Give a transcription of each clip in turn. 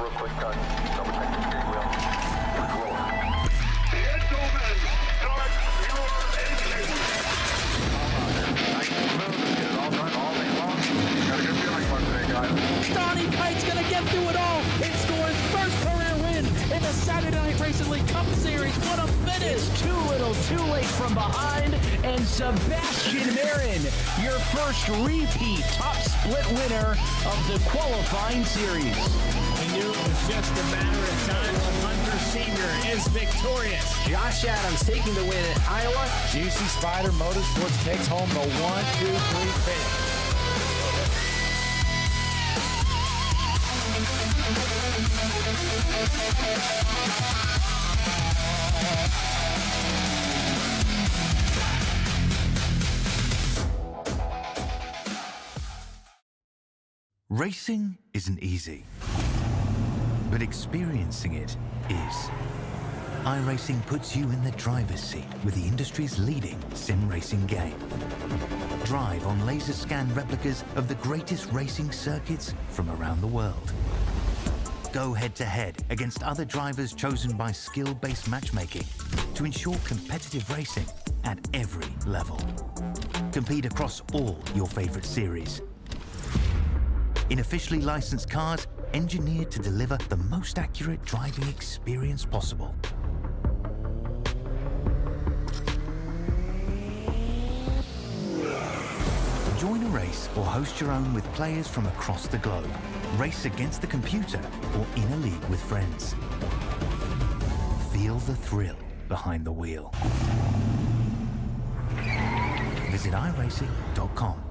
real quick, double check the steering wheel. Gentlemen, start your engine. Nice and smooth. Get it all done all day long. Got a good feeling about today, guys. Donnie Pike's gonna get through it all and score his first career win in the Saturday Night Racing League Cup Series. What a finish! Too little, too late from behind, and Sebastian Marin, your first repeat top split winner of the qualifying series. We knew it was just a matter of time when Hunter Sr. is victorious. Josh Adams taking the win at Iowa. GC Spider Motorsports takes home the 1-2-3 finish. Racing isn't easy, but experiencing it is. iRacing puts you in the driver's seat with the industry's leading sim racing game. Drive on laser scan replicas of the greatest racing circuits from around the world. Go head-to-head against other drivers chosen by skill-based matchmaking to ensure competitive racing at every level. Compete across all your favorite series. In officially licensed cars, engineered to deliver the most accurate driving experience possible. Join a race or host your own with players from across the globe. Race against the computer or in a league with friends. Feel the thrill behind the wheel. Visit iRacing.com.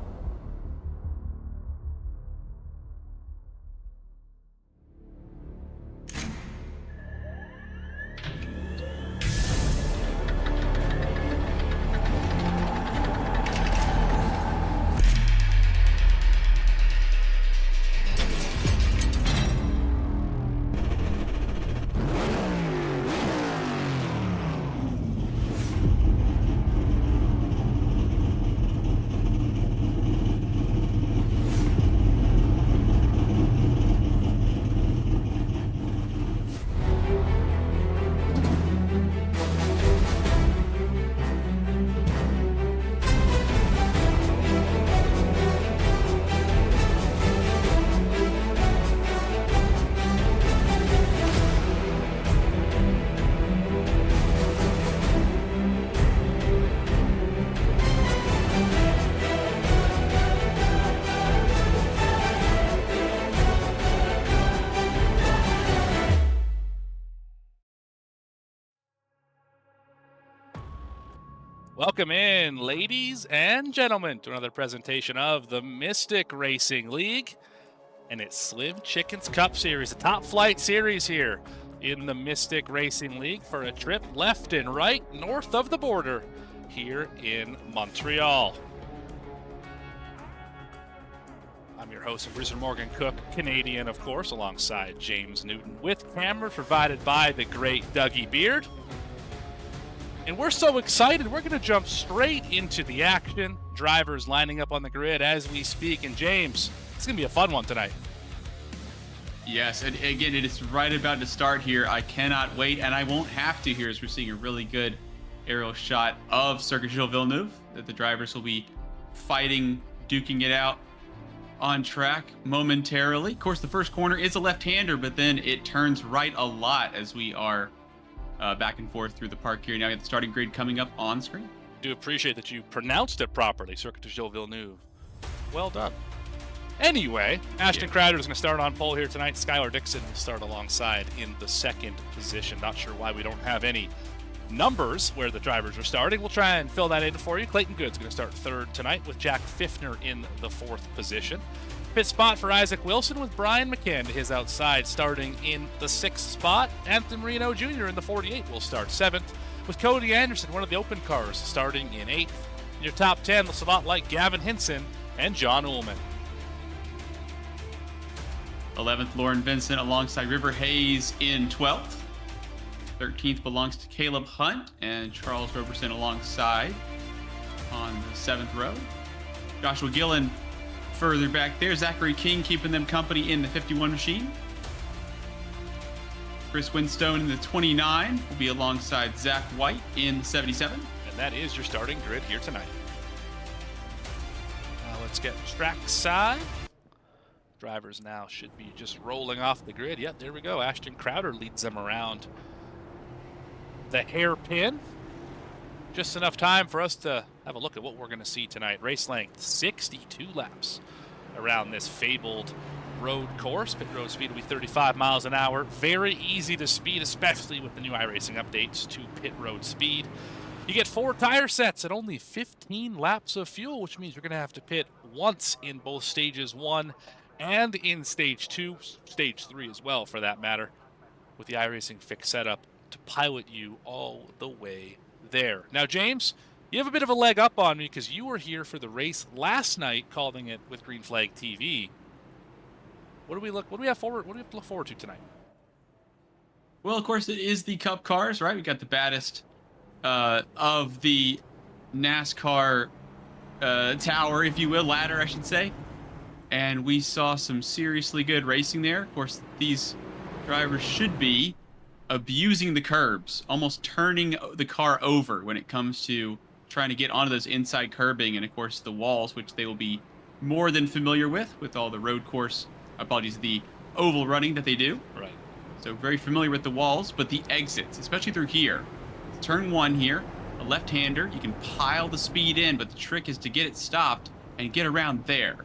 Welcome in, ladies and gentlemen, to another presentation of the Mystic Racing League and its Slim Chickens Cup Series, the top flight series here in the Mystic Racing League for a trip left and right north of the border here in Montreal. I'm your host, Bruce Morgan Cook, Canadian, of course, alongside James Newton, with cameras provided by the great Dougie Beard. And we're so excited, we're going to jump straight into the action. Drivers lining up on the grid as we speak. And James, it's going to be a fun one tonight. Yes, and again, it is right about to start here. I cannot wait, and I won't have to here as we're seeing a really good aerial shot of Circuit Gilles Villeneuve that the drivers will be fighting, duking it out on track momentarily. Of course, the first corner is a left-hander, but then it turns right a lot as we are back and forth through the park here. Now we have the starting grid coming up on screen. I do appreciate that you pronounced it properly, Circuit Gilles Villeneuve. Well done. Anyway, Ashton Crowder is going to start on pole here tonight. Skylar Dixon will start alongside in the second position. Not sure why we don't have any numbers where the drivers are starting. We'll try and fill that in for you. Clayton Good's going to start third tonight with Jack Fiffner in the fourth position. Pit spot for Isaac Wilson with Brian McCann to his outside starting in the sixth spot. Anthony Marino Jr. in the 48 will start seventh, with Cody Anderson, one of the open cars, starting in eighth. In your top 10, the spotlight Gavin Hinson and John Ullman. 11th, Lauren Vincent alongside River Hayes in 12th. 13th belongs to Caleb Hunt and Charles Roberson alongside on the 7th row. Joshua Gillen further back there. Zachary King keeping them company in the 51 machine. Chris Winstone in the 29 will be alongside Zach White in the 77. And that is your starting grid here tonight. Now let's get track side. Drivers now should be just rolling off the grid. Yep, there we go. Ashton Crowder leads them around the hairpin. Just enough time for us to have a look at what we're going to see tonight. Race length, 62 laps around this fabled road course. Pit road speed will be 35 miles an hour. Very easy to speed, especially with the new iRacing updates to pit road speed. You get 4 tire sets and only 15 laps of fuel, which means you're going to have to pit once in both stages 1 and in stage 2, stage 3 as well, for that matter, with the iRacing fixed setup to pilot you all the way there. Now, James, you have a bit of a leg up on me because you were here for the race last night, calling it with Green Flag TV. What do we have to look forward to tonight? Well, of course, it is the Cup cars, right? We got the baddest of the NASCAR tower, if you will, ladder, I should say. And we saw some seriously good racing there. Of course, these drivers should be abusing the curbs, almost turning the car over when it comes to trying to get onto those inside curbing, and of course the walls, which they will be more than familiar with all the road course, the oval running that they do. Right. So very familiar with the walls, but the exits, especially through here. Turn 1 here, a left-hander, you can pile the speed in, but the trick is to get it stopped and get around there.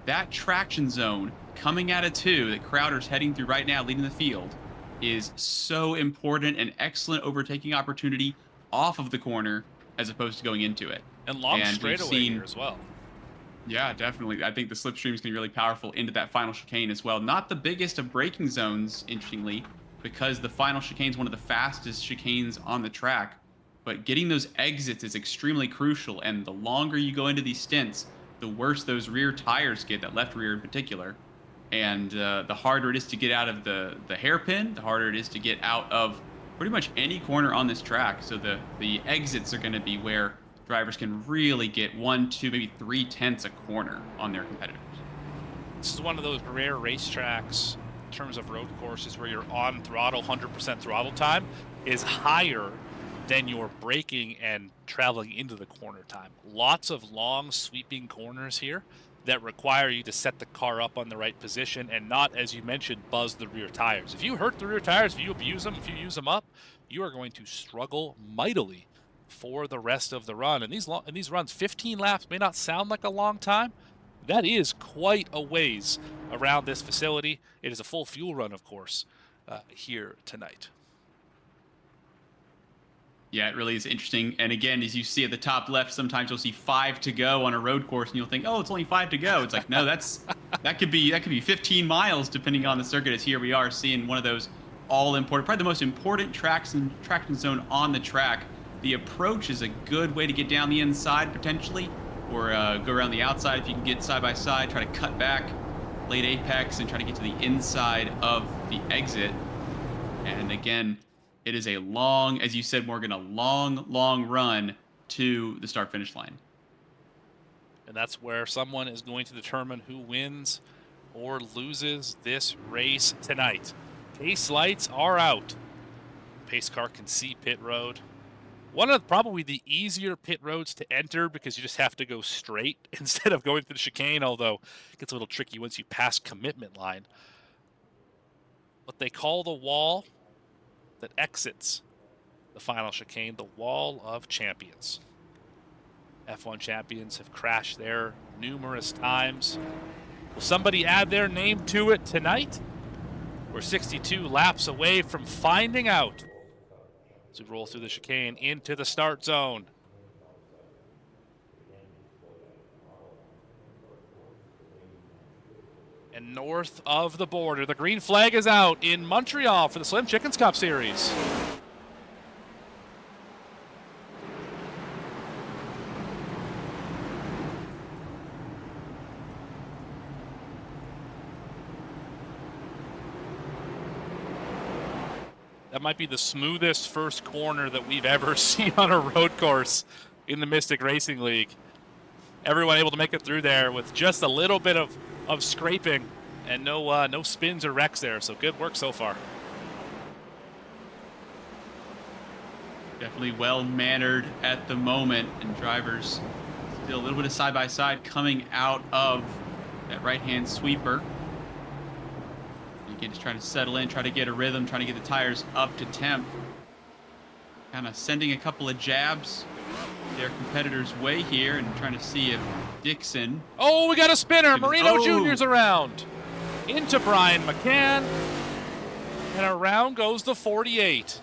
That traction zone coming out of 2 that Crowder's heading through right now, leading the field, is so important, an excellent overtaking opportunity off of the corner as opposed to going into it. And long straightaway here as well. Yeah, definitely. I think the slipstream is going to be really powerful into that final chicane as well. Not the biggest of braking zones, interestingly, because the final chicane is one of the fastest chicanes on the track. But getting those exits is extremely crucial, and the longer you go into these stints, the worse those rear tires get, that left rear in particular. And the harder it is to get out of the hairpin, the harder it is to get out of pretty much any corner on this track. So the exits are going to be where drivers can really get 1, 2, maybe 3/10 a corner on their competitors. This is one of those rare racetracks in terms of road courses where your on throttle, 100% throttle time is higher than your braking and traveling into the corner time. Lots of long sweeping corners here that require you to set the car up on the right position and not, as you mentioned, buzz the rear tires. If you hurt the rear tires, if you abuse them, if you use them up, you are going to struggle mightily for the rest of the run. And these runs, 15 laps may not sound like a long time. That is quite a ways around this facility. It is a full fuel run, of course, here tonight. Yeah, it really is interesting. And again, as you see at the top left, sometimes you'll see 5 to go on a road course, and you'll think, "Oh, it's only 5 to go." It's like, no, that could be 15 miles depending on the circuit. As here we are seeing one of those all important, probably the most important traction zone on the track. The approach is a good way to get down the inside potentially, or go around the outside if you can get side by side. Try to cut back late apex and try to get to the inside of the exit. And again, it is a long, as you said, Morgan, a long run to the start-finish line. And that's where someone is going to determine who wins or loses this race tonight. Pace lights are out. Pace car can see pit road. One of probably the easier pit roads to enter because you just have to go straight instead of going through the chicane, although it gets a little tricky once you pass commitment line. What they call the wall that exits the final chicane, the Wall of Champions. F1 champions have crashed there numerous times. Will somebody add their name to it tonight? We're 62 laps away from finding out. As we roll through the chicane into the start zone. And north of the border, the green flag is out in Montreal for the Slim Chickens Cup Series. That might be the smoothest first corner that we've ever seen on a road course in the Mystic Racing League. Everyone able to make it through there with just a little bit of scraping and no spins or wrecks there. So good work so far. Definitely well-mannered at the moment, and drivers still a little bit of side-by-side coming out of that right-hand sweeper. Again, just trying to settle in, try to get a rhythm, trying to get the tires up to temp. Kind of sending a couple of jabs their competitors' way here and trying to see if Dixon... Oh, we got a spinner. Marino Jr.'s around. Into Brian McCann. And around goes the 48.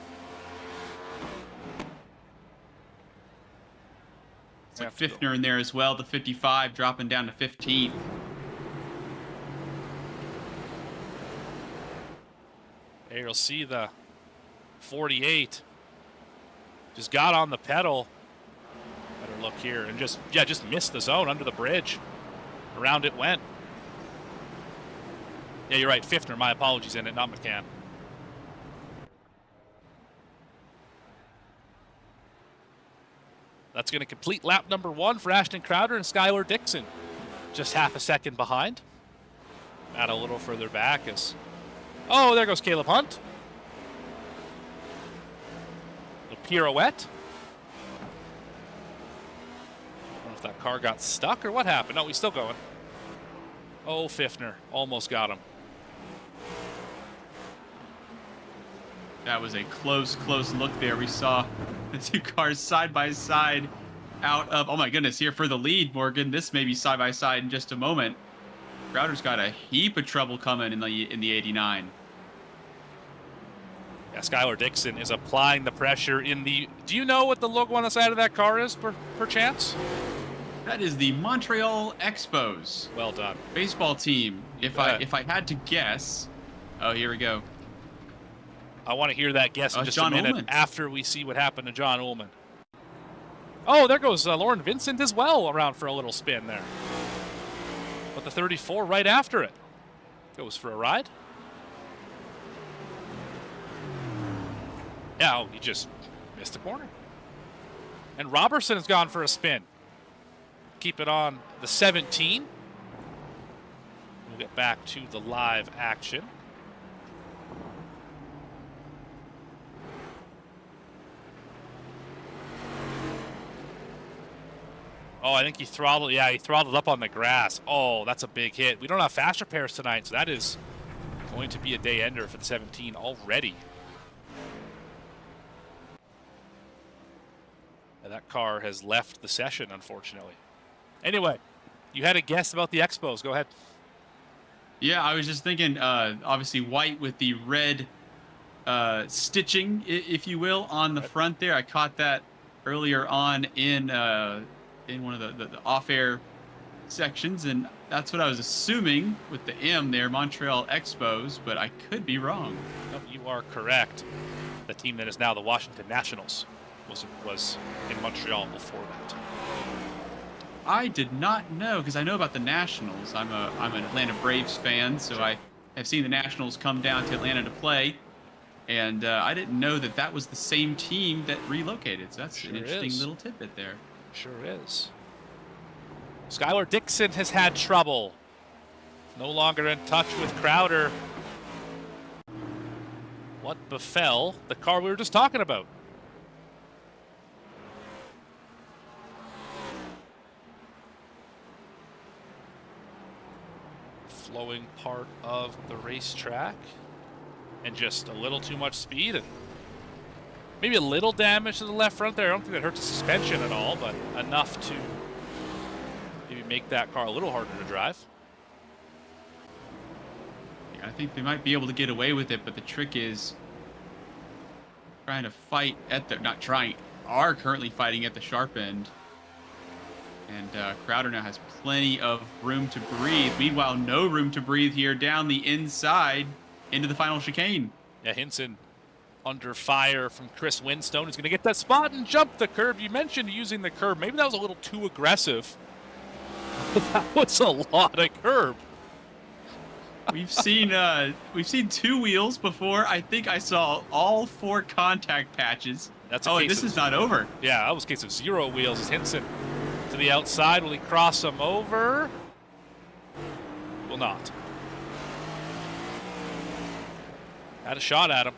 It's like Fiftner in there as well, the 55 dropping down to 15th. There you'll see the 48 just got on the pedal. Better look here and just missed the zone under the bridge. Around it went. Yeah, you're right. Fiftner, my apologies, in it, not McCann. That's going to complete lap number 1 for Ashton Crowder and Skylar Dixon. Just half a second behind. Matt a little further back as... Oh, there goes Caleb Hunt. The pirouette. I don't know if that car got stuck or what happened. No, he's still going. Oh, Fiftner. Almost got him. That was a close look there. We saw the two cars side by side out of... Oh, my goodness, here for the lead, Morgan. This may be side by side in just a moment. Crowder's got a heap of trouble coming in the 89. Yeah, Skylar Dixon is applying the pressure in the... Do you know what the logo on the side of that car is, per chance? That is the Montreal Expos. Well done. Baseball team. If I had to guess... Oh, here we go. I want to hear that guess in just John a minute Ullman. after we see what happened to John Ullman. Oh, there goes Lauren Vincent as well around for a little spin there. But the 34 right after it goes for a ride. Yeah, oh, he just missed the corner. And Robertson has gone for a spin. Keep it on the 17. We'll get back to the live action. Oh, I think he throttled. Yeah, he throttled up on the grass. Oh, that's a big hit. We don't have fast repairs tonight, so that is going to be a day ender for the 17 already. And that car has left the session, unfortunately. Anyway, you had a guess about the Expos. Go ahead. Yeah, I was just thinking, obviously white with the red stitching, if you will, on the front there. I caught that earlier on in one of the off-air sections, and that's what I was assuming with the M there, Montreal Expos, but I could be wrong. No, you are correct. The team that is now the Washington Nationals was in Montreal before that. I did not know, because I know about the Nationals. I'm an Atlanta Braves fan, so I have seen the Nationals come down to Atlanta to play, and I didn't know that that was the same team that relocated. So that's an interesting little tidbit there. Sure is. Skylar Dixon has had trouble. No longer in touch with Crowder. What befell the car we were just talking about? Flowing part of the racetrack. And just a little too much speed. And maybe a little damage to the left front there. I don't think that hurt the suspension at all, but enough to maybe make that car a little harder to drive. Yeah, I think they might be able to get away with it, but the trick is trying to fight at the... Not trying, are currently fighting at the sharp end. And Crowder now has plenty of room to breathe. Meanwhile, no room to breathe here down the inside into the final chicane. Yeah, Hinson under fire from Chris Winstone. He's going to get that spot and jump the curb. You mentioned using the curb. Maybe that was a little too aggressive. But that was a lot of curb. We've seen two wheels before. I think I saw all 4 contact patches. That's a and case this of, is not over. Yeah, that was a case of 0 wheels as Hinson to the outside. Will he cross him over? Will not. Had a shot at him.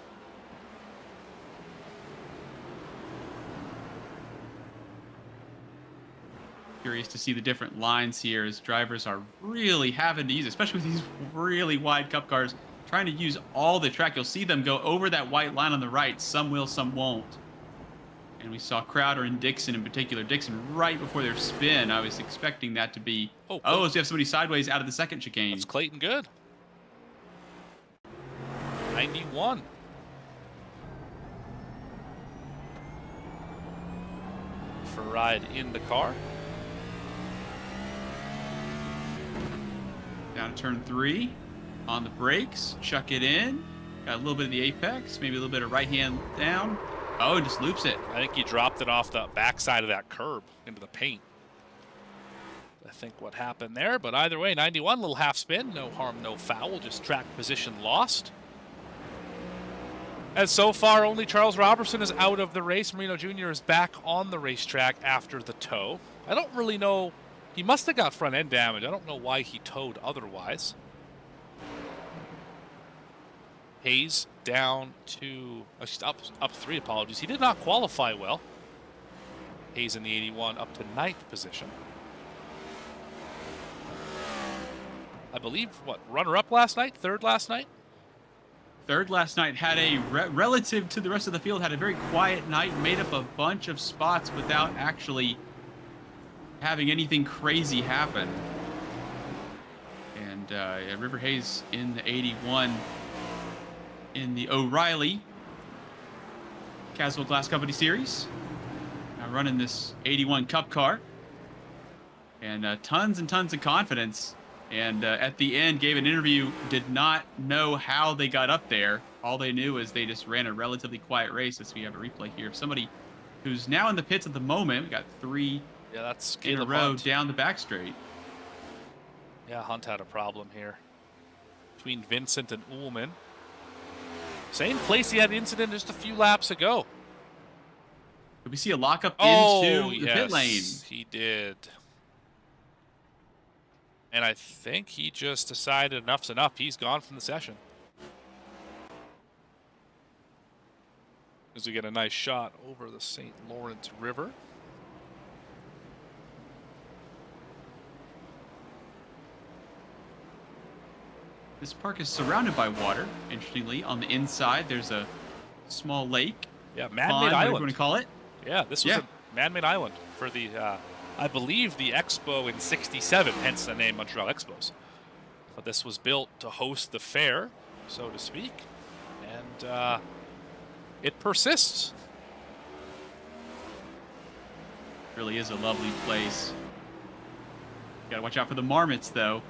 curious to see the different lines here as drivers are really having to use, especially with these really wide cup cars, trying to use all the track. You'll see them go over that white line on the right. Some will, some won't. And we saw Crowder and Dixon in particular. Dixon right before their spin. I was expecting that to be... Oh, so you have somebody sideways out of the second chicane. That's Clayton Good. 91. For a ride in the car. Down to turn 3. On the brakes. Chuck it in. Got a little bit of the apex. Maybe a little bit of right hand down. Oh, just loops it. I think he dropped it off the backside of that curb into the paint. I think what happened there, but either way, 91, little half spin, no harm, no foul, just track position lost. And so far, only Charles Robertson is out of the race. Marino Jr. is back on the racetrack after the tow. I don't really know. He must have got front end damage. I don't know why he towed otherwise. Hayes down to up 3, apologies. He did not qualify well. Hayes in the 81 up to 9th position. I believe, what, runner-up last night? 3rd last night? 3rd last night. Had a, relative to the rest of the field, had a very quiet night, made up a bunch of spots without actually having anything crazy happen. And River Hayes in the 81 in the O'Reilly Caswell Glass Company Series. Now running this 81 Cup car. And tons and tons of confidence. And at the end, gave an interview, did not know how they got up there. All they knew is they just ran a relatively quiet race. As we have a replay here of somebody who's now in the pits at the moment. We got 3 that's in a row down the back straight. Yeah, Hunt had a problem here. Between Vincent and Ullman. Same place he had an incident just a few laps ago. Did we see a lockup into the pit lane? He did. And I think he just decided enough's enough. He's gone from the session. As we get a nice shot over the St. Lawrence River. This park is surrounded by water. Interestingly, on the inside, there's a small lake. Yeah, man-made island. What do you call it? Yeah, this was a man-made island for the, I believe, the Expo in '67, hence the name Montreal Expos. But this was built to host the fair, so to speak, and it persists. Really is a lovely place. Got to watch out for the marmots, though.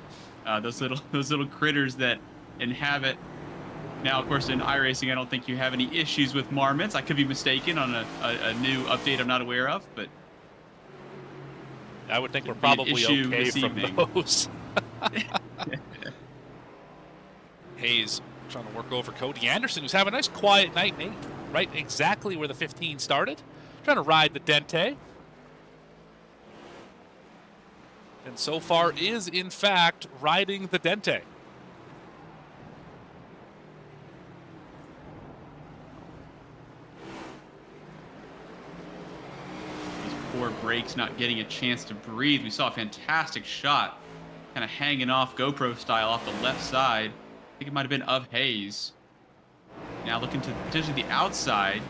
Those little critters that inhabit. Now, of course, in iRacing, I don't think you have any issues with marmots. I could be mistaken on a new update I'm not aware of, but I would think we're probably okay from those. Hayes trying to work over Cody Anderson, who's having a nice quiet night, Nate. Right exactly where the 15 started. Trying to ride the Dente. And so far is, in fact, riding the Dente. These poor brakes not getting a chance to breathe. We saw a fantastic shot, kind of hanging off GoPro style off the left side. I think it might have been of Hayes. Now looking to potentially the outside.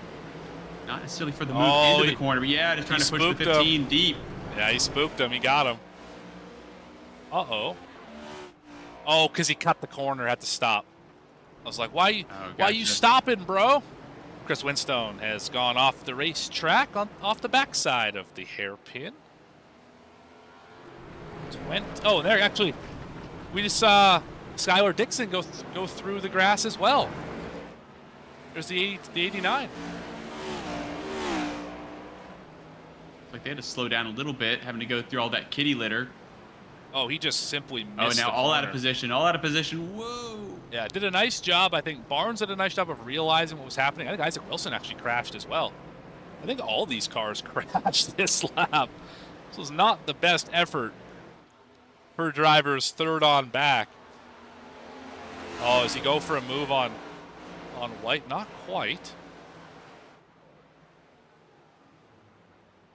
Not necessarily for the move into the corner, but yeah, just trying to push the 15 deep. Yeah, he spooked him. He got him. Uh-oh. Oh, because he cut the corner, had to stop. I was like, why you stopping, bro? Chris Winstone has gone off the racetrack off the backside of the hairpin. Oh, there, actually, we just saw Skylar Dixon go through the grass as well. There's the 89. Like they had to slow down a little bit, having to go through all that kitty litter. Oh, he just simply missed now the all corner. out of position, all out of position. Whoa. Yeah, did a nice job. I think Barnes did a nice job of realizing what was happening. I think Isaac Wilson actually crashed as well. I think all these cars crashed this lap. This was not the best effort for drivers third on back. Oh, does he go for a move on White? Not quite.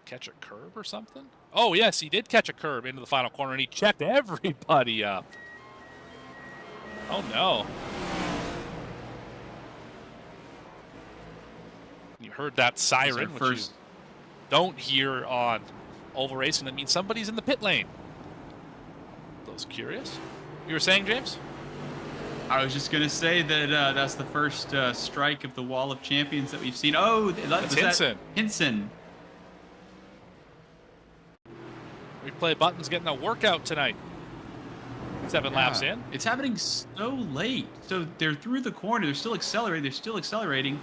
catch a curb or something? Oh, yes, he did catch a curb into the final corner, and he checked everybody up. Oh, no. You heard that siren, which you don't hear on oval racing. That means somebody's in the pit lane. Those curious? You were saying, James? I was just going to say that that's the first strike of the Wall of Champions that we've seen. Oh, it's Hinson. Hinson. Replay button's getting a workout tonight. 7 laps in. It's happening so late. So they're through the corner. They're still accelerating.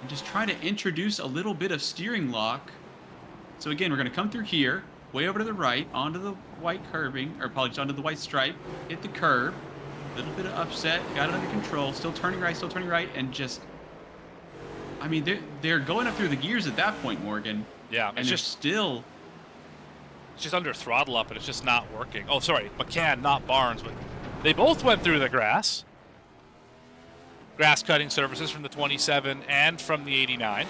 And just trying to introduce a little bit of steering lock. So again, we're going to come through here, way over to the right, onto the white curbing, or apologies, onto the white stripe, hit the curb, a little bit of upset, got it under control, still turning right, and just, I mean, they're going up through the gears at that point, Morgan. Yeah, and it's still... It's just under throttle up, and it's just not working. Oh, sorry, McCann, not Barnes, but they both went through the grass. Grass cutting surfaces from the 27 and from the 89.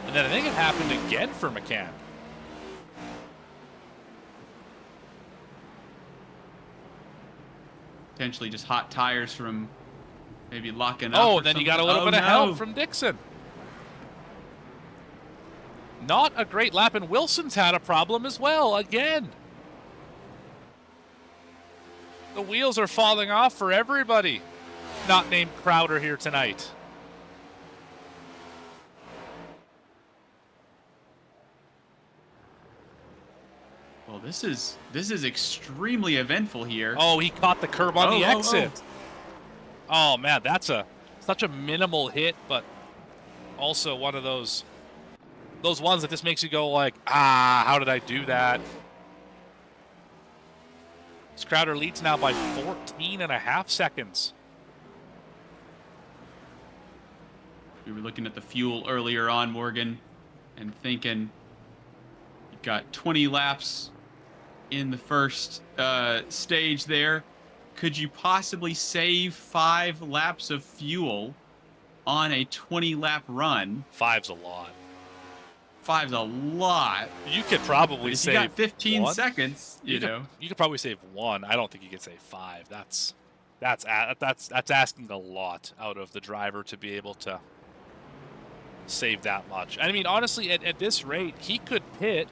And then I think it happened again for McCann. Potentially just hot tires from maybe locking up. Oh, and then you got a little bit of help from Dixon. Not a great lap, and Wilson's had a problem as well, again. The wheels are falling off for everybody not named Crowder here tonight. Well, this is extremely eventful here. Oh, he caught the curb on the exit. Oh, man, that's such a minimal hit, but also one of those ones that just makes you go like, how did I do that? This Crowder leads now by 14.5 seconds. We were looking at the fuel earlier on, Morgan, and thinking you've got 20 laps in the first stage there. Could you possibly save 5 laps of fuel on a 20-lap run? 5's a lot. 5's a lot. You could probably save. You got 15 1. seconds. You know, you could probably save 1. I don't think you could save 5. That's asking a lot out of the driver to be able to save that much. I mean, honestly, at this rate, he could pit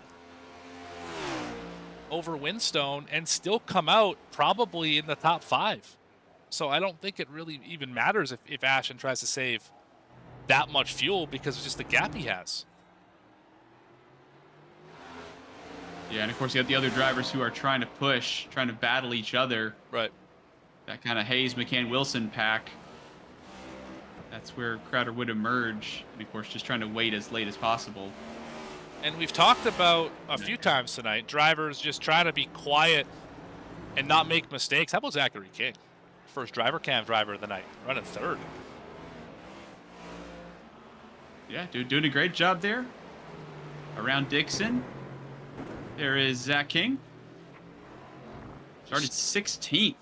over Winstone and still come out probably in the top 5. So I don't think it really even matters if Ashton tries to save that much fuel because it's just the gap he has. Yeah, and of course you have the other drivers who are trying to push, trying to battle each other. Right. That kind of Hayes, McCann, Wilson pack. That's where Crowder would emerge. And of course, just trying to wait as late as possible. And we've talked about a few times tonight, drivers just trying to be quiet and not make mistakes. How about Zachary King? First driver cam driver of the night, running 3rd. Yeah, doing a great job there. Around Dixon. There is Zach King. Started 16th.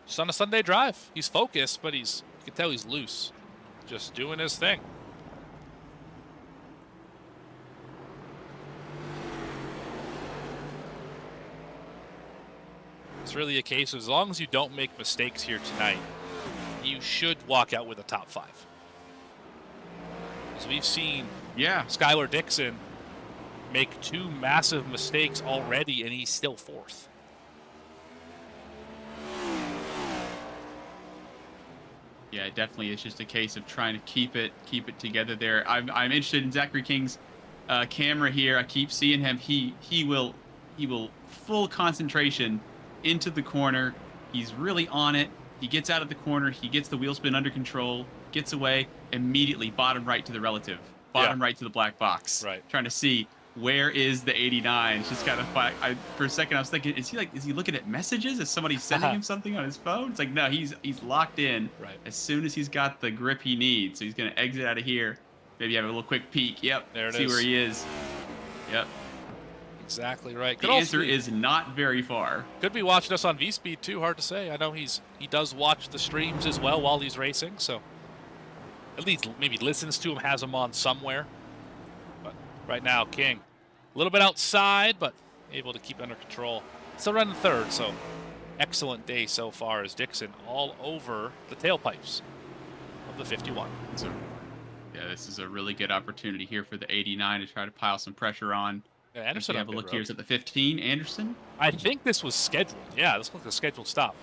Just on a Sunday drive. He's focused, but you can tell he's loose. Just doing his thing. It's really a case of as long as you don't make mistakes here tonight, you should walk out with a top 5. As we've seen Skylar Dixon make 2 massive mistakes already, and he's still 4th. Yeah, it definitely is just a case of trying to keep it together there. I'm interested in Zachary King's camera here. I keep seeing him. He will full concentration into the corner. He's really on it. He gets out of the corner. He gets the wheel spin under control. Gets away immediately. Bottom right to the relative. Bottom right to the black box. Right. Trying to see where is the 89. It's just kind of fun. For a second I was thinking, is he looking at messages? Is somebody sending him something on his phone? It's like, no, he's locked in. Right. As soon as he's got the grip he needs. So he's going to exit out of here. Maybe have a little quick peek. Yep. There it see is. where he is. Yep. Exactly right. The answer is not very far. Could be watching us on VSPEED too. Hard to say. I know he does watch the streams as well while he's racing. So at least maybe listens to him, has him on somewhere. But right now, King, a little bit outside, but able to keep under control. Still running third, so excellent day so far as Dixon all over the tailpipes of the 51. So, yeah, this is a really good opportunity here for the 89 to try to pile some pressure on. Yeah, Anderson, have a look here. Is at the 15, Anderson? I think this was scheduled. Yeah, this looks like a scheduled stop.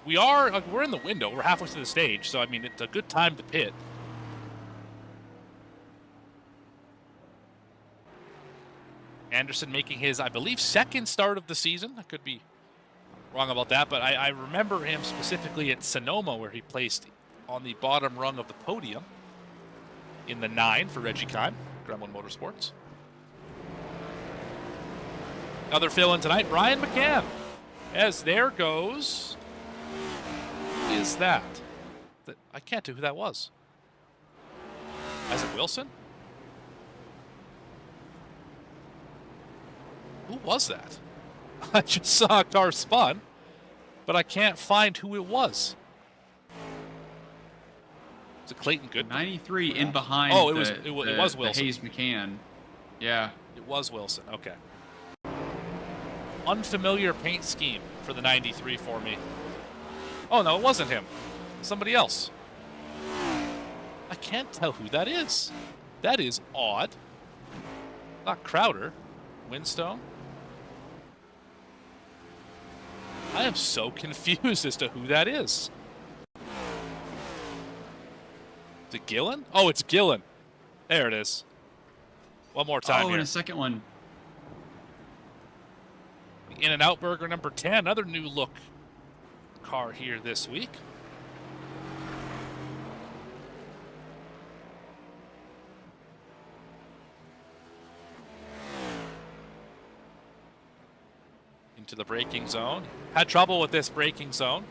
We're in the window. We're halfway through the stage, so I mean, it's a good time to pit. Anderson making his, I believe, second start of the season. I could be wrong about that, but I remember him specifically at Sonoma, where he placed on the bottom rung of the podium in the 9 for Reggie Kime, Gremlin Motorsports. Another fill-in tonight, Brian McCann. As there goes, who is that? I can't tell who that was. Isaac Wilson? Who was that? I just saw a car spun, but I can't find who it was. Is it Clayton Goodman? 93 in behind. Oh, it was Wilson. The Hayes McCann. Yeah. It was Wilson. Okay. Unfamiliar paint scheme for the 93 for me. Oh, no, it wasn't him. Somebody else. I can't tell who that is. That is odd. Not Crowder. Winstone. I am so confused as to who that is. Is it Gillen? Oh, it's Gillen. There it is. One more time. Oh, here. and a second one. In-N-Out Burger number 10. Another new look car here this week. Into the braking zone. Had trouble with this braking zone.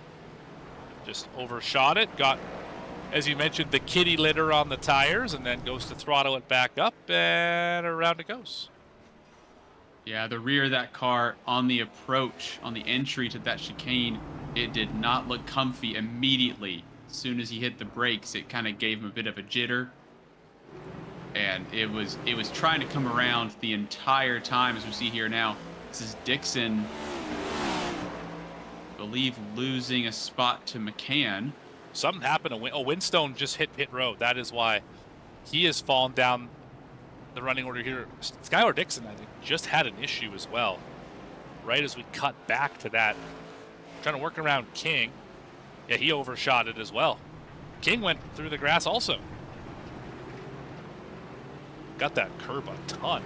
Just overshot it. Got, as you mentioned, the kitty litter on the tires, and then goes to throttle it back up, and around it goes. Yeah, the rear of that car on the approach, on the entry to that chicane, it did not look comfy immediately. As soon as he hit the brakes, it kind of gave him a bit of a jitter. And it was trying to come around the entire time, as we see here now. This is Dixon, I believe, losing a spot to McCann. Something happened. Winstone just hit pit road. That is why he has fallen down the running order here. Skylar Dixon, I think, just had an issue as well. Right as we cut back to that. Trying to work around King. Yeah, he overshot it as well. King went through the grass also. Got that curb a ton.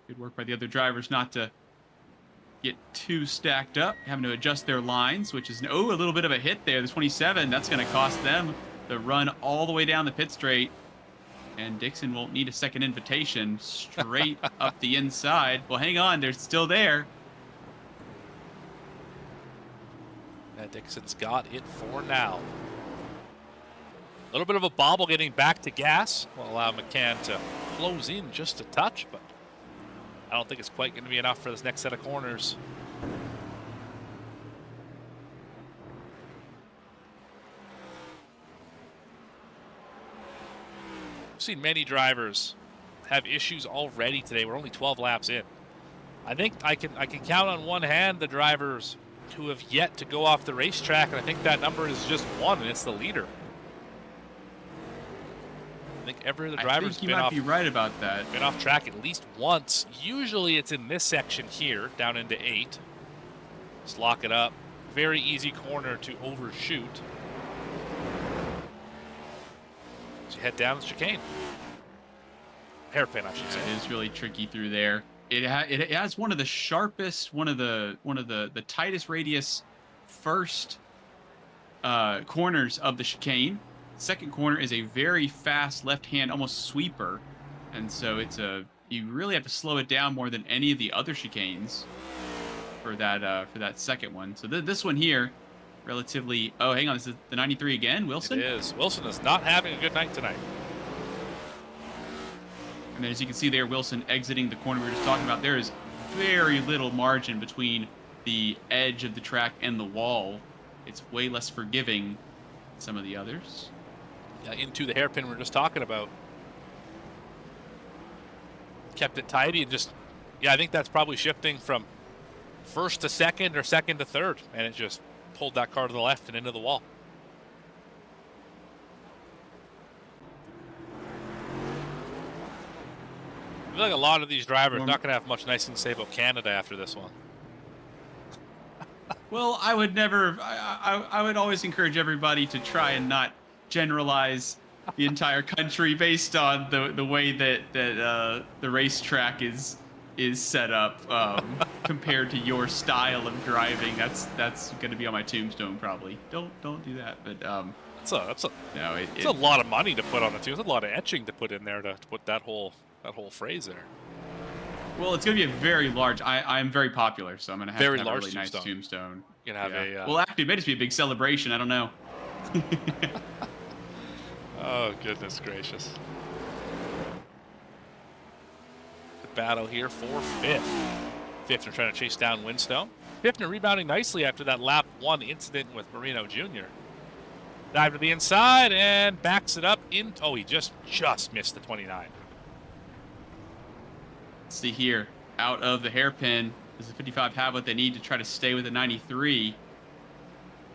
Good work by the other drivers not to get too stacked up, having to adjust their lines, which is, a little bit of a hit there. The 27, that's going to cost them the run all the way down the pit straight. And Dixon won't need a second invitation, straight up the inside. Well, hang on, they're still there. Dixon's got it for now. A little bit of a bobble getting back to gas will allow McCann to close in just a touch, but I don't think it's quite going to be enough for this next set of corners. I've seen many drivers have issues already today. We're only 12 laps in. I think I can count on one hand the drivers who have yet to go off the racetrack, and I think that number is just one, and it's the leader. I think every other driver's been off. You might be right about that. Been off track at least once. Usually it's in this section here, down into 8. Just lock it up. Very easy corner to overshoot. So you head down the chicane. Hairpin, I should say. It is really tricky through there. It has one of the sharpest, one of the tightest radius first corners of the chicane. Second corner is a very fast left-hand, almost sweeper, and so you really have to slow it down more than any of the other chicanes for that second one. So this one here, relatively. Oh, hang on, this is the 93 again, Wilson. It is. Wilson is not having a good night tonight. And then, as you can see there, Wilson exiting the corner we were just talking about. There is very little margin between the edge of the track and the wall, it's way less forgiving than some of the others. Yeah, into the hairpin we were just talking about. Kept it tidy and just, yeah, I think that's probably shifting from first to second or second to third, and it just pulled that car to the left and into the wall. I feel like a lot of these drivers are not going to have much nice things to say about Canada after this one. Well, I would never. I would always encourage everybody to try and not generalize the entire country based on the way that the racetrack is set up compared to your style of driving. That's going to be on my tombstone probably. Don't do that. But that's it's a lot of money to put on the tombstone. It's a lot of etching to put in there to put that whole phrase there. Well, it's going to be a very large. I'm very popular, so I'm going to have Very a large really nice tombstone. tombstone. You're gonna have a. Well, actually, it may just be a big celebration. I don't know. Oh, goodness gracious. The battle here for fifth. Fiftner trying to chase down Winstone. Fiftner rebounding nicely after that lap 1 incident with Marino Jr. Dive to the inside and backs it up in. Oh, he just missed the 29. Let's see here. Out of the hairpin. Does the 55 have what they need to try to stay with the 93?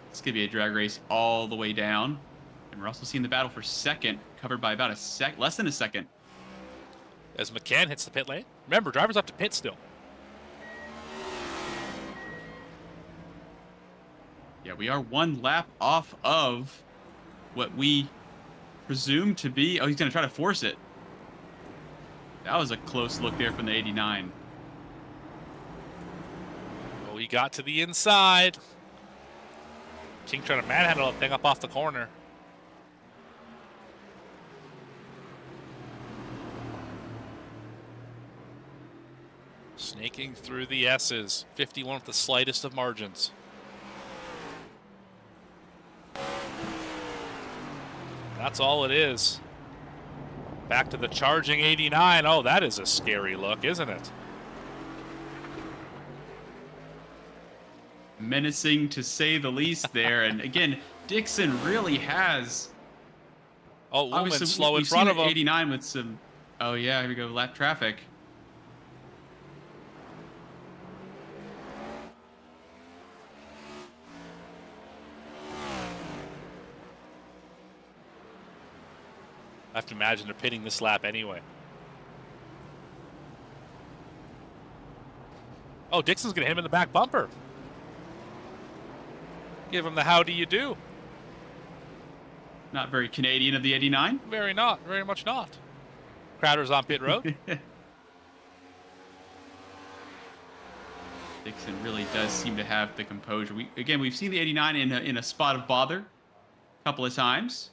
It's going to be a drag race all the way down. And we're also seeing the battle for second, covered by about less than a second. As McCann hits the pit lane. Remember, drivers have to pit still. Yeah, we are 1 lap off of what we presume to be. Oh, he's going to try to force it. That was a close look there from the 89. Oh, he got to the inside. King trying to manhandle that thing up off the corner. Snaking through the S's. 51 with the slightest of margins. That's all it is. Back to the charging 89. Oh, that is a scary look, isn't it? Menacing to say the least there. And again, Dixon really has. Oh, Ullman's obviously slow in we've front seen of him. 89 with some. Oh yeah, here we go. Lap traffic. I have to imagine they're pitting this lap anyway. Oh, Dixon's going to hit him in the back bumper. Give him the how do you do. Not very Canadian of the 89. Very much not. Crowder's on pit road. Dixon really does seem to have the composure. We've seen the 89 in a spot of bother a couple of times.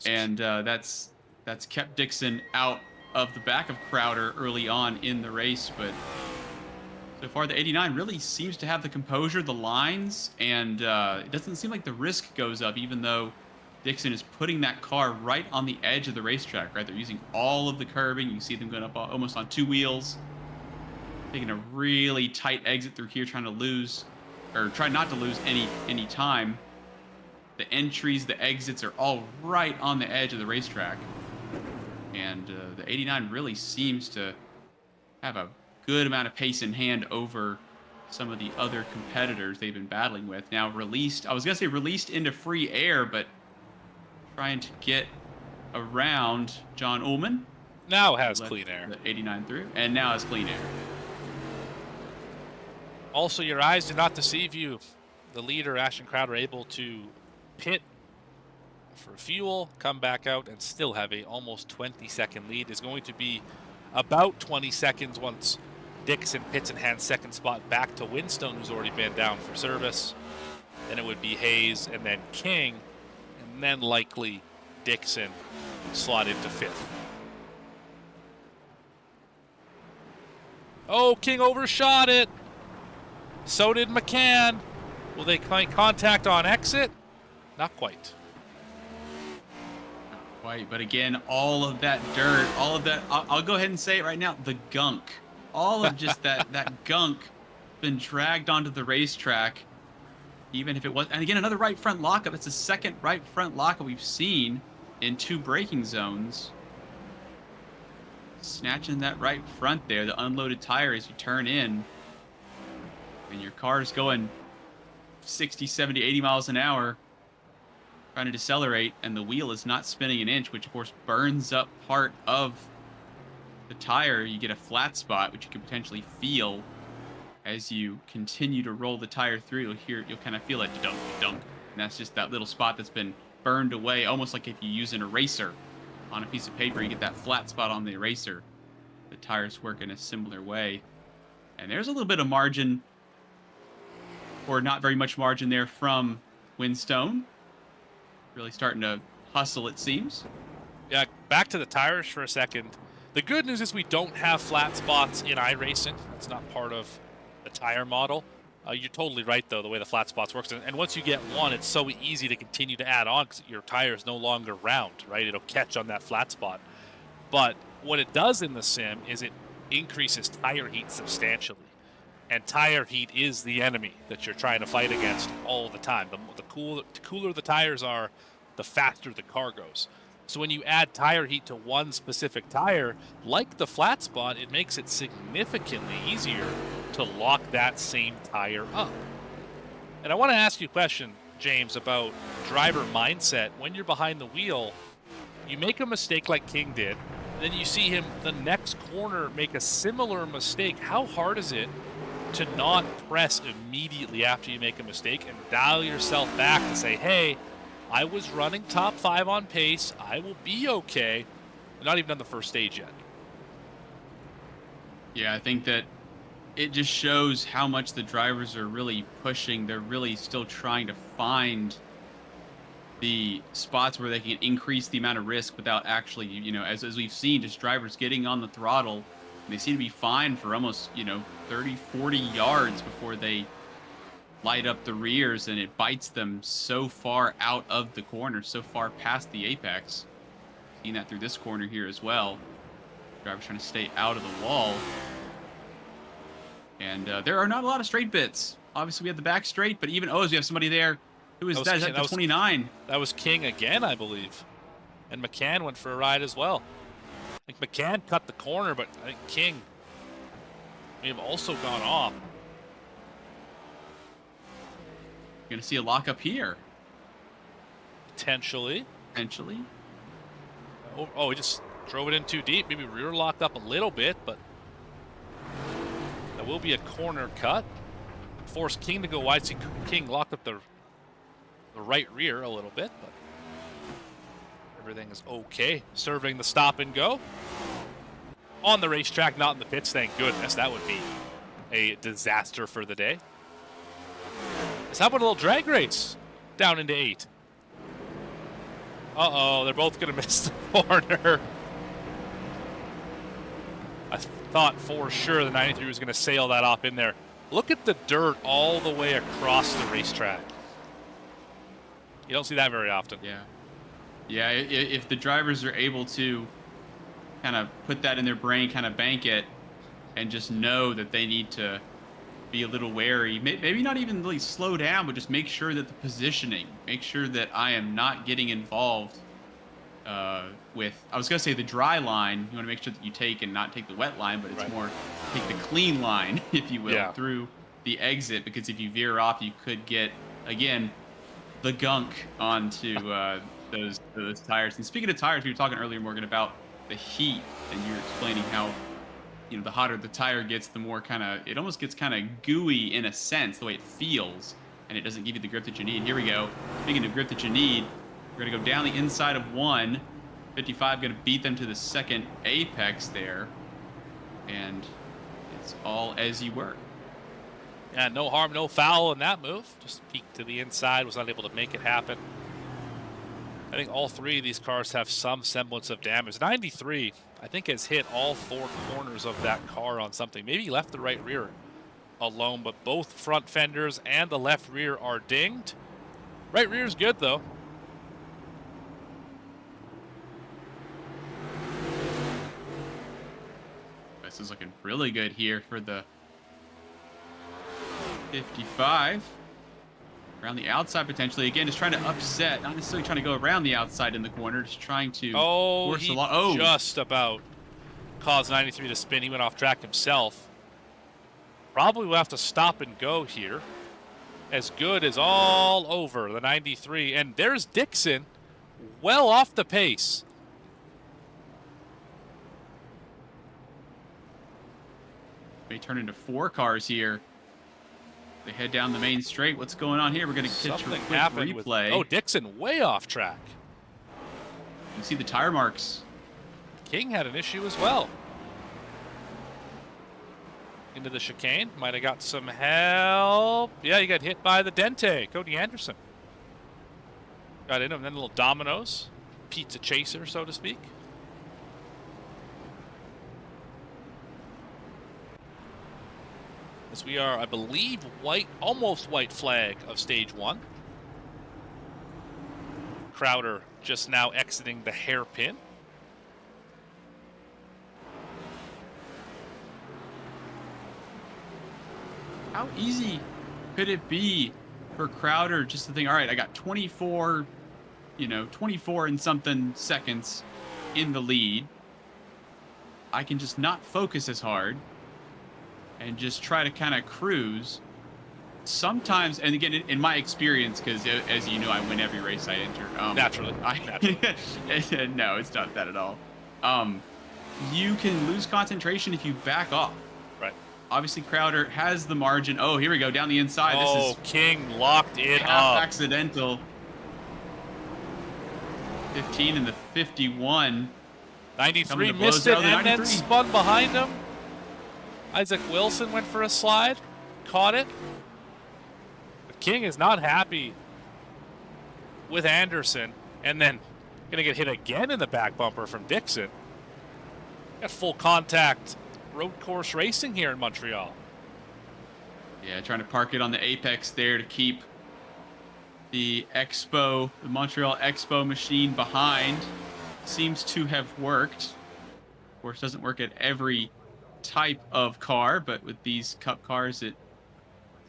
And that's kept Dixon out of the back of Crowder early on in the race. But so far, the 89 really seems to have the composure, the lines, and it doesn't seem like the risk goes up, even though Dixon is putting that car right on the edge of the racetrack, right? They're using all of the curbing. You see them going up almost on 2 wheels, taking a really tight exit through here, trying not to lose any time. The entries, the exits are all right on the edge of the racetrack. And the 89 really seems to have a good amount of pace in hand over some of the other competitors they've been battling with. Now released into free air, but trying to get around John Ullman. Now has clean air. The 89 through, and now has clean air. Also, your eyes do not deceive you. The leader, Ashton Crowder, able to pit for fuel, come back out, and still have a almost 20-second lead. Is going to be about 20 seconds once Dixon pits and hands second spot back to Winstone, who's already been down for service. Then it would be Hayes and then King, and then likely Dixon slot into fifth. Oh, King overshot it. So did McCann. Will they find contact on exit? Not quite. Not quite, but again, all of that dirt, all of that, I'll go ahead and say it right now, the gunk. All of just that gunk been dragged onto the racetrack, even if it was. And again, another right front lockup. It's the second right front lockup we've seen in 2 braking zones. Snatching that right front there, the unloaded tire as you turn in. And your car's going 60, 70, 80 miles an hour, trying to decelerate, and the wheel is not spinning an inch, which of course burns up part of the tire. You get a flat spot, which you can potentially feel as you continue to roll the tire through. You'll kind of feel it dunk, dunk, and that's just that little spot that's been burned away, almost like if you use an eraser on a piece of paper. You get that flat spot on the eraser. The tires work in a similar way, and there's a little bit of margin, or not very much margin there from Windstone. Really starting to hustle, it seems. Yeah, back to the tires for a second. The good news is we don't have flat spots in iRacing. That's not part of the tire model. You're totally right, though, the way the flat spots works. And once you get one, it's so easy to continue to add on because your tire is no longer round, right? It'll catch on that flat spot. But what it does in the sim is it increases tire heat substantially. And tire heat is the enemy that you're trying to fight against all the time. The cooler the tires are, the faster the car goes. So when you add tire heat to one specific tire, like the flat spot, it makes it significantly easier to lock that same tire up. And I want to ask you a question, James, about driver mindset. When you're behind the wheel, you make a mistake like King did, then you see him the next corner make a similar mistake. How hard is it to not press immediately after you make a mistake and dial yourself back to say, hey, I was running top 5 on pace, I will be okay? Not even on the first stage yet. Yeah, I think that it just shows how much the drivers are really pushing. They're really still trying to find the spots where they can increase the amount of risk without actually, you know, as we've seen, just drivers getting on the throttle. And they seem to be fine for almost, 30, 40 yards before they light up the rears, and it bites them so far out of the corner, so far past the apex. Seen that through this corner here as well. Drivers trying to stay out of the wall. And there are not a lot of straight bits. Obviously, we have the back straight, but even O's, we have somebody there. Who is that? Is that the 29? That was King again, I believe. And McCann went for a ride as well. I think McCann cut the corner, but I think King may have also gone off. You're going to see a lockup here. Potentially. Potentially. Oh, he just drove it in too deep. Maybe rear locked up a little bit, but that will be a corner cut. Forced King to go wide. See, King locked up the right rear a little bit, but everything is okay. Serving the stop and go. On the racetrack, not in the pits, thank goodness. That would be a disaster for the day. How about a little drag race down into 8? Uh-oh, they're both going to miss the corner. I thought for sure the 93 was going to sail that off in there. Look at the dirt all the way across the racetrack. You don't see that very often. Yeah. Yeah, if the drivers are able to kind of put that in their brain, kind of bank it, and just know that they need to be a little wary, maybe not even really slow down, but just make sure that the positioning, make sure that I am not getting involved with, I was going to say the dry line. You want to make sure that you take and not take the wet line, but it's more take the clean line, if you will, through the exit, because if you veer off, you could get, again, the gunk onto those tires. And speaking of tires, we were talking earlier, Morgan, about the heat, and you're explaining how, the hotter the tire gets, the more it almost gets kind of gooey in a sense, the way it feels, and it doesn't give you the grip that you need. Here we go. Speaking of grip that you need, we're going to go down the inside of 1. 55 going to beat them to the second apex there, and it's all as you were. Yeah, no harm, no foul in that move. Just peeked to the inside, was not able to make it happen. I think all 3 of these cars have some semblance of damage. 93, I think, has hit all 4 corners of that car on something. Maybe he left the right rear alone, but both front fenders and the left rear are dinged. Right rear is good, though. This is looking really good here for the 55. Around the outside potentially. Again, just trying to upset. Not necessarily trying to go around the outside in the corner. Just trying to force a lot. Oh, just about caused 93 to spin. He went off track himself. Probably will have to stop and go here. As good as all over the 93. And there's Dixon well off the pace. May turn into 4 cars here. They head down the main straight. What's going on here? We're going to catch a quick replay. Oh, Dixon way off track. You can see the tire marks. King had an issue as well. Into the chicane. Might have got some help. Yeah, he got hit by the Dente. Cody Anderson. Got in him. Then a little dominoes. Pizza chaser, so to speak. As we are, I believe, almost white flag of stage 1. Crowder just now exiting the hairpin. How easy could it be for Crowder just to think, all right, I got 24 and something seconds in the lead. I can just not focus as hard and just try to kind of cruise. Sometimes, and again, in my experience, because as you know, I win every race I enter. Naturally. No, it's not that at all. You can lose concentration if you back off. Right. Obviously, Crowder has the margin. Oh, here we go, down the inside. Oh, this is King locked it half up. accidental. 15 and the 51. 93 missed it and then spun behind him. Isaac Wilson went for a slide, caught it. But King is not happy with Anderson, and then gonna get hit again in the back bumper from Dixon. Got full contact road course racing here in Montreal. Yeah, trying to park it on the apex there to keep the Montreal Expo machine behind. Seems to have worked. Of course, doesn't work at every type of car, but with these cup cars, it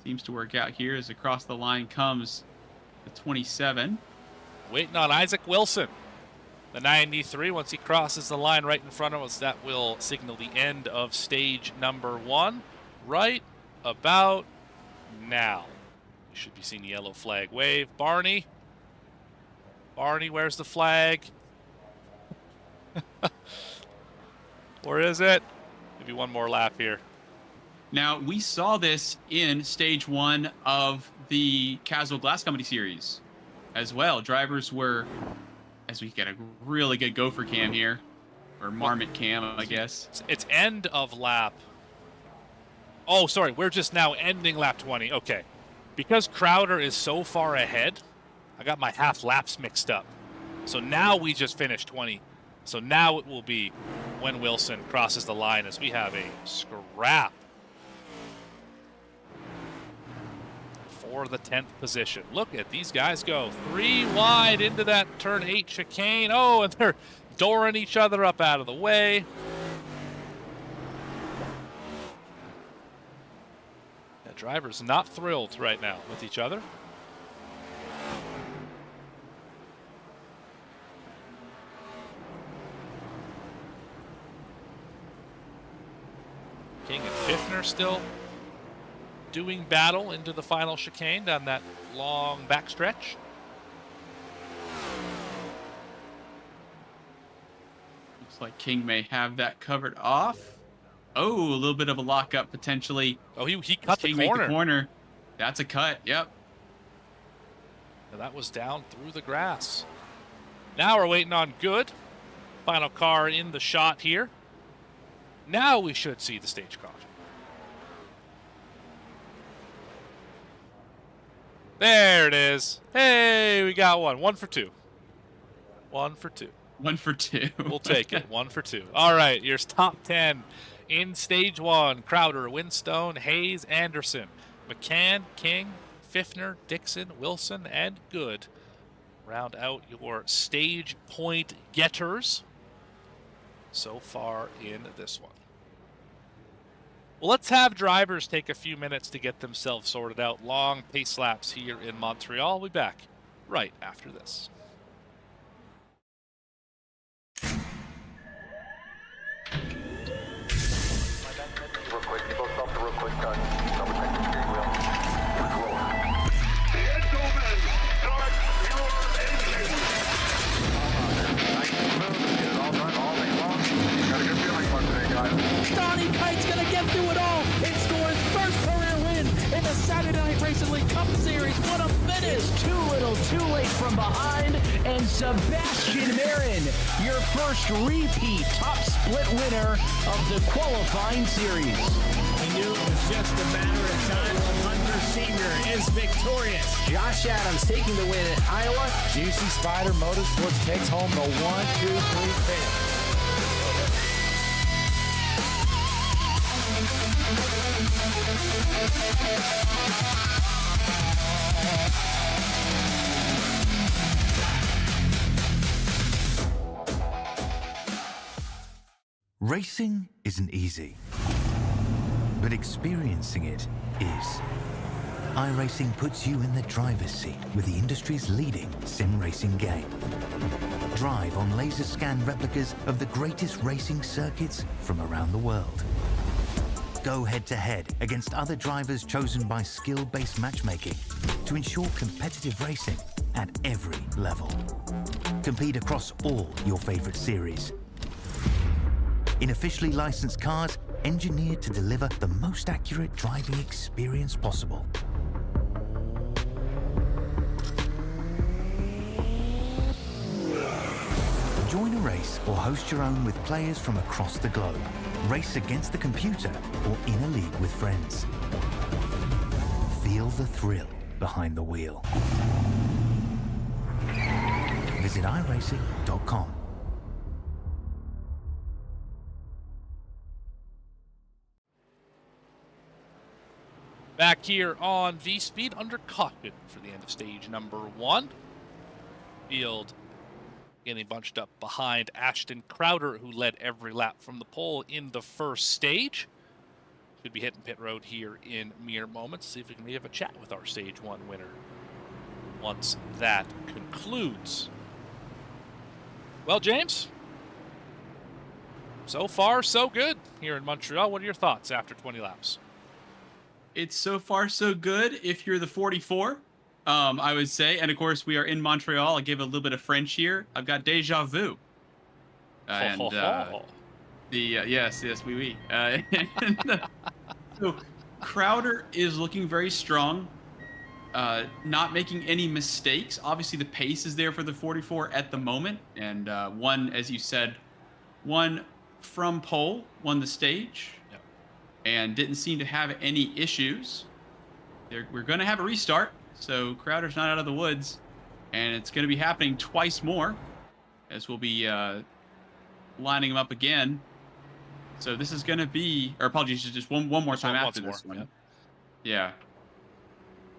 seems to work out here as across the line comes the 27. Waiting on Isaac Wilson. The 93, once he crosses the line right in front of us, that will signal the end of stage number 1 right about now. You should be seeing the yellow flag wave. Barney, where's the flag? Where is it? Maybe one more lap here. Now, we saw this in stage 1 of the Casual Glass Company series as well. Drivers were, as we get a really good gopher cam here, or marmot cam, I guess. It's end of lap. Oh, sorry, we're just now ending lap 20. Okay. Because Crowder is so far ahead, I got my half laps mixed up. So now we just finished 20. So now it will be when Wilson crosses the line as we have a scrap for the 10th position. Look at these guys go 3 wide into that turn 8 chicane. Oh, and they're dooring each other up out of the way. The driver's not thrilled right now with each other. King and Fiffner still doing battle into the final chicane down that long backstretch. Looks like King may have that covered off. Oh, a little bit of a lockup potentially. Oh, he cut the corner. The corner. That's a cut, yep. Now that was down through the grass. Now we're waiting on Good. Final car in the shot here. Now we should see the stage caution. There it is. Hey, we got one. 1 for 2. 1 for 2. 1 for 2. We'll take it. 1 for 2. All right, here's top 10 in stage 1. Crowder, Winstone, Hayes, Anderson, McCann, King, Fiffner, Dixon, Wilson, and Good. Round out your stage point getters so far in this one. Well, let's have drivers take a few minutes to get themselves sorted out. Long pace laps here in Montreal. We'll be back right after this. Real quick, you both stop the real quick, double check the steering wheel. Gentlemen, start your engines. Nice and smooth, get it all done all day long. Got a good feeling about today, guys. Donnie Kite's going to get through it all and score his first career win in the Saturday Night Racing League Cup Series. What a finish! Too little, too late from behind, and Sebastian Marin, your first repeat top split winner of the qualifying series. He knew it was just a matter of time. Hunter Sr. is victorious. Josh Adams taking the win at Iowa. Juicy Spider Motorsports takes home the 1, 2, 3 finish. Racing isn't easy, but experiencing it is. iRacing puts you in the driver's seat with the industry's leading sim racing game. Drive on laser scan replicas of the greatest racing circuits from around the world. Go head-to-head against other drivers chosen by skill-based matchmaking to ensure competitive racing at every level. Compete across all your favorite series. In officially licensed cars, engineered to deliver the most accurate driving experience possible. Join a race or host your own with players from across the globe. Race against the computer or in a league with friends. Feel the thrill behind the wheel. Visit iRacing.com. Back here on VSPEED under cockpit for the end of stage number 1. Field getting bunched up behind Ashton Crowder, who led every lap from the pole in the first stage. Should be hitting pit road here in mere moments. See if we can have a chat with our stage 1 winner once that concludes. Well, James, so far so good here in Montreal. What are your thoughts after 20 laps? It's so far so good if you're the 44, I would say. And of course, we are in Montreal. I'll give a little bit of French here. I've got deja vu. And yes, oui. So Crowder is looking very strong, not making any mistakes. Obviously, the pace is there for the 44 at the moment. And one, as you said, one from pole, won the stage. And didn't seem to have any issues. We're going to have a restart, so Crowder's not out of the woods, and it's going to be happening twice more, as we'll be lining them up again. So this is going to be, or apologies, just one more time after this one. Yeah.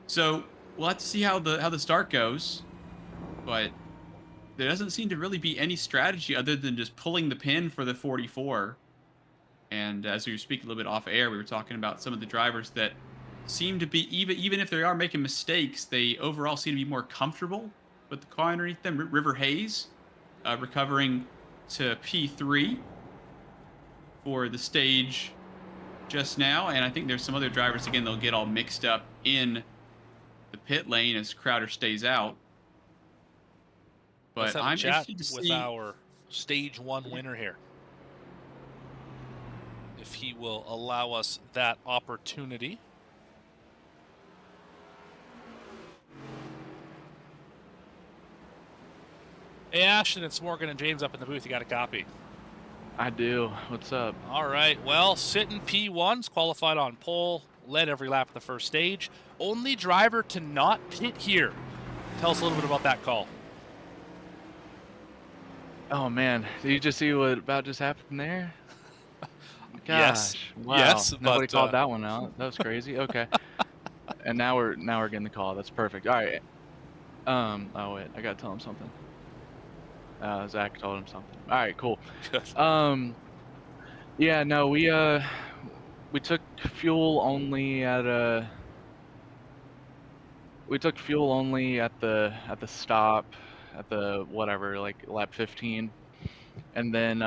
So we'll have to see how the start goes, but there doesn't seem to really be any strategy other than just pulling the pin for the 44. And as we were speaking a little bit off air, we were talking about some of the drivers that seem to be, even if they are making mistakes, they overall seem to be more comfortable with the car underneath them. River Hayes recovering to P3 for the stage just now. And I think there's some other drivers, again, they'll get all mixed up in the pit lane as Crowder stays out. But I'm interested to see with our stage 1 winner here, if he will allow us that opportunity. Hey, Ashton, it's Morgan and James up in the booth. You got a copy? I do. What's up? All right. Well, sitting P1's qualified on pole, led every lap of the first stage. Only driver to not pit here. Tell us a little bit about that call. Oh, man. Did you just see what about just happened there? Gosh, yes. Wow. Yes, nobody but, called that one out. That was crazy. Okay. And now we're getting the call. That's perfect. All right. Oh wait, I gotta tell him something. Zach told him something. All right, cool. Yeah, no, we we took fuel only at the stop at the whatever, like lap 15. And then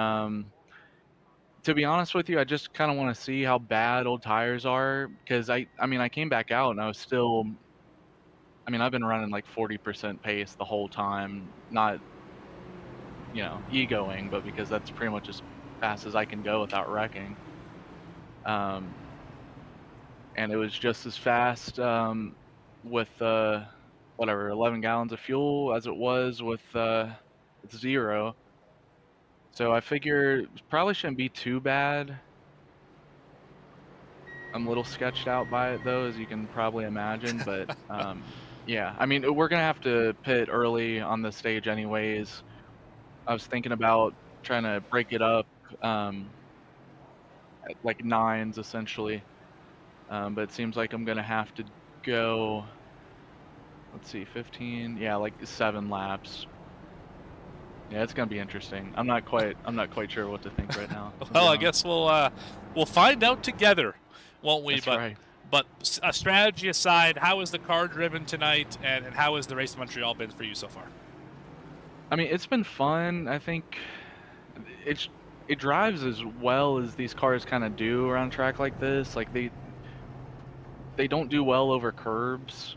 to be honest with you, I just kind of want to see how bad old tires are, because I mean I came back out and I was still, I mean I've been running like 40% pace the whole time, not, you know, egoing, but because that's pretty much as fast as I can go without wrecking. And it was just as fast with whatever 11 gallons of fuel as it was with 0. So I figure it probably shouldn't be too bad. I'm a little sketched out by it though, as you can probably imagine, but yeah, I mean we're gonna have to pit early on the stage anyways. I was thinking about trying to break it up at like 9s essentially. But it seems like I'm gonna have to go, let's see, 15, yeah, like 7 laps. Yeah, it's gonna be interesting. I'm not quite sure what to think right now. Well, I guess we'll find out together, won't we? That's but right. but a strategy aside, how is the car driven tonight, and how has the race in Montreal been for you so far? I mean, it's been fun. I think it drives as well as these cars kind of do around a track like this. Like they don't do well over curbs,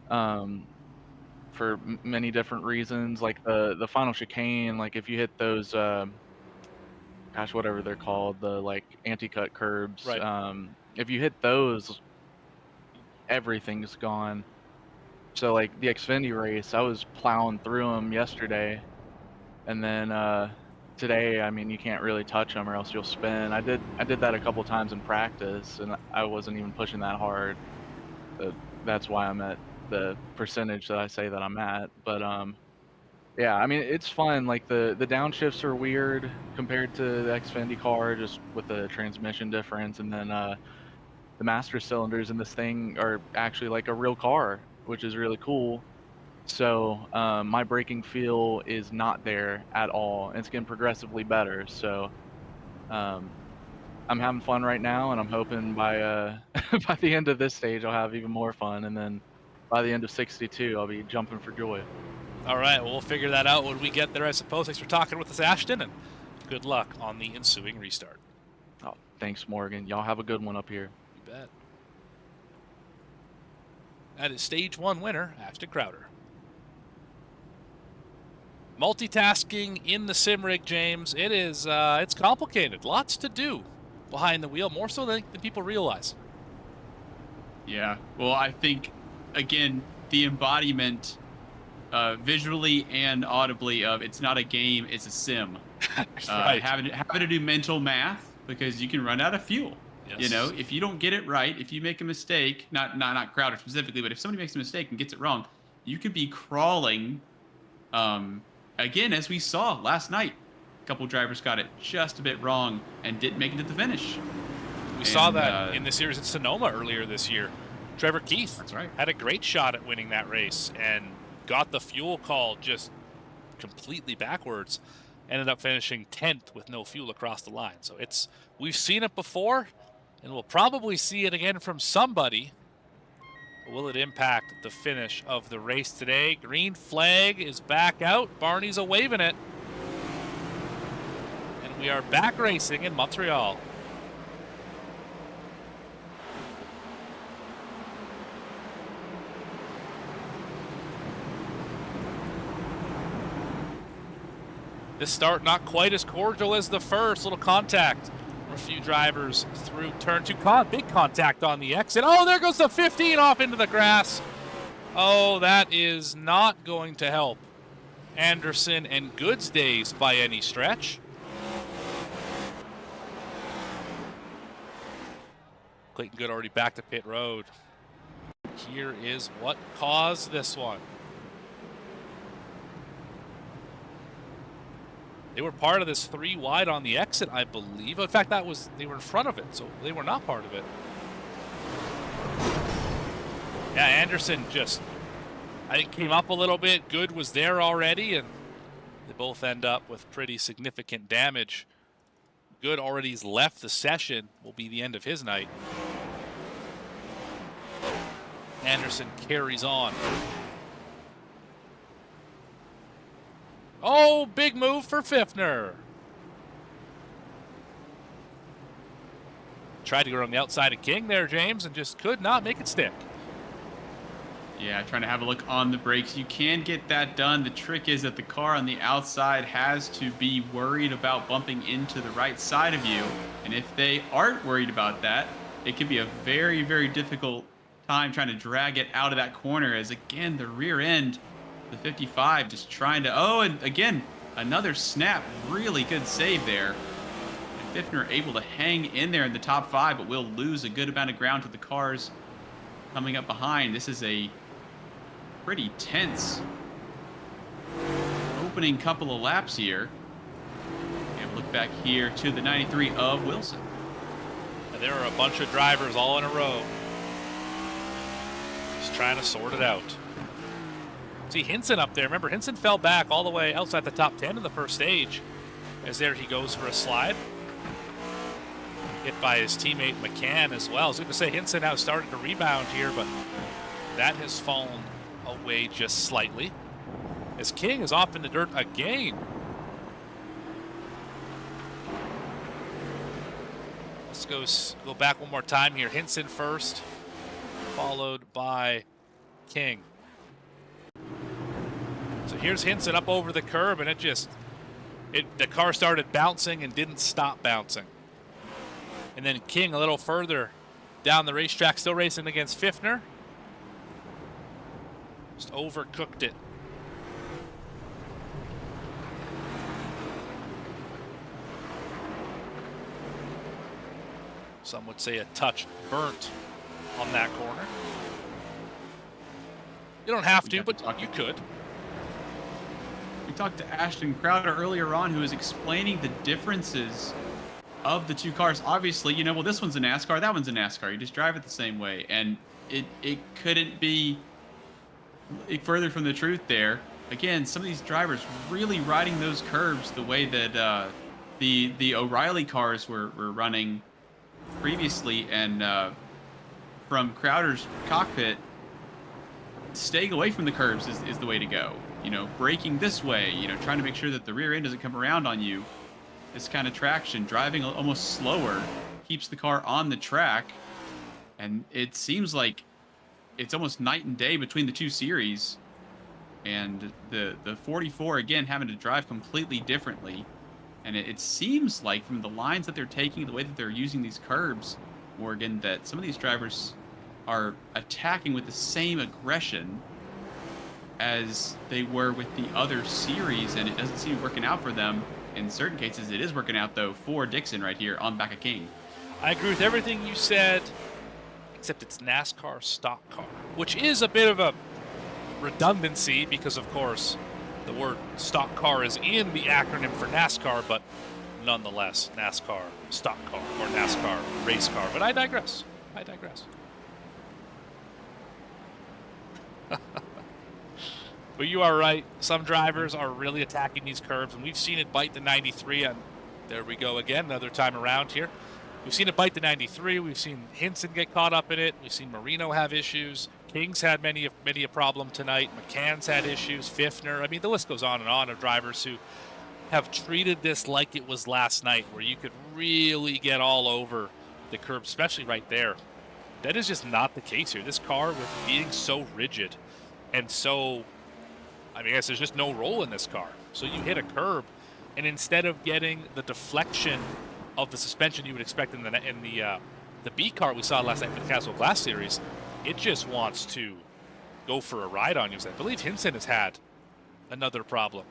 for many different reasons. Like the final chicane, like if you hit those, gosh, whatever they're called, the like anti-cut curbs. Right. If you hit those, everything's gone. So like the Xfinity race, I was plowing through them yesterday, and then today, I mean, you can't really touch them or else you'll spin. I did that a couple times in practice, and I wasn't even pushing that hard. That's why I'm at the percentage that I say that I'm at. But yeah, I mean, it's fun. Like the downshifts are weird compared to the Xfinity car, just with the transmission difference, and then the master cylinders in this thing are actually like a real car, which is really cool. So my braking feel is not there at all. It's getting progressively better. So I'm having fun right now, and I'm hoping by by the end of this stage I'll have even more fun, and then by the end of 62 I'll be jumping for joy. All right, well, we'll figure that out when we get there, I suppose. Thanks for talking with us, Ashton, and good luck on the ensuing restart. Oh, thanks, Morgan. Y'all have a good one up here. You bet. That is stage 1 winner, Ashton Crowder. Multitasking in the sim rig, James. It is it's complicated. Lots to do behind the wheel, more so than people realize. Yeah. Well, I think again the embodiment, visually and audibly, of it's not a game, it's a sim. Right. Having to do mental math because you can run out of fuel. Yes. You know, if you don't get it right, if you make a mistake, not Crowder specifically, but if somebody makes a mistake and gets it wrong, you could be crawling. Again, as we saw last night, a couple drivers got it just a bit wrong and didn't make it to the finish. We saw that in the series in Sonoma earlier this year. Trevor Keith, that's right, had a great shot at winning that race and got the fuel call just completely backwards. Ended up finishing 10th with no fuel across the line. So we've seen it before, and we'll probably see it again from somebody. Will it impact the finish of the race today? Green flag is back out. Barney's waving it. And we are back racing in Montreal. This start not quite as cordial as the first. Little contact. A few drivers through turn 2. Big contact on the exit. Oh, there goes the 15 off into the grass. Oh, that is not going to help Anderson and Good's days by any stretch. Clayton Good already back to pit road. Here is what caused this one. They were part of this 3 wide on the exit, I believe. In fact, they were in front of it, so they were not part of it. Yeah, Anderson just, I think, came up a little bit. Good was there already, and they both end up with pretty significant damage good already has left the session, will be the end of his night. Anderson carries on. Oh, big move for Pfiffner. Tried to go on the outside of King there, James, and just could not make it stick. Yeah, trying to have a look on the brakes. You can get that done. The trick is that the car on the outside has to be worried about bumping into the right side of you. And if they aren't worried about that, it can be a very, very difficult time trying to drag it out of that corner, as again, the rear end, the 55, just trying to, oh, and again, another snap. Really good save there. And Pfiffner able to hang in there in the top 5, but will lose a good amount of ground to the cars coming up behind. This is a pretty tense opening couple of laps here. And look back here to the 93 of Wilson. And there are a bunch of drivers all in a row, just trying to sort it out. See Hinson up there. Remember, Hinson fell back all the way outside the top 10 in the first stage. As there he goes for a slide. Hit by his teammate McCann as well. I was going to say Hinson now started to rebound here, but that has fallen away just slightly. As King is off in the dirt again. Let's go back one more time here. Hinson first, followed by King. So here's Hinson up over the curb, and the car started bouncing and didn't stop bouncing. And then King a little further down the racetrack, still racing against Pfiffner. Just overcooked it. Some would say a touch burnt on that corner. You don't have to, but you could. We talked to Ashton Crowder earlier on, who was explaining the differences of the two cars. Obviously, you know, well, this one's a NASCAR, that one's a NASCAR. You just drive it the same way. And it couldn't be further from the truth there. Again, some of these drivers really riding those curbs the way that the O'Reilly cars were running previously. And from Crowder's cockpit, staying away from the curbs is the way to go. You know, braking this way, you know, trying to make sure that the rear end doesn't come around on you. This kind of traction, driving almost slower, keeps the car on the track. And it seems like it's almost night and day between the two series. And the 44, again, having to drive completely differently. And it seems like from the lines that they're taking, the way that they're using these curbs, Morgan, that some of these drivers are attacking with the same aggression as they were with the other series, and it doesn't seem working out for them. In certain cases, it is working out, though, for Dixon right here on back of King. I agree with everything you said, except it's NASCAR stock car, which is a bit of a redundancy because, of course, the word stock car is in the acronym for NASCAR, but nonetheless, NASCAR stock car or NASCAR race car. But I digress. I digress. But you are right. Some drivers are really attacking these curves, and we've seen it bite the 93. And there we go again, another time around here. We've seen it bite the 93. We've seen Hinson get caught up in it. We've seen Marino have issues. King's had many a problem tonight. McCann's had issues. Pfiffner. I mean, the list goes on and on of drivers who have treated this like it was last night, where you could really get all over the curb, especially right there. That is just not the case here. This car, with being so rigid and so, I mean, I guess there's just no roll in this car. So you hit a curb, and instead of getting the deflection of the suspension you would expect in the B car we saw last night for the Castle Glass Series, it just wants to go for a ride on you. I believe Hinson has had another problem.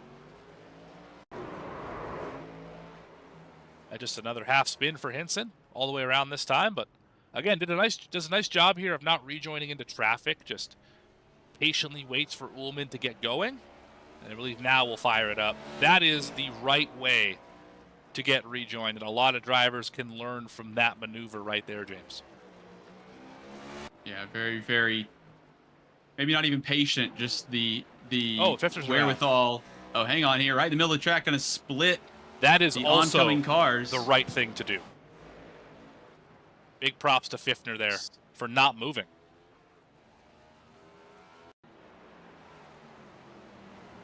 Just another half spin for Hinson all the way around this time, but again, does a nice job here of not rejoining into traffic. Just patiently waits for Ullman to get going, and I believe now we'll fire it up. That is the right way to get rejoined, and a lot of drivers can learn from that maneuver right there, James. Yeah, very, very, maybe not even patient, just the Pfiffner's wherewithal. Oh, hang on here, right in the middle of the track, going to split That is the also oncoming cars. the right thing to do. Big props to Pfiffner there for not moving.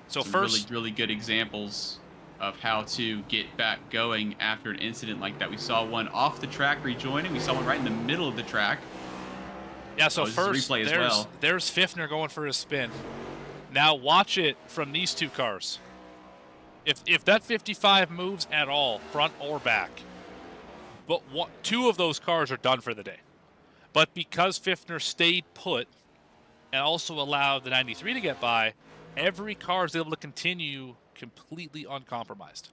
So Some first, really good examples of how to get back going after an incident like that. We saw one off the track rejoining. We saw one right in the middle of the track. yeah, so this is a first, replay as there's, well. there's Pfiffner going for his spin. Now watch it from these two cars. If that 55 moves at all, front or back, but two of those cars are done for the day. But because Pfiffner stayed put and also allowed the 93 to get by, every car is able to continue completely uncompromised.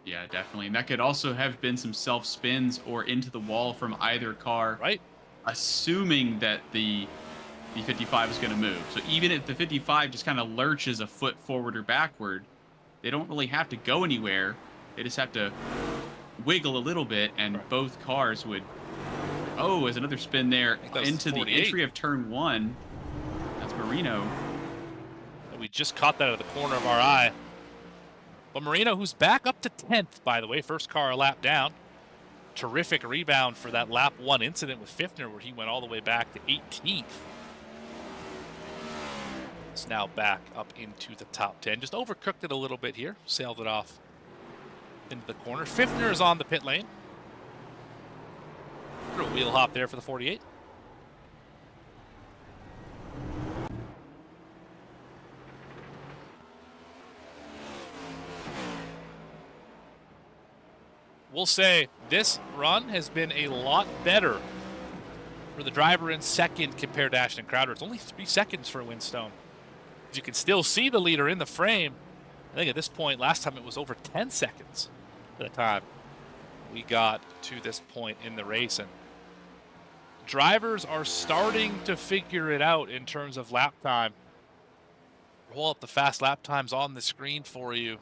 Yeah, definitely. And that could also have been some self-spins or into the wall from either car. Right. Assuming that the 55 is going to move. So even if the 55 just kind of lurches a foot forward or backward, they don't really have to go anywhere. They just have to wiggle a little bit, and both cars would... Oh, there's another spin there into the entry of turn 1. That's Marino. We just caught that out of the corner of our eye. But Marino, who's back up to 10th, by the way, first car a lap down. Terrific rebound for that lap 1 incident with Pfiffner, where he went all the way back to 18th. It's now back up into the top 10. Just overcooked it a little bit here. Sailed it off into the corner. Pfiffner is on the pit lane. A wheel hop there for the 48. We'll say this run has been a lot better for the driver in second compared to Ashton Crowder. It's only 3 seconds for Winstone. You can still see the leader in the frame. I think at this point, last time it was over 10 seconds by the time we got to this point in the race. And drivers are starting to figure it out in terms of lap time. Roll up the fast lap times on the screen for you.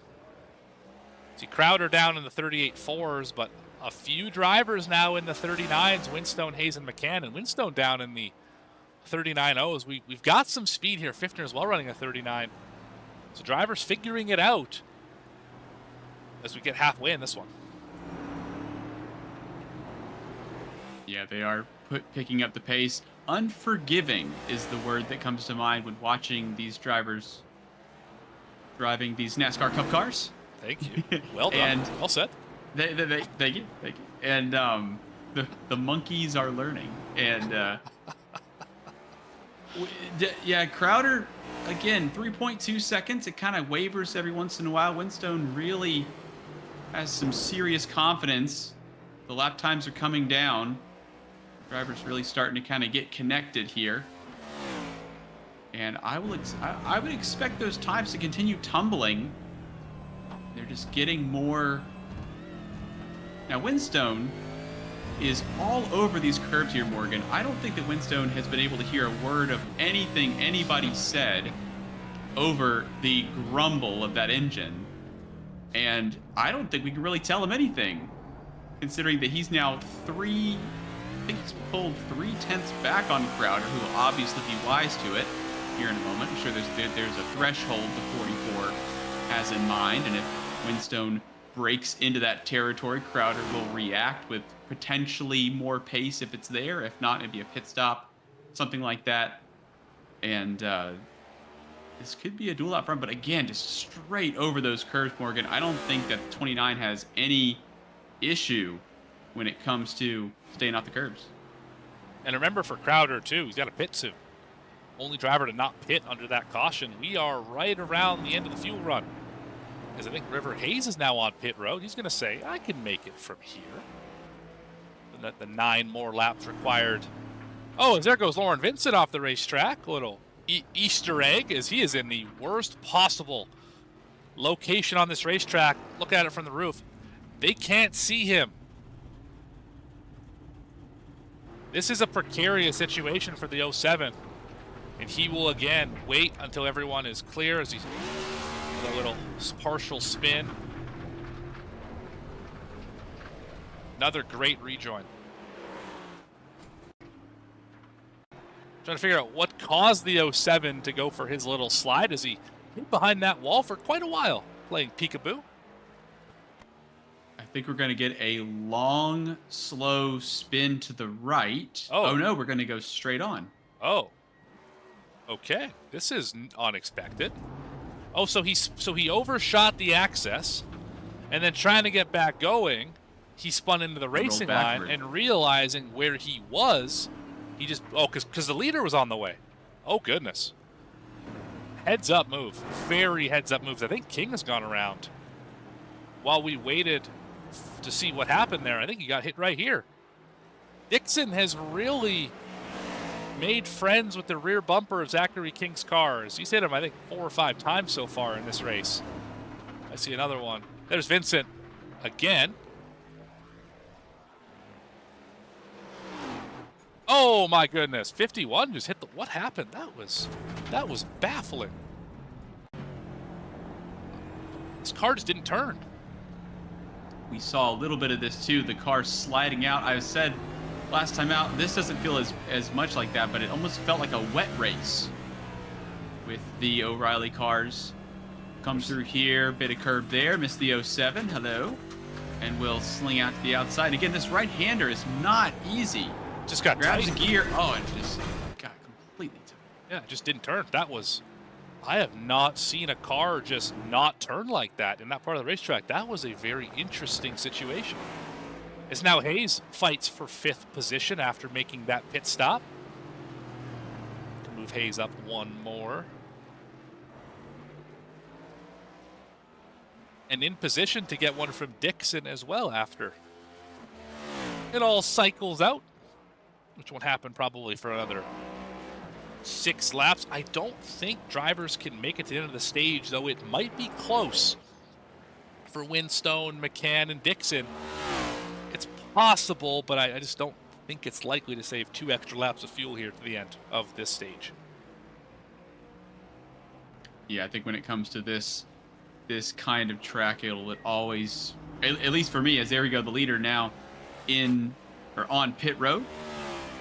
See Crowder down in the 38.4s, but a few drivers now in the 39s, Winstone, Hayes, and McCann. And Winstone down in the 39.0s. We've got some speed here. Pfiffner as well running a 39. So drivers figuring it out as we get halfway in this one. Yeah, they are picking up the pace. Unforgiving is the word that comes to mind when watching these drivers driving these NASCAR Cup cars. Thank you. Well done. And well said. Thank you. And the monkeys are learning. And yeah, Crowder, again, 3.2 seconds. It kind of wavers every once in a while. Winstone really has some serious confidence. The lap times are coming down. Driver's really starting to kind of get connected here. And I would expect those times to continue tumbling. They're just getting more. Now, Winstone is all over these curves here, Morgan. I don't think that Winstone has been able to hear a word of anything anybody said over the grumble of that engine. And I don't think we can really tell him anything, considering that he's now I think he's pulled 0.3 back on Crowder, who will obviously be wise to it here in a moment. I'm sure there's a threshold the 44 has in mind, and if Winstone breaks into that territory, Crowder will react with potentially more pace if it's there. If not, maybe a pit stop, something like that. And this could be a duel out front, but again, just straight over those curves, Morgan. I don't think that the 29 has any issue when it comes to staying off the curbs. And remember for Crowder, too, he's got a pit soon. Only driver to not pit under that caution. We are right around the end of the fuel run. Because I think River Hayes is now on pit road. He's going to say, I can make it from here. And that the 9 more laps required. Oh, and there goes Lauren Vincent off the racetrack. A little Easter egg, as he is in the worst possible location on this racetrack. Look at it from the roof. They can't see him. This is a precarious situation for the 07. And he will again wait until everyone is clear as he's a little partial spin. Another great rejoin. Trying to figure out what caused the 07 to go for his little slide as he hid behind that wall for quite a while, playing peekaboo. think we're going to get a long, slow spin to the right. Oh. Oh no, we're going to go straight on. Oh. Okay. This is unexpected. Oh, so he overshot the access, and then trying to get back going, he spun into the racing line, and realizing where he was, he just because the leader was on the way. Oh goodness. Heads up move. Very heads up moves. I think King has gone around. While we waited to see what happened there, I think he got hit right here. Dixon has really made friends with the rear bumper of Zachary King's cars. He's hit him, I think, 4 or 5 times so far in this race. I see another one. There's Vincent again. Oh my goodness, 51 just hit the, what happened? That was baffling. This car just didn't turn. We saw a little bit of this too, the car sliding out. I said last time out, this doesn't feel as much like that, but it almost felt like a wet race with the O'Reilly cars. Come through here, bit of curb there, missed the 07, hello. And we'll sling out to the outside. And again, this right-hander is not easy. Just got grabs tight. the gear. Oh, and just got completely tight. Yeah, it just didn't turn. That was, I have not seen a car just not turn like that in that part of the racetrack. That was a very interesting situation. As now Hayes fights for 5th position after making that pit stop. Can move Hayes up one more. And in position to get one from Dixon as well after it all cycles out, which won't happen probably for another 6 laps. I don't think drivers can make it to the end of the stage, though it might be close for Winstone, McCann, and Dixon. It's possible, but I just don't think it's likely to save 2 extra laps of fuel here to the end of this stage. Yeah, I think when it comes to this kind of track, it always, at least for me, as there we go, the leader now in or on pit road.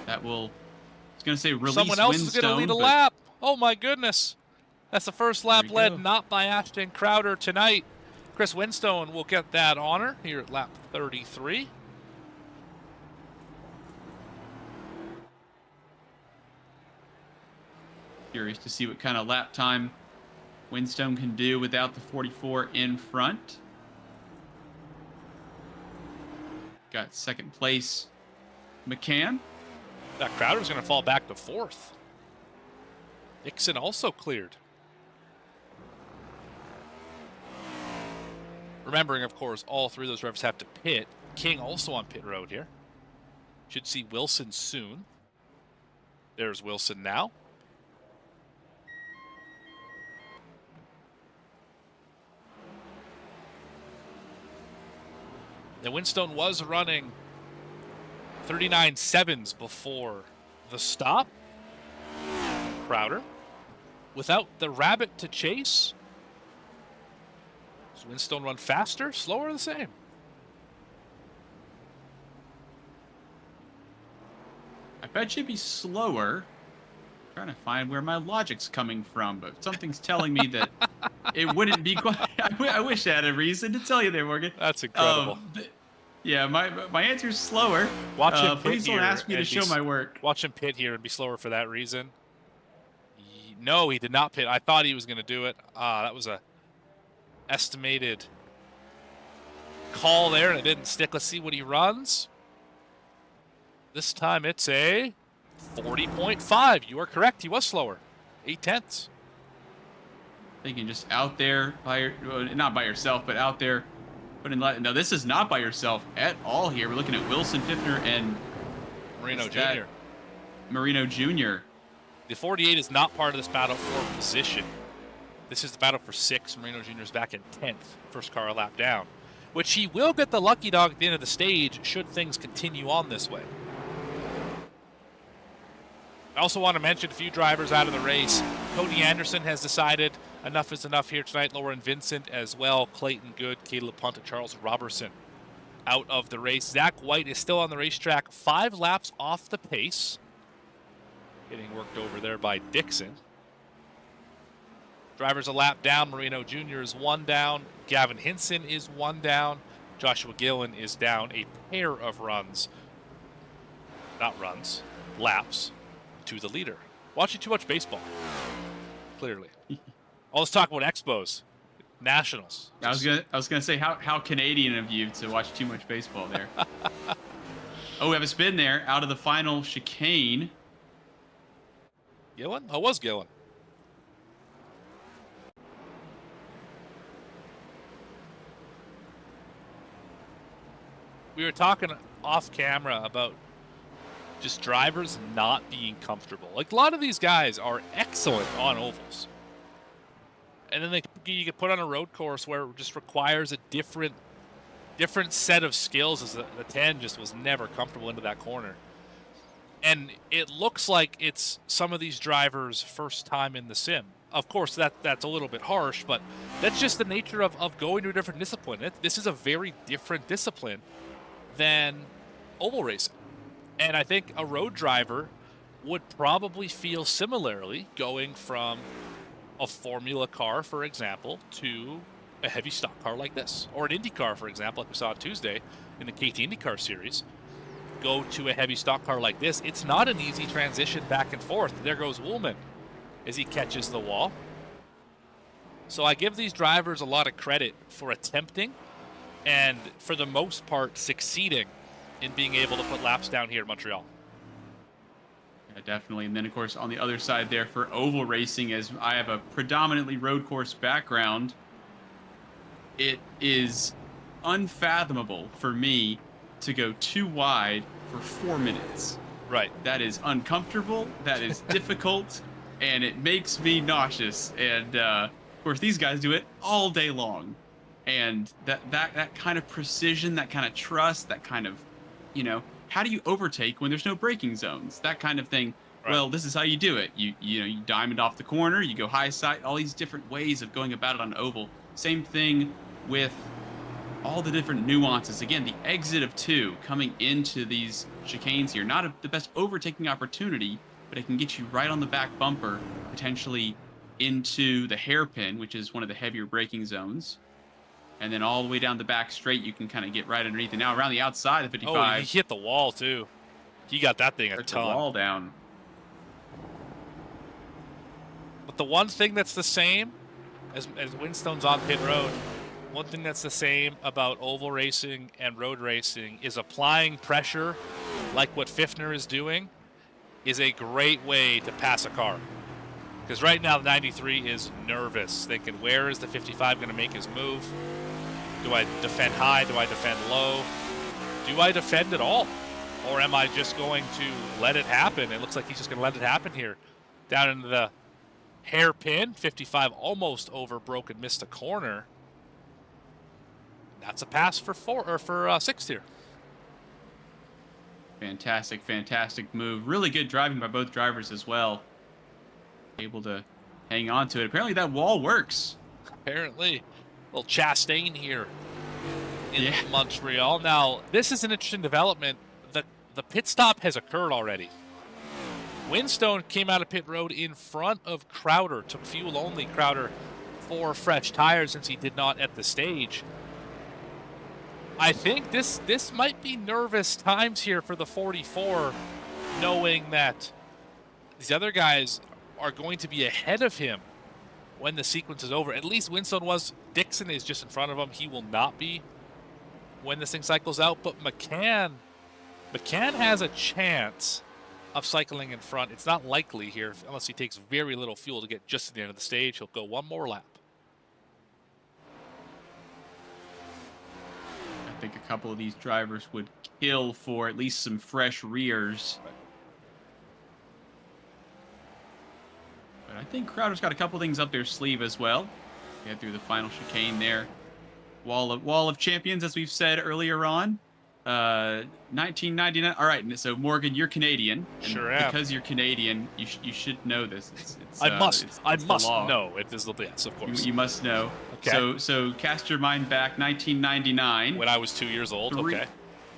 That will, it's going to say release Someone else Winstone, is going to lead a lap. Oh my goodness. That's the first lap led not by Ashton Crowder tonight. Chris Winstone will get that honor here at lap 33. Curious to see what kind of lap time Winstone can do without the 44 in front. Got 2nd place McCann. That Crowder's going to fall back to 4th. Dixon also cleared. Remembering, of course, all 3 of those drivers have to pit. King also on pit road here. Should see Wilson soon. There's Wilson now. The Winstone was running 39.7s before the stop. Crowder. Without the rabbit to chase, does Winstone run faster, slower, or the same? I bet you'd be slower. I'm trying to find where my logic's coming from, but something's telling me that it wouldn't be quite. I wish I had a reason to tell you there, Morgan. That's incredible. Yeah, my answer's slower. Watch him pit please here don't ask me to show my work. Watch him pit here and be slower for that reason. No, he did not pit. I thought he was going to do it. That was a estimated call there, and it didn't stick. Let's see what he runs. This time it's a 40.5. You are correct. He was slower. 0.8. Thinking just out there not by yourself, but out there. No, this is not by yourself at all here. We're looking at Wilson, Fiffner, and Marino Jr. Marino Jr. The 48 is not part of this battle for position. This is the battle for 6. Marino Jr. is back in 10th. First car a lap down. Which he will get the lucky dog at the end of the stage should things continue on this way. I also want to mention a few drivers out of the race. Cody Anderson has decided enough is enough here tonight. Lauren Vincent as well. Clayton Good, Caleb Punt, and Charles Robertson out of the race. Zach White is still on the racetrack, 5 laps off the pace. Getting worked over there by Dixon. Drivers a lap down. Marino Jr. is 1 down. Gavin Hinson is 1 down. Joshua Gillen is down a pair of laps to the leader. Watching too much baseball, clearly. Oh, let's talk about Expos, Nationals. I was gonna say how Canadian of you to watch too much baseball there. Oh, we have a spin there out of the final chicane. Gillen? Oh, it was Gillen. We were talking off camera about just drivers not being comfortable. Like, a lot of these guys are excellent on ovals. And then you get put on a road course where it just requires a different set of skills, as the 10 just was never comfortable into that corner. And it looks like it's some of these drivers' first time in the sim. Of course, that's a little bit harsh, but that's just the nature of going to a different discipline. This is a very different discipline than oval racing. And I think a road driver would probably feel similarly going from a Formula car, for example, to a heavy stock car like this, or an Indy car, for example, like we saw on Tuesday in the KT IndyCar series. Go to a heavy stock car like this. It's not an easy transition back and forth. There goes Woolman as he catches the wall. So I give these drivers a lot of credit for attempting and, for the most part, succeeding in being able to put laps down here in Montreal. Yeah, definitely. And then, of course, on the other side there for oval racing, as I have a predominantly road course background, it is unfathomable for me to go too wide for 4 minutes. Right. That is uncomfortable. That is difficult. And it makes me nauseous. And, of course, these guys do it all day long. And that kind of precision, that kind of trust, that kind of, how do you overtake when there's no braking zones? That kind of thing. Right. Well, this is how you do it. You diamond off the corner, you go high side, all these different ways of going about it on oval. Same thing with all the different nuances. Again, the exit of 2 coming into these chicanes here, not the best overtaking opportunity, but it can get you right on the back bumper, potentially into the hairpin, which is one of the heavier braking zones. And then all the way down the back straight, you can kind of get right underneath. And now around the outside of 55. Oh, he hit the wall, too. He got that thing a ton. The wall down. But the one thing that's the same, as Winstone's on pit road, one thing that's the same about oval racing and road racing is applying pressure, like what Pfiffner is doing, is a great way to pass a car. Because right now, the 93 is nervous, thinking, where is the 55 going to make his move? Do I defend high? Do I defend low? Do I defend at all? Or am I just going to let it happen? It looks like he's just going to let it happen here. Down into the hairpin, 55 almost over broke and missed a corner. That's a pass for 6th here. Fantastic move. Really good driving by both drivers as well. Able to hang on to it. Apparently that wall works. Apparently. A little Chastain here in Montreal. Now, this is an interesting development. The pit stop has occurred already. Winstone came out of pit road in front of Crowder, took fuel only Crowder for fresh tires since he did not at the stage. I think this might be nervous times here for the 44, knowing that these other guys are going to be ahead of him when the sequence is over. At least Winstone was. Dixon is just in front of him. He will not be when this thing cycles out. But McCann has a chance of cycling in front. It's not likely here unless he takes very little fuel to get just to the end of the stage. He'll go one more lap. I think a couple of these drivers would kill for at least some fresh rears. But I think Crowder's got a couple things up their sleeve as well. Get through the final chicane there. Wall of Champions, as we've said earlier on. 1999. All right, so Morgan, you're Canadian. Sure am. Because you're Canadian, you should know this. I must know. It is the yes, of course. You must know. Okay. So cast your mind back, 1999. When I was 2 years old. Okay.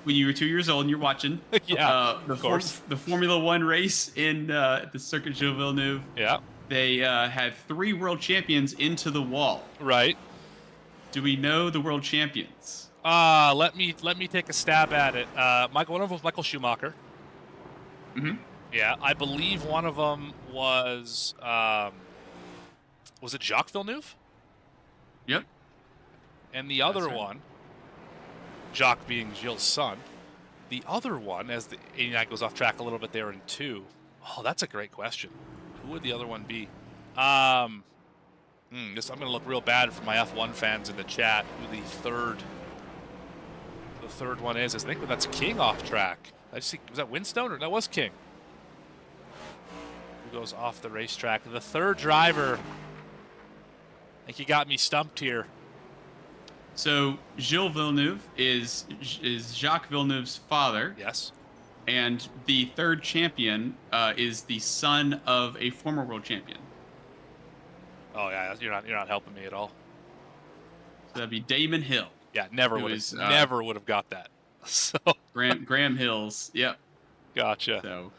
When you were 2 years old and you're watching. Yeah. Of course. The Formula One race in the Circuit Gilles Villeneuve. Yeah. They had 3 world champions into the wall. Right. Do we know the world champions? Let me take a stab at it. One of them was Michael Schumacher. Mm-hmm. Yeah, I believe one of them was it Jacques Villeneuve? Yep. And the other right. one, Jacques being Gilles' son, the other one, as the 89 goes off track a little bit there in 2. Oh, that's a great question. Who would the other one be? I'm going to look real bad for my F1 fans in the chat. Who the third one is? I think that's King off track. Was that Winstone or that was King? Who goes off the racetrack? The third driver. I think you got me stumped here. So Gilles Villeneuve is Jacques Villeneuve's father. Yes. And the third champion is the son of a former world champion. Oh yeah, you're not helping me at all. So that'd be Damon Hill. Yeah, never would have got that. So Graham Hills. Yep. Gotcha. So,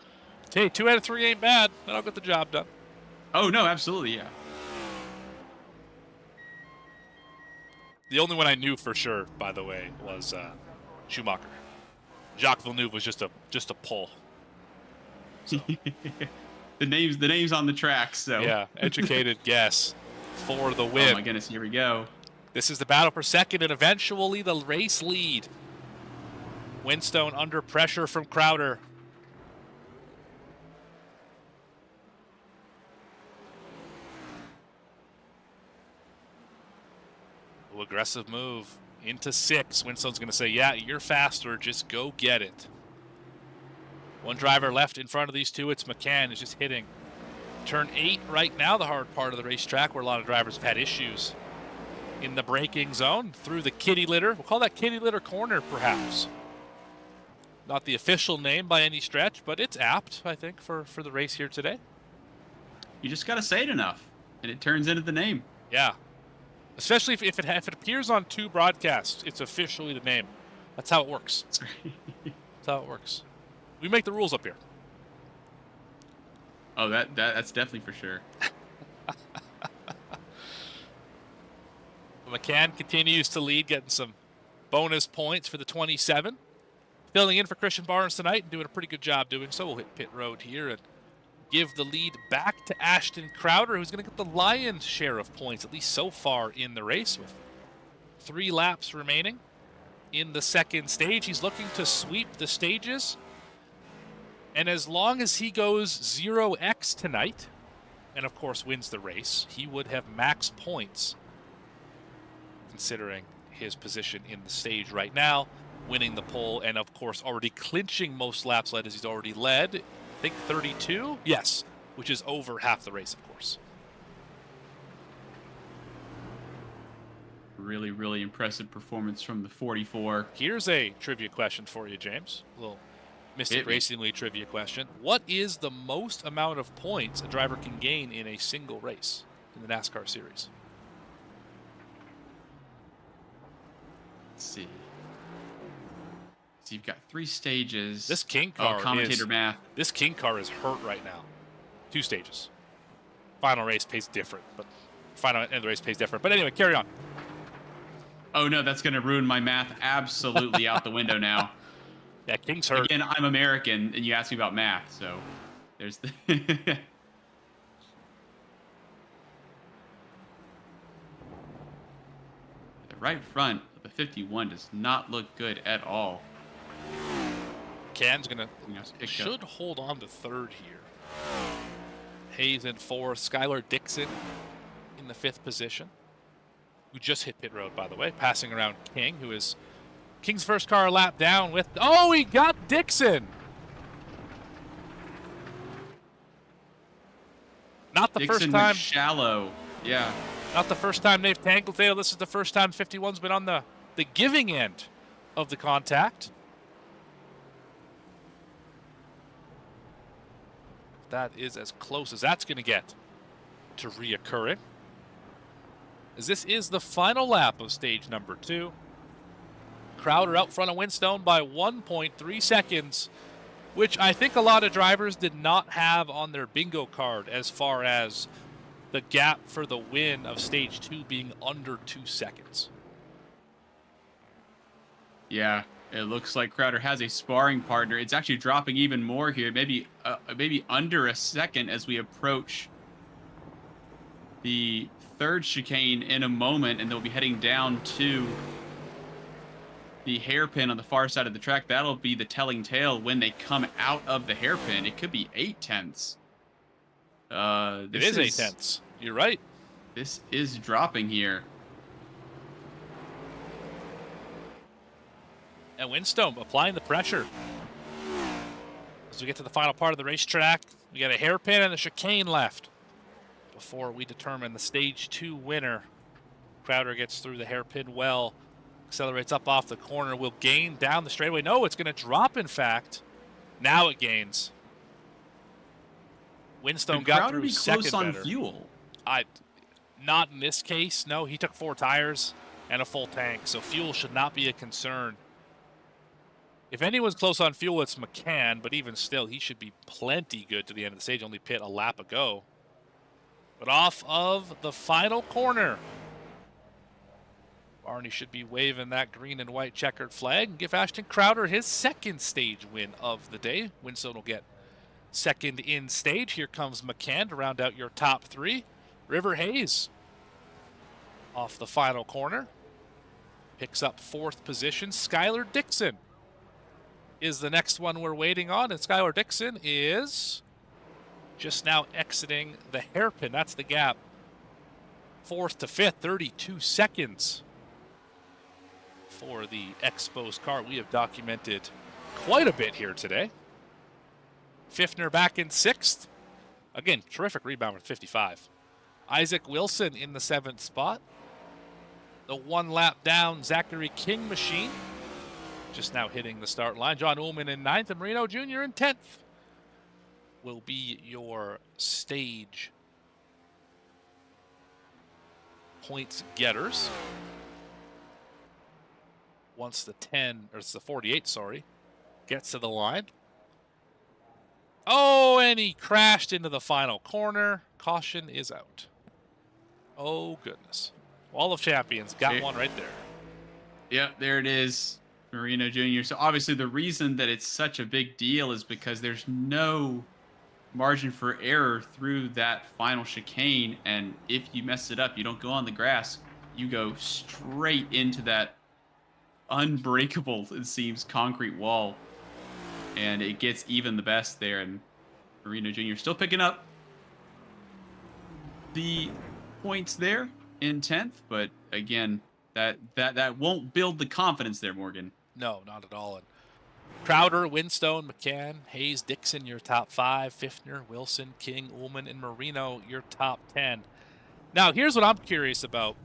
hey, 2 out of 3 ain't bad. That'll get the job done. Oh no, absolutely, yeah. The only one I knew for sure, by the way, was Schumacher. Jacques Villeneuve was just a pull. So. the names on the track. So yeah, educated guess for the win. Oh my goodness, here we go. This is the battle for second and eventually the race lead. Winstone under pressure from Crowder. Aggressive move into 6. Winstone's going to say, yeah, you're faster. Just go get it. One driver left in front of these two. It's McCann is just hitting. Turn 8 right now, the hard part of the racetrack where a lot of drivers have had issues in the braking zone through the kitty litter. We'll call that kitty litter corner, perhaps. Not the official name by any stretch, but it's apt, I think, for the race here today. You just got to say it enough, and it turns into the name. Yeah. Especially if it appears on 2 broadcasts, it's officially the name. That's how it works. That's how it works. We make the rules up here. Oh, that's definitely for sure. McCann continues to lead, getting some bonus points for the 27. Filling in for Christian Barnes tonight and doing a pretty good job doing so. We'll hit pit road here and give the lead back to Ashton Crowder, who's going to get the lion's share of points, at least so far in the race, with 3 laps remaining in the second stage. He's looking to sweep the stages. And as long as he goes 0x tonight, and of course wins the race, he would have max points, considering his position in the stage right now, winning the pole, and of course already clinching most laps led, as he's already led. I think 32? Yes, which is over half the race, of course. Really, really impressive performance from the 44. Here's a trivia question for you, James. A little Mystic Racing League trivia question. What is the most amount of points a driver can gain in a single race in the NASCAR series? Let's see. So you've got 3 stages. This King car math. This King car is hurt right now. 2 stages. Final race pays different, but final end of the race pays different. But anyway, carry on. Oh no, that's going to ruin my math absolutely out the window now. Yeah, King's hurt. Again, I'm American, and you asked me about math, so there's the. The right front of the 51 does not look good at all. Can's should hold on to 3rd here. Hayes in 4th. Skylar Dixon in the 5th position, who just hit pit road, by the way, passing around King, who is King's first car a lap down with. Oh, he got Dixon. Not the Dixon first time. Shallow, yeah. Not the first time they've tangled tail. This is the first time 51's been on the giving end of the contact. That is as close as that's going to get to reoccurring, as this is the final lap of stage number 2. Crowder out front of Winstone by 1.3 seconds, which I think a lot of drivers did not have on their bingo card as far as the gap for the win of stage 2 being under 2 seconds. Yeah, it looks like Crowder has a sparring partner. It's actually dropping even more here, maybe under a second as we approach the third chicane in a moment, and they'll be heading down to the hairpin on the far side of the track. That'll be the telling tale when they come out of the hairpin. It could be 8/10. It is 8/10. You're right. This is dropping here. And Winstone applying the pressure. As we get to the final part of the racetrack, we got a hairpin and a chicane left before we determine the stage 2 winner. Crowder gets through the hairpin well, accelerates up off the corner, will gain down the straightaway. No, it's going to drop, in fact. Now it gains. Winstone got through second close on better. fuel. Not in this case. No, he took 4 tires and a full tank, so fuel should not be a concern. If anyone's close on fuel, it's McCann, but even still, he should be plenty good to the end of the stage. Only pit a lap ago. But off of the final corner, Barney should be waving that green and white checkered flag and give Ashton Crowder his second stage win of the day. Winstone will get second in stage. Here comes McCann to round out your top 3. River Hayes off the final corner picks up 4th position. Skylar Dixon is the next one we're waiting on, and Skylar Dixon is just now exiting the hairpin. That's the gap. 4th to 5th, 32 seconds for the exposed car. We have documented quite a bit here today. Pfiffner back in 6th. Again, terrific rebound with 55. Isaac Wilson in the 7th spot. The 1 lap down Zachary King machine just now hitting the start line. John Ullman in 9th and Marino Jr. in 10th will be your stage points getters. Once the 10, or it's the 48, sorry, gets to the line. Oh, and he crashed into the final corner. Caution is out. Oh, goodness. Wall of Champions got one right there. Yep, there it is. Marino Jr. So obviously the reason that it's such a big deal is because there's no margin for error through that final chicane. And if you mess it up, you don't go on the grass. You go straight into that unbreakable, it seems, concrete wall. And it gets even the best there. And Marino Jr. still picking up the points there in 10th. But again, that won't build the confidence there, Morgan. No, not at all. And Crowder, Winstone, McCann, Hayes, Dixon, your top 5. Pfiffner, Wilson, King, Ullman, and Marino, your top 10. Now, here's what I'm curious about.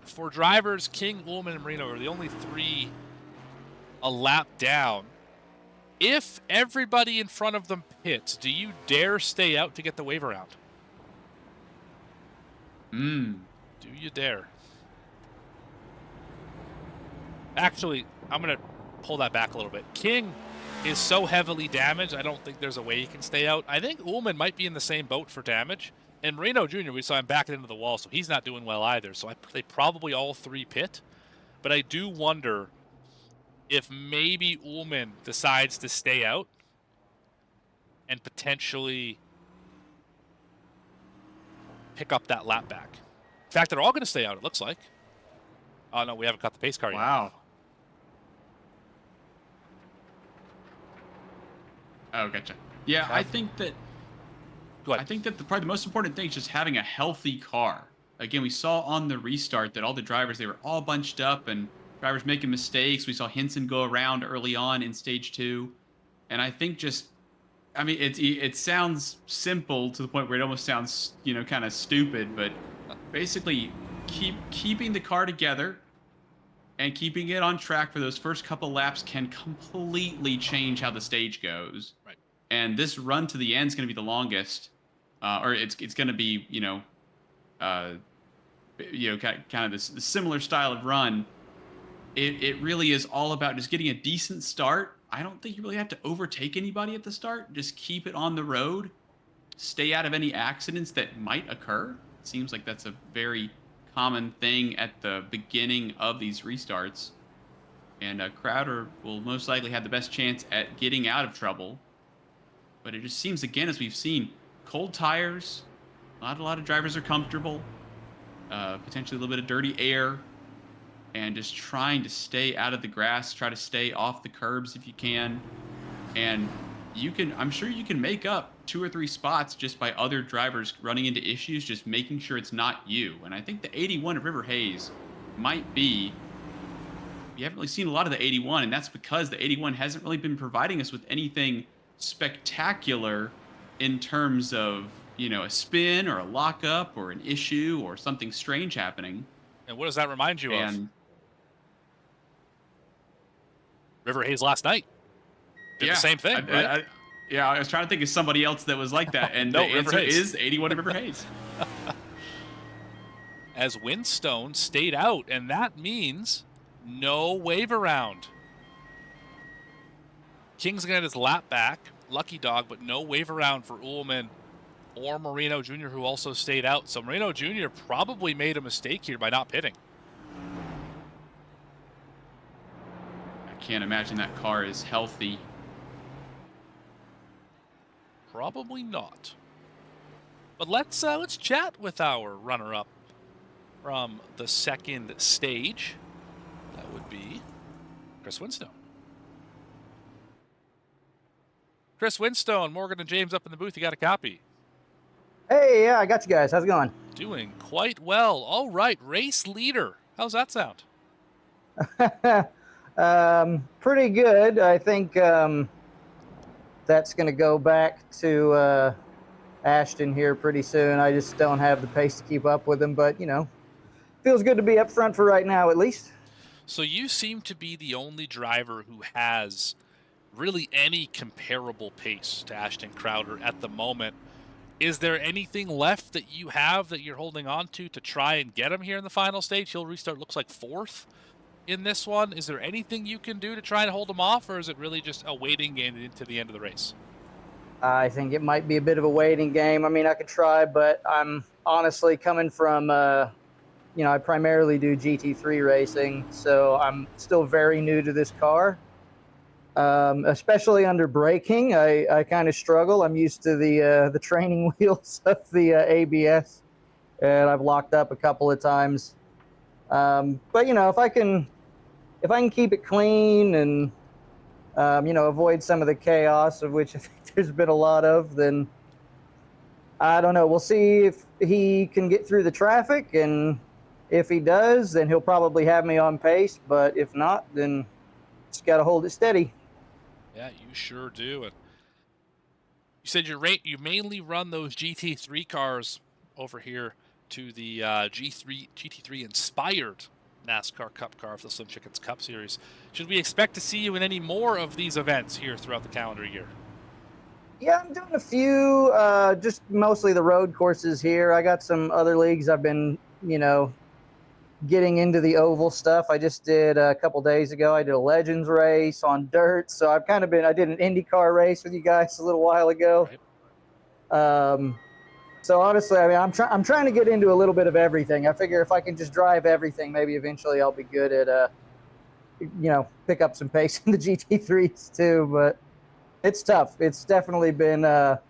For drivers, King, Ullman, and Marino are the only 3 a lap down. If everybody in front of them pits, do you dare stay out to get the wave around? Do you dare? Actually, I'm going to pull that back a little bit. King is so heavily damaged, I don't think there's a way he can stay out. I think Ullman might be in the same boat for damage. And Marino Jr., we saw him backing into the wall, so he's not doing well either. So they probably all 3 pit. But I do wonder if maybe Ullman decides to stay out and potentially pick up that lap back. In fact, they're all going to stay out, it looks like. Oh, no, we haven't got the pace car yet. Wow. Oh, gotcha. Yeah, I think that probably the most important thing is just having a healthy car. Again, we saw on the restart that all the drivers, they were all bunched up and drivers making mistakes. We saw Hinson go around early on in stage 2. And I think it sounds simple to the point where it almost sounds, kind of stupid, but basically keeping the car together and keeping it on track for those first couple laps can completely change how the stage goes. Right. And this run to the end is going to be the longest, or it's going to be, kind of this similar style of run. It really is all about just getting a decent start. I don't think you really have to overtake anybody at the start. Just keep it on the road. Stay out of any accidents that might occur. It seems like that's a very common thing at the beginning of these restarts. And Crowder will most likely have the best chance at getting out of trouble. But it just seems, again, as we've seen, cold tires, not a lot of drivers are comfortable, potentially a little bit of dirty air, and just trying to stay out of the grass, try to stay off the curbs if you can. And I'm sure you can make up 2 or 3 spots just by other drivers running into issues, just making sure it's not you. And I think the 81 of River Hayes might be, we haven't really seen a lot of the 81, and that's because the 81 hasn't really been providing us with anything spectacular in terms of, you know, a spin or a lockup or an issue or something strange happening. And what does that remind you of? River Hayes last night did the same thing, right? I was trying to think of somebody else that was like that, and No, the River answer Hayes. is 81 of River Hayes. As Windstone stayed out, and that means no wave around. King's gonna get his lap back, lucky dog, but no wave around for Ullman or Marino Jr., who also stayed out. So Marino Jr. probably made a mistake here by not pitting. I can't imagine that car is healthy. Probably not. But let's chat with our runner-up from the second stage. That would be Chris Winstone. Chris Winstone, Morgan and James up in the booth. You got a copy? Hey, yeah, I got you guys. How's it going? Doing quite well. All right, race leader. How's that sound? Pretty good. I think that's going to go back to Ashton here pretty soon. I just don't have the pace to keep up with him, but, you know, feels good to be up front for right now, at least. So you seem to be the only driver who has really any comparable pace to Ashton Crowder at the moment. Is there anything left that you have that you're holding on to try and get him here in the final stage? He'll restart, looks like 4th in this one. Is there anything you can do to try and hold him off, or is it really just a waiting game into the end of the race? I think it might be a bit of a waiting game. I mean, I could try, but I'm honestly coming from, you know, I primarily do GT3 racing, so I'm still very new to this car. Especially under braking, I kind of struggle. I'm used to the training wheels of the ABS, and I've locked up a couple of times. But you know, if I can keep it clean and you know, avoid some of the chaos of which I think there's been a lot of, then I don't know. We'll see if he can get through the traffic, and if he does, then he'll probably have me on pace. But if not, then just got to hold it steady. Yeah, you sure do. And you said you mainly run those GT3 cars over here to the GT3 inspired NASCAR Cup car for the Slim Chickens Cup Series. Should we expect to see you in any more of these events here throughout the calendar year? Yeah, I'm doing a few, just mostly the road courses here. I got some other leagues I've been, you know, getting into the oval stuff. I just did a couple days ago. I did a Legends race on dirt. So I've kind of been, I did an IndyCar race with you guys a little while ago. Right. So honestly, I mean, I'm trying to get into a little bit of everything. I figure if I can just drive everything, maybe eventually I'll be good at, you know, pick up some pace in the GT3s too. But it's tough. It's definitely been a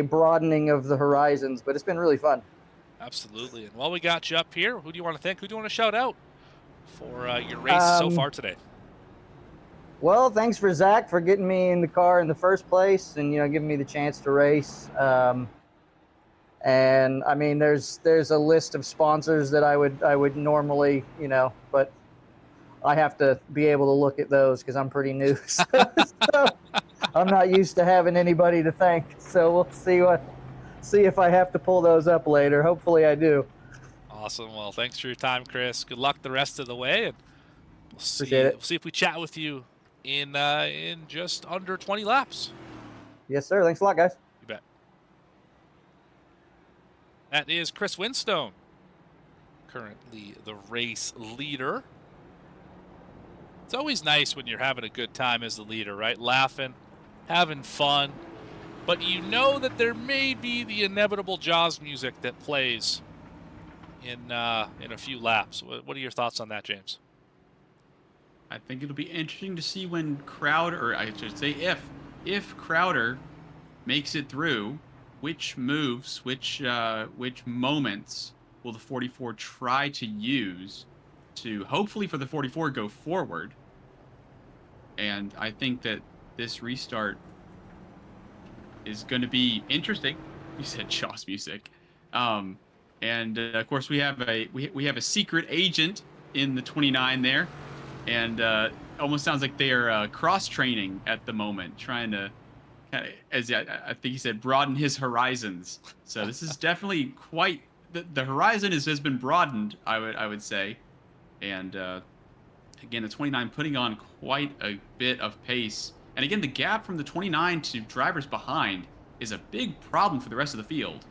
broadening of the horizons, but it's been really fun. Absolutely. And while we got you up here, who do you want to thank? Who do you want to shout out for your race so far today? Well, thanks for Zach for getting me in the car in the first place and, you know, giving me the chance to race. And I mean, there's a list of sponsors that I would normally, you know, but I have to be able to look at those because I'm pretty new. So I'm not used to having anybody to thank. So we'll see if I have to pull those up later. Hopefully I do. Awesome. Well, thanks for your time, Chris. Good luck the rest of the way, and we'll see. Appreciate it. We'll see if we chat with you in just under 20 laps. Yes, sir. Thanks a lot, guys. You bet. That is Chris Winstone, currently the race leader. It's always nice when you're having a good time as the leader, right? Laughing, having fun. But you know that there may be the inevitable Jaws music that plays in a few laps. What are your thoughts on that, James? I think it'll be interesting to see when Crowder, or I should say if Crowder makes it through, which moves, which moments will the 44 try to use to hopefully for the 44 go forward. And I think that this restart is going to be interesting. You said Shaw's music. And of course we have a secret agent in the 29 there, and almost sounds like they are cross training at the moment, trying to, as I think he said, broaden his horizons. So this is definitely quite the horizon has been broadened, I would say, and again the 29 putting on quite a bit of pace, and again the gap from the 29 to drivers behind is a big problem for the rest of the field.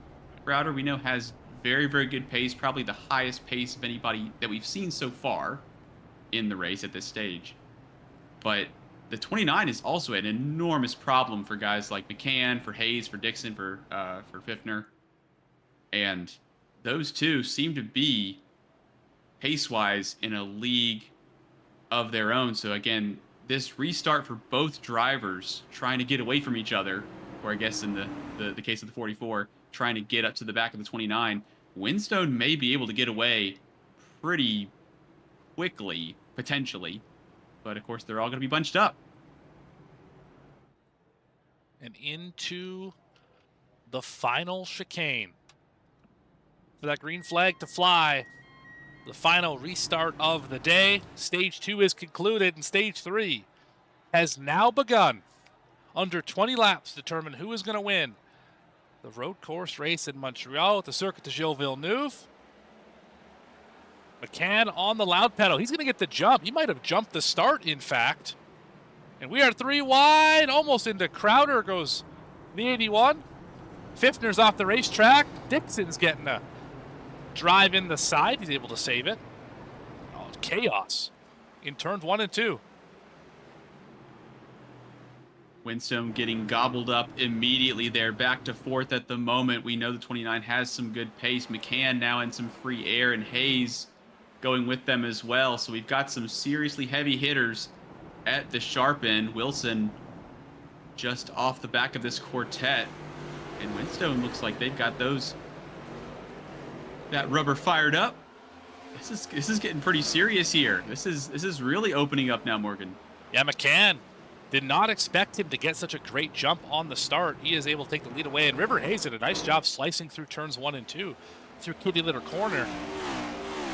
Crowder, we know, has very, very good pace, probably the highest pace of anybody that we've seen so far in the race at this stage. But the 29 is also an enormous problem for guys like McCann, for Hayes, for Dixon, for Pfiffner. And those two seem to be, pace-wise, in a league of their own. So again, this restart for both drivers trying to get away from each other, or I guess in the case of the 44, trying to get up to the back of the 29, Winstone may be able to get away pretty quickly, potentially. But of course, they're all going to be bunched up. And into the final chicane. For that green flag to fly, the final restart of the day. Stage 2 is concluded, and Stage 3 has now begun. Under 20 laps to determine who is going to win the road course race in Montreal at the Circuit de Gilles Villeneuve. McCann on the loud pedal. He's going to get the jump. He might have jumped the start, in fact. And we are 3 wide, almost into Crowder goes the 81. Pfiffner's off the racetrack. Dixon's getting a drive in the side. He's able to save it. Oh, it's chaos in turns 1 and 2. Winstone getting gobbled up immediately there, back to 4th at the moment. We know the 29 has some good pace. McCann now in some free air, and Hayes going with them as well. So we've got some seriously heavy hitters at the sharp end. Wilson just off the back of this quartet, and Winstone looks like they've got that rubber fired up. This is getting pretty serious here. This is really opening up now, Morgan. Yeah, McCann did not expect him to get such a great jump on the start. He is able to take the lead away, and River Hayes did a nice job slicing through turns 1 and 2 through Kitty Litter Corner.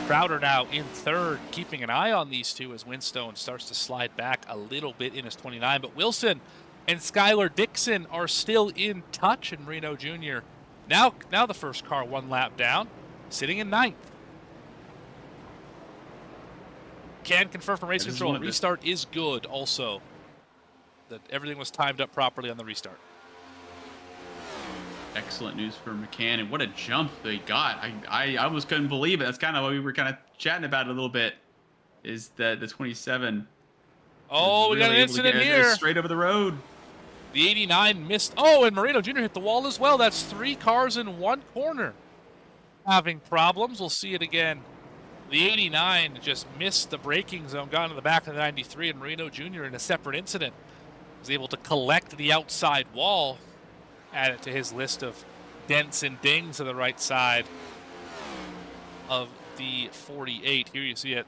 Crowder now in 3rd, keeping an eye on these two as Winstone starts to slide back a little bit in his 29. But Wilson and Skylar Dixon are still in touch, and Marino Jr. now the first car 1 lap down, sitting in 9th. Can confirm from race control, restart is good also. That everything was timed up properly on the restart. Excellent news for McCann, and what a jump they got. I almost couldn't believe it. That's kind of what we were kind of chatting about a little bit, is that the 27. Oh, we got an incident here. Straight over the road. The 89 missed. Oh, and Marino Jr. hit the wall as well. That's 3 cars in 1 corner having problems. We'll see it again. The 89 just missed the braking zone, got into the back of the 93, and Marino Jr. in a separate incident was able to collect the outside wall, add it to his list of dents and dings to the right side of the 48. Here you see it.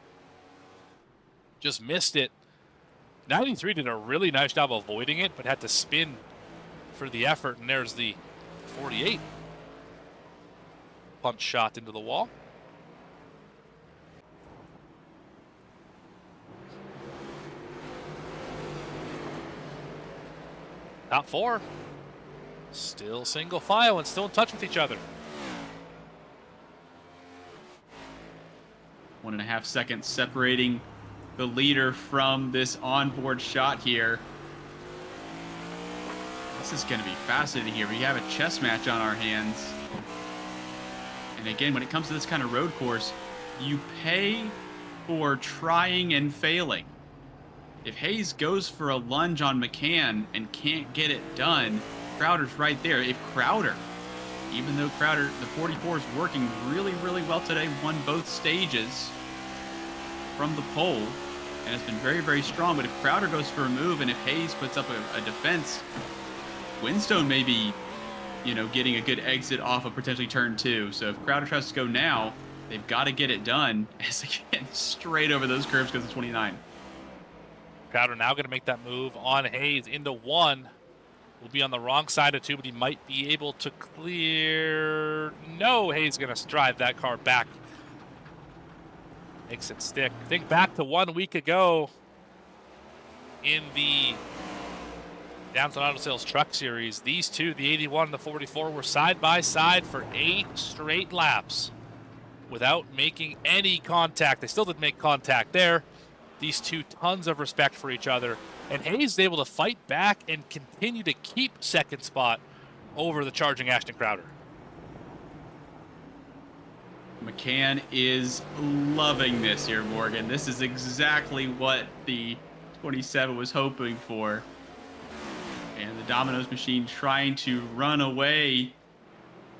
Just missed it. 93 did a really nice job avoiding it, but had to spin for the effort, and there's the 48. Punch shot into the wall. Top 4. Still single file and still in touch with each other. 1.5 seconds separating the leader from this onboard shot here. This is going to be fascinating here. We have a chess match on our hands. And again, when it comes to this kind of road course, you pay for trying and failing. If Hayes goes for a lunge on McCann and can't get it done, Crowder's right there. If Crowder, even though Crowder, the 44 is working really, really well today, won both stages from the pole, and it's been very, very strong. But if Crowder goes for a move, and if Hayes puts up a defense, Winstone may be, getting a good exit off of potentially turn 2. So if Crowder tries to go now, they've got to get it done as they get straight over those curves because of 29. Crowder now going to make that move on Hayes into 1. Will be on the wrong side of 2, but he might be able to clear. No, Hayes going to drive that car back. Makes it stick. Think back to 1 week ago in the Downtown Auto Sales Truck Series. These two, the 81 and the 44, were side by side for 8 straight laps without making any contact. They still didn't make contact there. These two, tons of respect for each other. And Hayes is able to fight back and continue to keep second spot over the charging Ashton Crowder. McCann is loving this here, Morgan. This is exactly what the 27 was hoping for. And the Domino's machine trying to run away,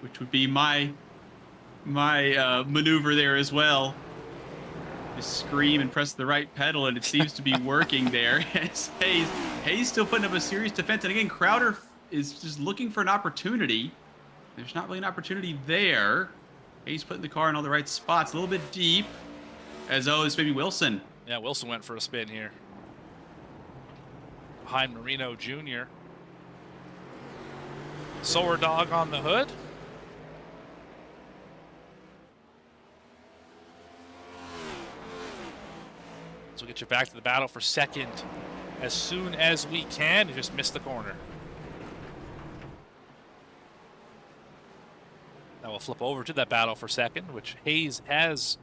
which would be my maneuver there as well. Just scream and press the right pedal, and it seems to be working there. Hayes still putting up a serious defense. And again, Crowder is just looking for an opportunity. There's not really an opportunity there. Hayes putting the car in all the right spots. A little bit deep. It's maybe Wilson. Yeah, Wilson went for a spin here. Behind Marino Jr. Sower Dog on the hood. So we'll get you back to the battle for second as soon as we can. You just missed the corner. Now we'll flip over to that battle for second, which Hayes has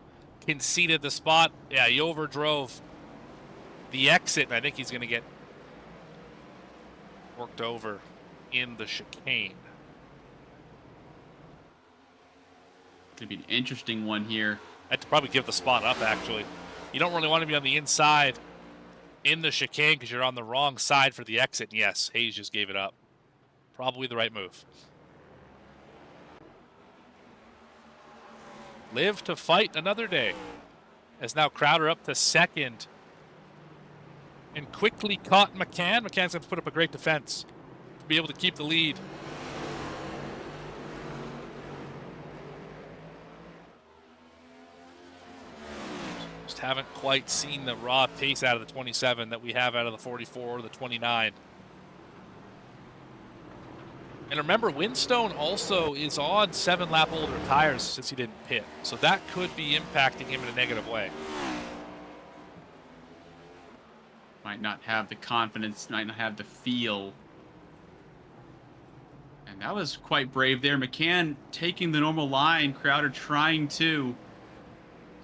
conceded the spot. Yeah, he overdrove the exit, and I think he's going to get worked over in the chicane. Could be an interesting one here. I had to probably give the spot up, actually. You don't really want to be on the inside in the chicane because you're on the wrong side for the exit. And yes, Hayes just gave it up. Probably the right move. Live to fight another day. As now Crowder up to second. And quickly caught McCann. McCann's going to put up a great defense to be able to keep the lead. Just haven't quite seen the raw pace out of the 27 that we have out of the 44 or the 29. And remember, Winstone also is on 7-lap older tires since he didn't pit. So that could be impacting him in a negative way. Might not have the confidence, might not have the feel. And that was quite brave there. McCann taking the normal line. Crowder trying to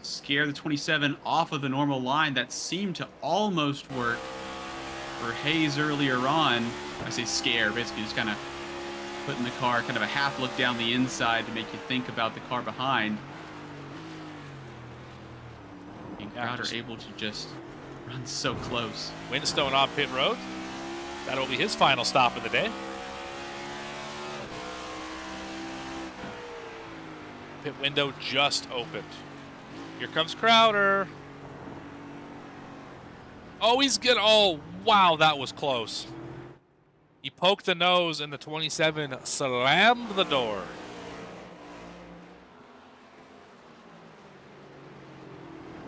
scare the 27 off of the normal line. That seemed to almost work for Hayes earlier on. I say scare, basically just kind of putting the car kind of a half look down the inside to make you think about the car behind. And Crowder able to just run so close. Winstone on pit road. That'll be his final stop of the day. Pit window just opened. Here comes Crowder. Oh, he's good. Oh, wow, that was close. He poked the nose and the 27 slammed the door.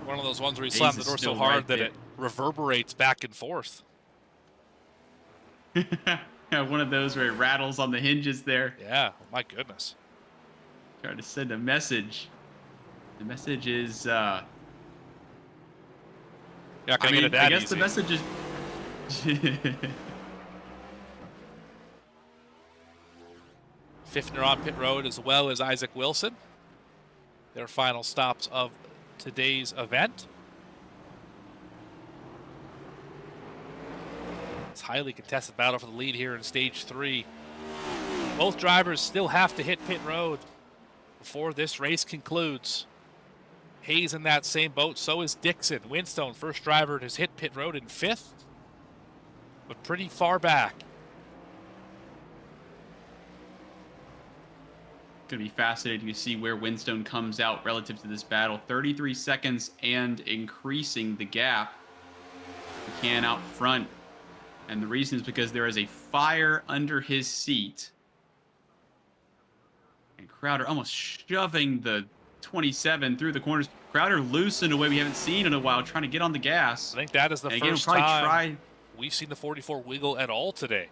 One of those ones where he slammed the door so hard that it reverberates back and forth. One of those where it rattles on the hinges there. Yeah, my goodness. Trying to send a message. The message is, I guess the message is... Fiftner on pit road, as well as Isaac Wilson. Their final stops of today's event. It's a highly contested battle for the lead here in stage 3. Both drivers still have to hit pit road before this race concludes. Hayes in that same boat, so is Dixon. Winstone, first driver to hit pit road in 5th, but pretty far back. Going to be fascinating to see where Winstone comes out relative to this battle. 33 seconds and increasing the gap. can out front. And the reason is because there is a fire under his seat. And Crowder almost shoving the 27 through the corners. Crowder loose in a way we haven't seen in a while, trying to get on the gas. I think that is the and first again, time we've seen the 44 wiggle at all today.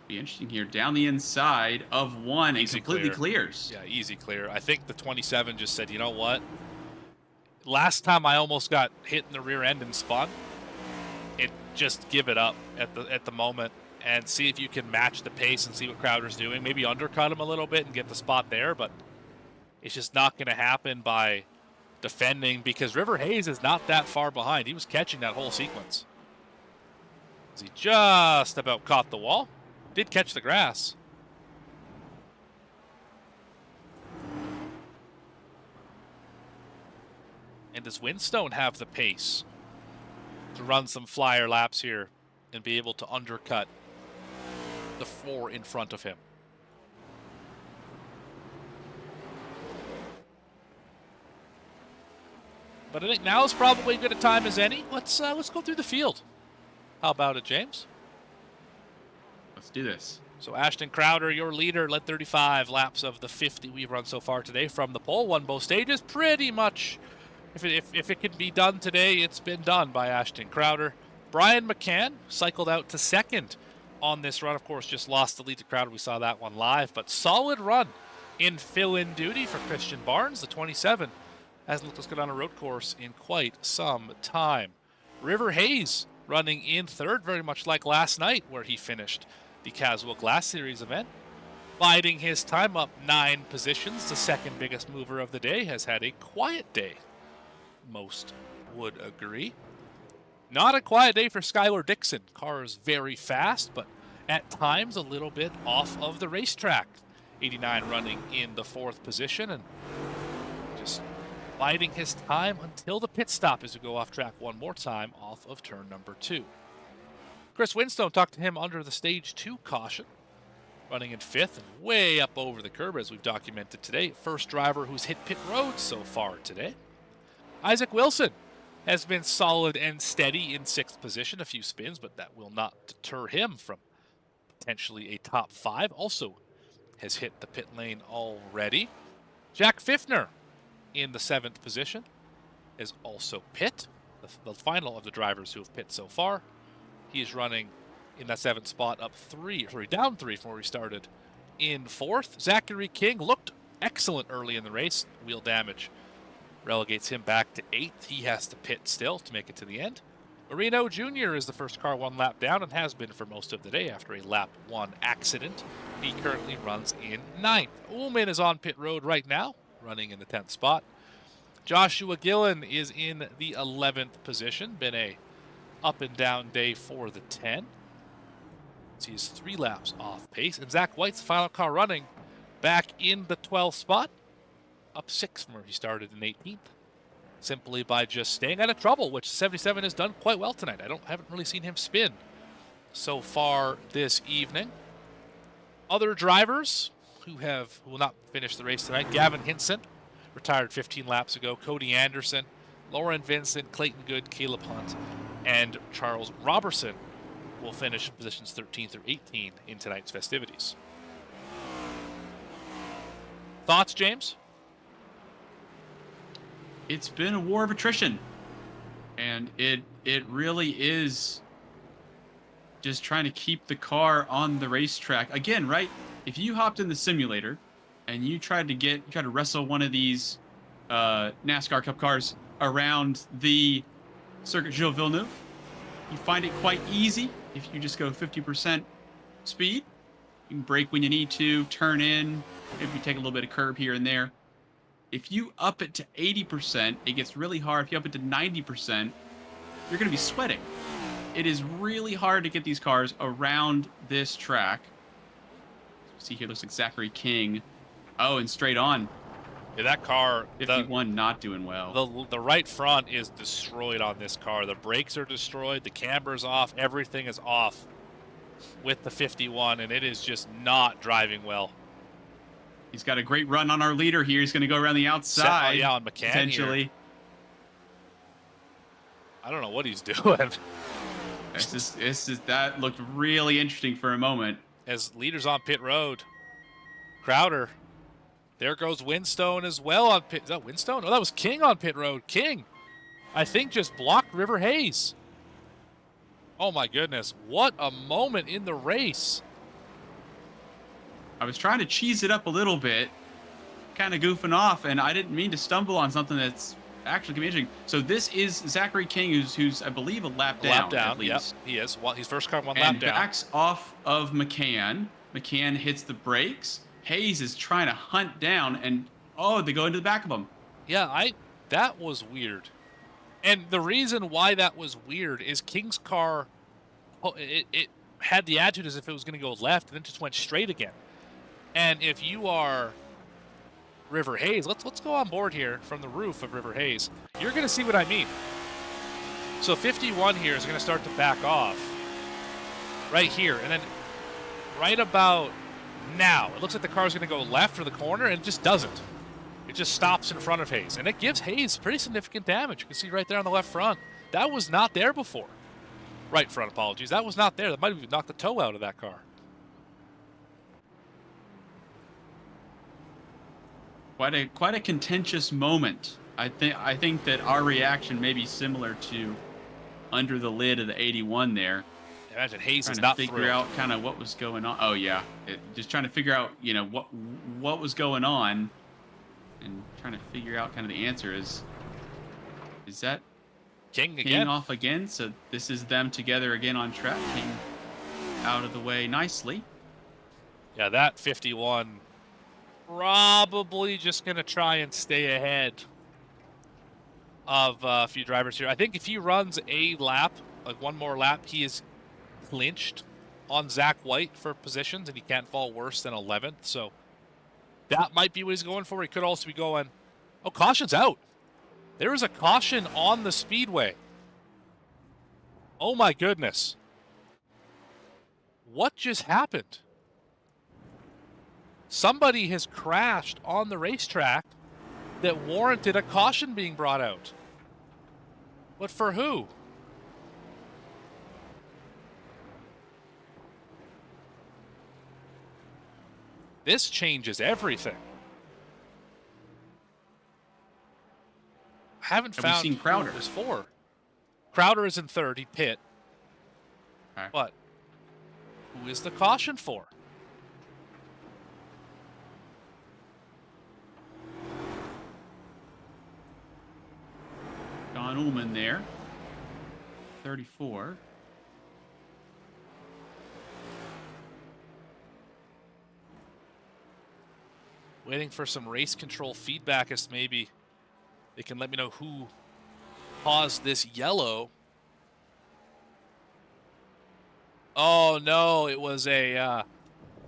Be interesting here. Down the inside of one, and completely clears. Yeah, easy clear. I think the 27 just said, you know what? Last time I almost got hit in the rear end and spun. Just give it up at the moment and see if you can match the pace and see what Crowder's doing. Maybe undercut him a little bit and get the spot there, but it's just not going to happen by defending because River Hayes is not that far behind. He was catching that whole sequence. He just about caught the wall. Did catch the grass. And does Winstone have the pace to run some flyer laps here and be able to undercut the 4 in front of him? But I think now is probably as good a time as any. Let's go through the field. How about it, James? Let's do this. So Ashton Crowder, your leader, led 35 laps of the 50 we've run so far today from the pole. Won both stages. Pretty much, if it can be done today, it's been done by Ashton Crowder. Brian McCann cycled out to second on this run. Of course, just lost the lead to Crowder. We saw that one live, but solid run in fill-in duty for Christian Barnes. The 27 hasn't looked as good on a road course in quite some time. River Hayes running in third, very much like last night where he finished the Caswell Glass Series event. Biding his time up 9 positions, the second biggest mover of the day, has had a quiet day. Most would agree. Not a quiet day for Skylar Dixon. Car is very fast, but at times a little bit off of the racetrack. 89 running in the 4th position and just biding his time until the pit stop as we go off track one more time off of turn number 2. Chris Winstone talked to him under the stage 2 caution, running in 5th and way up over the curb as we've documented today. First driver who's hit pit road so far today. Isaac Wilson has been solid and steady in 6th position, a few spins, but that will not deter him from potentially a top 5. Also has hit the pit lane already. Jack Fiffner in the 7th position is also pit, the final of the drivers who have pit so far. He is running in that 7th spot, down 3 from where he started in 4th. Zachary King looked excellent early in the race. Wheel damage relegates him back to 8th. He has to pit still to make it to the end. Marino Jr. is the first car 1 lap down and has been for most of the day after a lap 1 accident. He currently runs in 9th. Ullman is on pit road right now, running in the 10th spot. Joshua Gillen is in the 11th position. Been a up and down day for the 10. He's 3 laps off pace. And Zach White's the final car running back in the 12th spot. Up 6 from where he started in 18th. Simply by just staying out of trouble, which 77 has done quite well tonight. Haven't really seen him spin so far this evening. Other drivers who will not finish the race tonight. Gavin Hinson, retired 15 laps ago. Cody Anderson, Lauren Vincent, Clayton Good, Caleb Hunt, and Charles Robertson will finish positions 13 through 18 in tonight's festivities. Thoughts, James? It's been a war of attrition, and it really is just trying to keep the car on the racetrack. Again, right? If you hopped in the simulator and you tried to wrestle one of these NASCAR Cup cars around the Circuit Gilles Villeneuve, you find it quite easy if you just go 50% speed. You can brake when you need to, turn in, maybe take a little bit of curb here and there. If you up it to 80%, it gets really hard. If you up it to 90%, you're going to be sweating. It is really hard to get these cars around this track. See here, looks like Zachary King. Oh, and straight on. Yeah, that car, 51, not doing well. The right front is destroyed on this car. The brakes are destroyed. The camber's off. Everything is off with the 51, and it is just not driving well. He's got a great run on our leader here. He's going to go around the outside. On McCann potentially. Here. I don't know what he's doing. That looked really interesting for a moment. As leaders on pit road, Crowder. There goes Winstone as well on pit. Is that Winstone? Oh, that was King on pit road. King, I think, just blocked River Hayes. Oh my goodness, what a moment in the race. I was trying to cheese it up a little bit, kind of goofing off, and I didn't mean to stumble on something that's actually gonna be interesting. So this is Zachary King, who's I believe a lap down. At least. Yep, he is. Well, he's first car one and lap down. Backs off of McCann. McCann hits the brakes. Hayes is trying to hunt down, and they go into the back of him. Yeah, that was weird. And the reason why that was weird is King's car, it had the attitude as if it was going to go left, and then just went straight again. And if you are River Hayes, let's go on board here from the roof of River Hayes. You're going to see what I mean. So 51 here is going to start to back off right here, and then right about now, it looks like the car is going to go left for the corner, and it just doesn't. It just stops in front of Hayes, and it gives Hayes pretty significant damage. You can see right there on the left front. That was not there before. Right front, apologies. That was not there. That might have knocked the toe out of that car. Quite a contentious moment. I think that our reaction may be similar to under the lid of the 81 there. Imagine Hayes is trying not to figure thrilled. out kind of what was going on. Oh yeah, just trying to figure out what was going on, and trying to figure out kind of the answer is that King again? King off again. So this is them together again on track. King out of the way nicely. Yeah, that 51 probably just going to try and stay ahead of a few drivers here. I think if he runs a lap, like one more lap, he is clinched on Zach White for positions, and he can't fall worse than 11th. So that might be what he's going for. He could also be going, oh, caution's out. There is a caution on the speedway. Oh my goodness. What just happened? Somebody has crashed on the racetrack that warranted a caution being brought out. But for who? This changes everything. I haven't Have we found seen Crowder? who it was for. Crowder is in third. He pit. Okay. But who is the caution for? Don Ullman there. 34. Waiting for some race control feedback as maybe they can let me know who caused this yellow. Oh no, it was a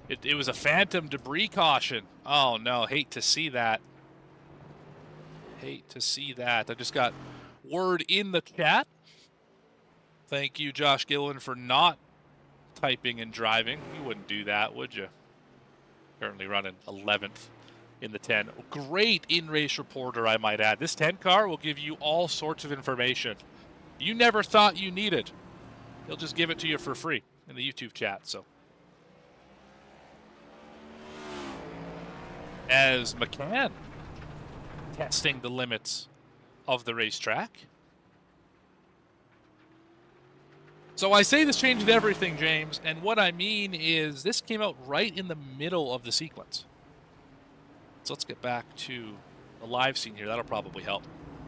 it was a phantom debris caution. Oh no, hate to see that. Hate to see that. I just got word in the chat. Thank you, Josh Gillen, for not typing and driving. You wouldn't do that, would you? Currently running 11th in the 10. Great in-race reporter, I might add. This 10 car will give you all sorts of information you never thought you needed. He'll just give it to you for free in the YouTube chat. So, as McCann testing the limits of the racetrack. So I say this changed everything, James, and what I mean is this came out right in the middle of the sequence. So let's get back to the live scene here. That'll probably help.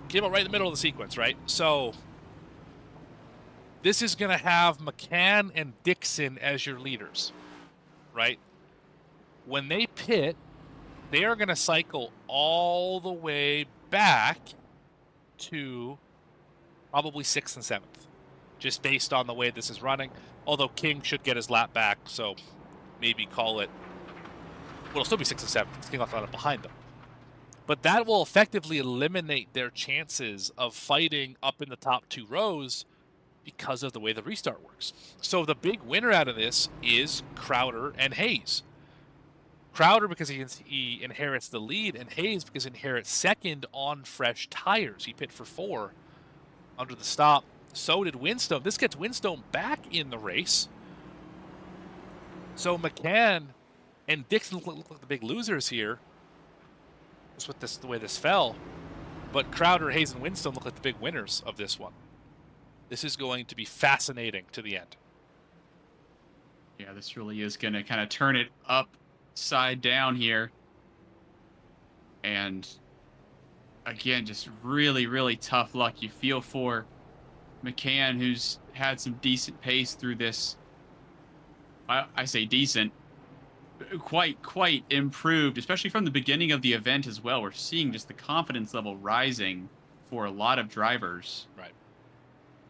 Came out right in the middle of the sequence, right? So this is going to have McCann and Dixon as your leaders, right? When they pit, they are going to cycle all the way back to probably 6th and 7th, just based on the way this is running. Although King should get his lap back, so maybe call it, well, it'll still be 6th and 7th. It's King off behind them. But that will effectively eliminate their chances of fighting up in the top 2 rows because of the way the restart works. So the big winner out of this is Crowder and Hayes. Crowder because he inherits the lead, and Hayes because he inherits second on fresh tires. He pit for 4 under the stop. So did Winstone. This gets Winstone back in the race. So McCann and Dixon look like the big losers here. Just with the way this fell. But Crowder, Hayes, and Winstone look like the big winners of this one. This is going to be fascinating to the end. Yeah, this really is going to kind of turn it upside down here. And again, just really, really tough luck. You feel for McCann, who's had some decent pace through this. I say decent, quite improved, especially from the beginning of the event as well. We're seeing just the confidence level rising for a lot of drivers. Right.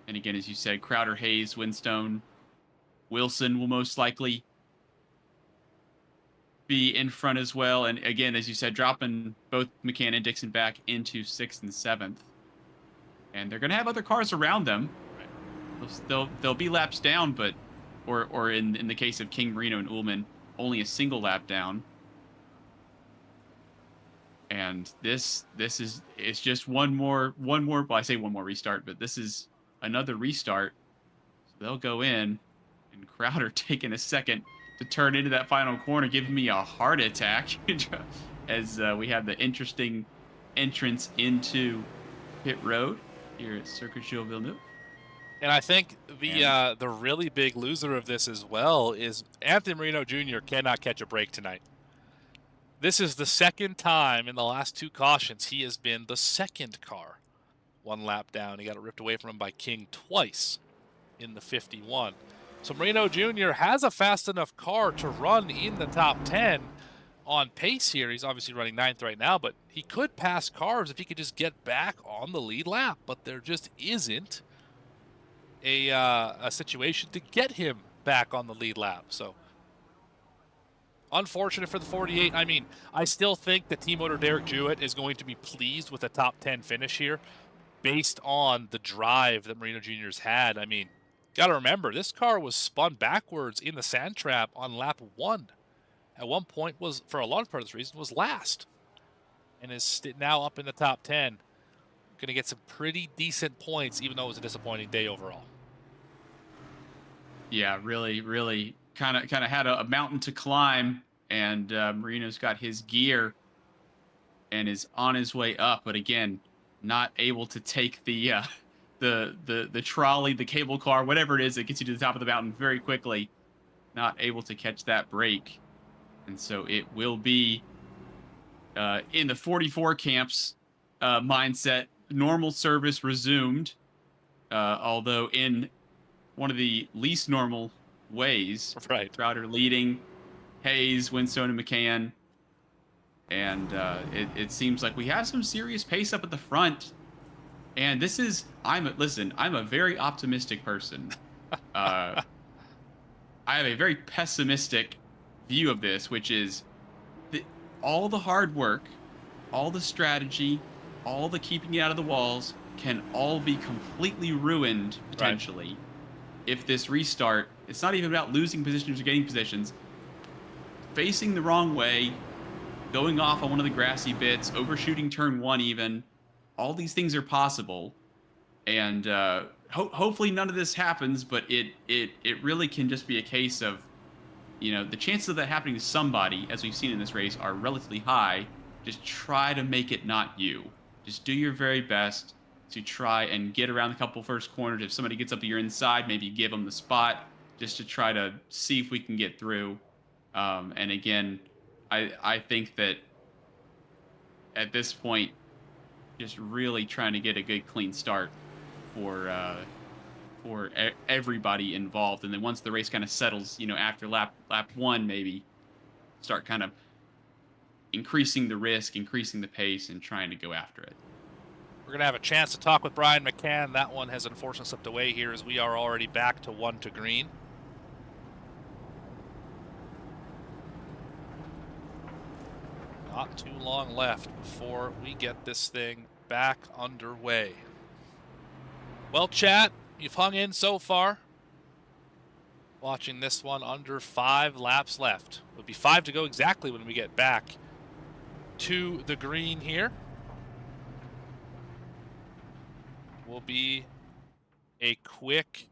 And again, as you said, Crowder, Hayes, Winstone, Wilson will most likely be in front as well. And again, as you said, dropping both McCann and Dixon back into 6th and 7th. And they're going to have other cars around them. Right. They'll be laps down, but or in the case of King, Marino, and Ullman, only a single lap down. And it's just one more. Well, I say one more restart, but this is another restart. So they'll go in, and Crowder taking a second to turn into that final corner, giving me a heart attack as we have the interesting entrance into pit road here at Circuit Gilles Villeneuve. And I think the really big loser of this as well is Anthony Marino Jr. cannot catch a break tonight. This is the second time in the last 2 cautions he has been the second car. 1 lap down. He got it ripped away from him by King twice in the 51. So Marino Jr. has a fast enough car to run in the top 10 on pace here. He's obviously running 9th right now, but he could pass cars if he could just get back on the lead lap. But there just isn't a situation to get him back on the lead lap. So unfortunate for the 48. I mean, I still think that team owner Derek Jewett is going to be pleased with a top 10 finish here based on the drive that Marino Jr.'s had. I mean, got to remember, this car was spun backwards in the sand trap on lap 1. At one point was, for a large part of this reason, was last. And is now up in the top 10. Going to get some pretty decent points, even though it was a disappointing day overall. Yeah, really kind of had a mountain to climb, and Marino's got his gear and is on his way up. But again, not able to take the trolley, the cable car, whatever it is that gets you to the top of the mountain very quickly. Not able to catch that break, and so it will be in the 44 camps mindset. Normal service resumed, although in one of the least normal ways. Right. Crowder leading, Hayes, Winstone, and McCann. And it seems like we have some serious pace up at the front. And this is, I'm a very optimistic person. I have a very pessimistic view of this, which is all the hard work, all the strategy, all the keeping it out of the walls can all be completely ruined potentially. Right. If this restart, it's not even about losing positions or getting positions. Facing the wrong way, going off on one of the grassy bits, overshooting turn 1 even, all these things are possible. And hopefully none of this happens, but it really can just be a case of, you know, the chances of that happening to somebody, as we've seen in this race, are relatively high. Just try to make it not you. Just do your very best to try and get around the couple first corners. If somebody gets up to your inside, maybe give them the spot just to try to see if we can get through. And again, I think that at this point, just really trying to get a good clean start for everybody involved. And then once the race kind of settles, you know, after lap 1, maybe start kind of increasing the risk, increasing the pace, and trying to go after it. We're going to have a chance to talk with Brian McCann. That one has unfortunately slipped away here as we are already back to 1 to green. Not too long left before we get this thing back underway. Well, chat, you've hung in so far. Watching this one under 5 laps left. It'll be 5 to go exactly when we get back to the green here. We'll be a quick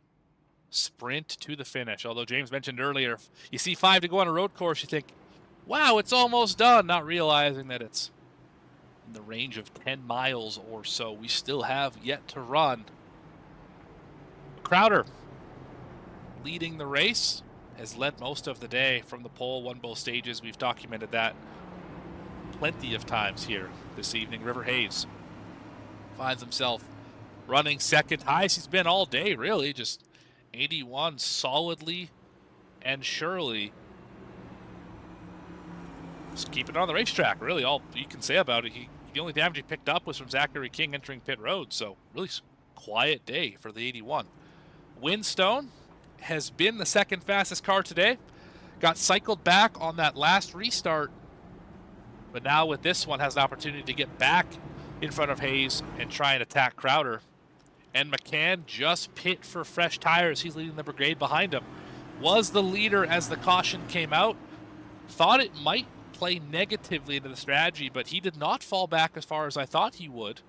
sprint to the finish. Although James mentioned earlier, if you see 5 to go on a road course, you think, wow, it's almost done, not realizing that it's in the range of 10 miles or so. We still have yet to run. Crowder, leading the race, has led most of the day from the pole, won both stages. We've documented that plenty of times here this evening. River Hayes finds himself running second. Highest he's been all day, really. Just 81 solidly and surely. Just keep it on the racetrack, really. All you can say about it. The only damage he picked up was from Zachary King entering pit road, so really quiet day for the 81. Windstone has been the second fastest car today. Got cycled back on that last restart, but now with this one has an opportunity to get back in front of Hayes and try and attack Crowder. And McCann just pit for fresh tires. He's leading the brigade behind him. Was the leader as the caution came out. Thought it might play negatively into the strategy, but he did not fall back as far as I thought he would,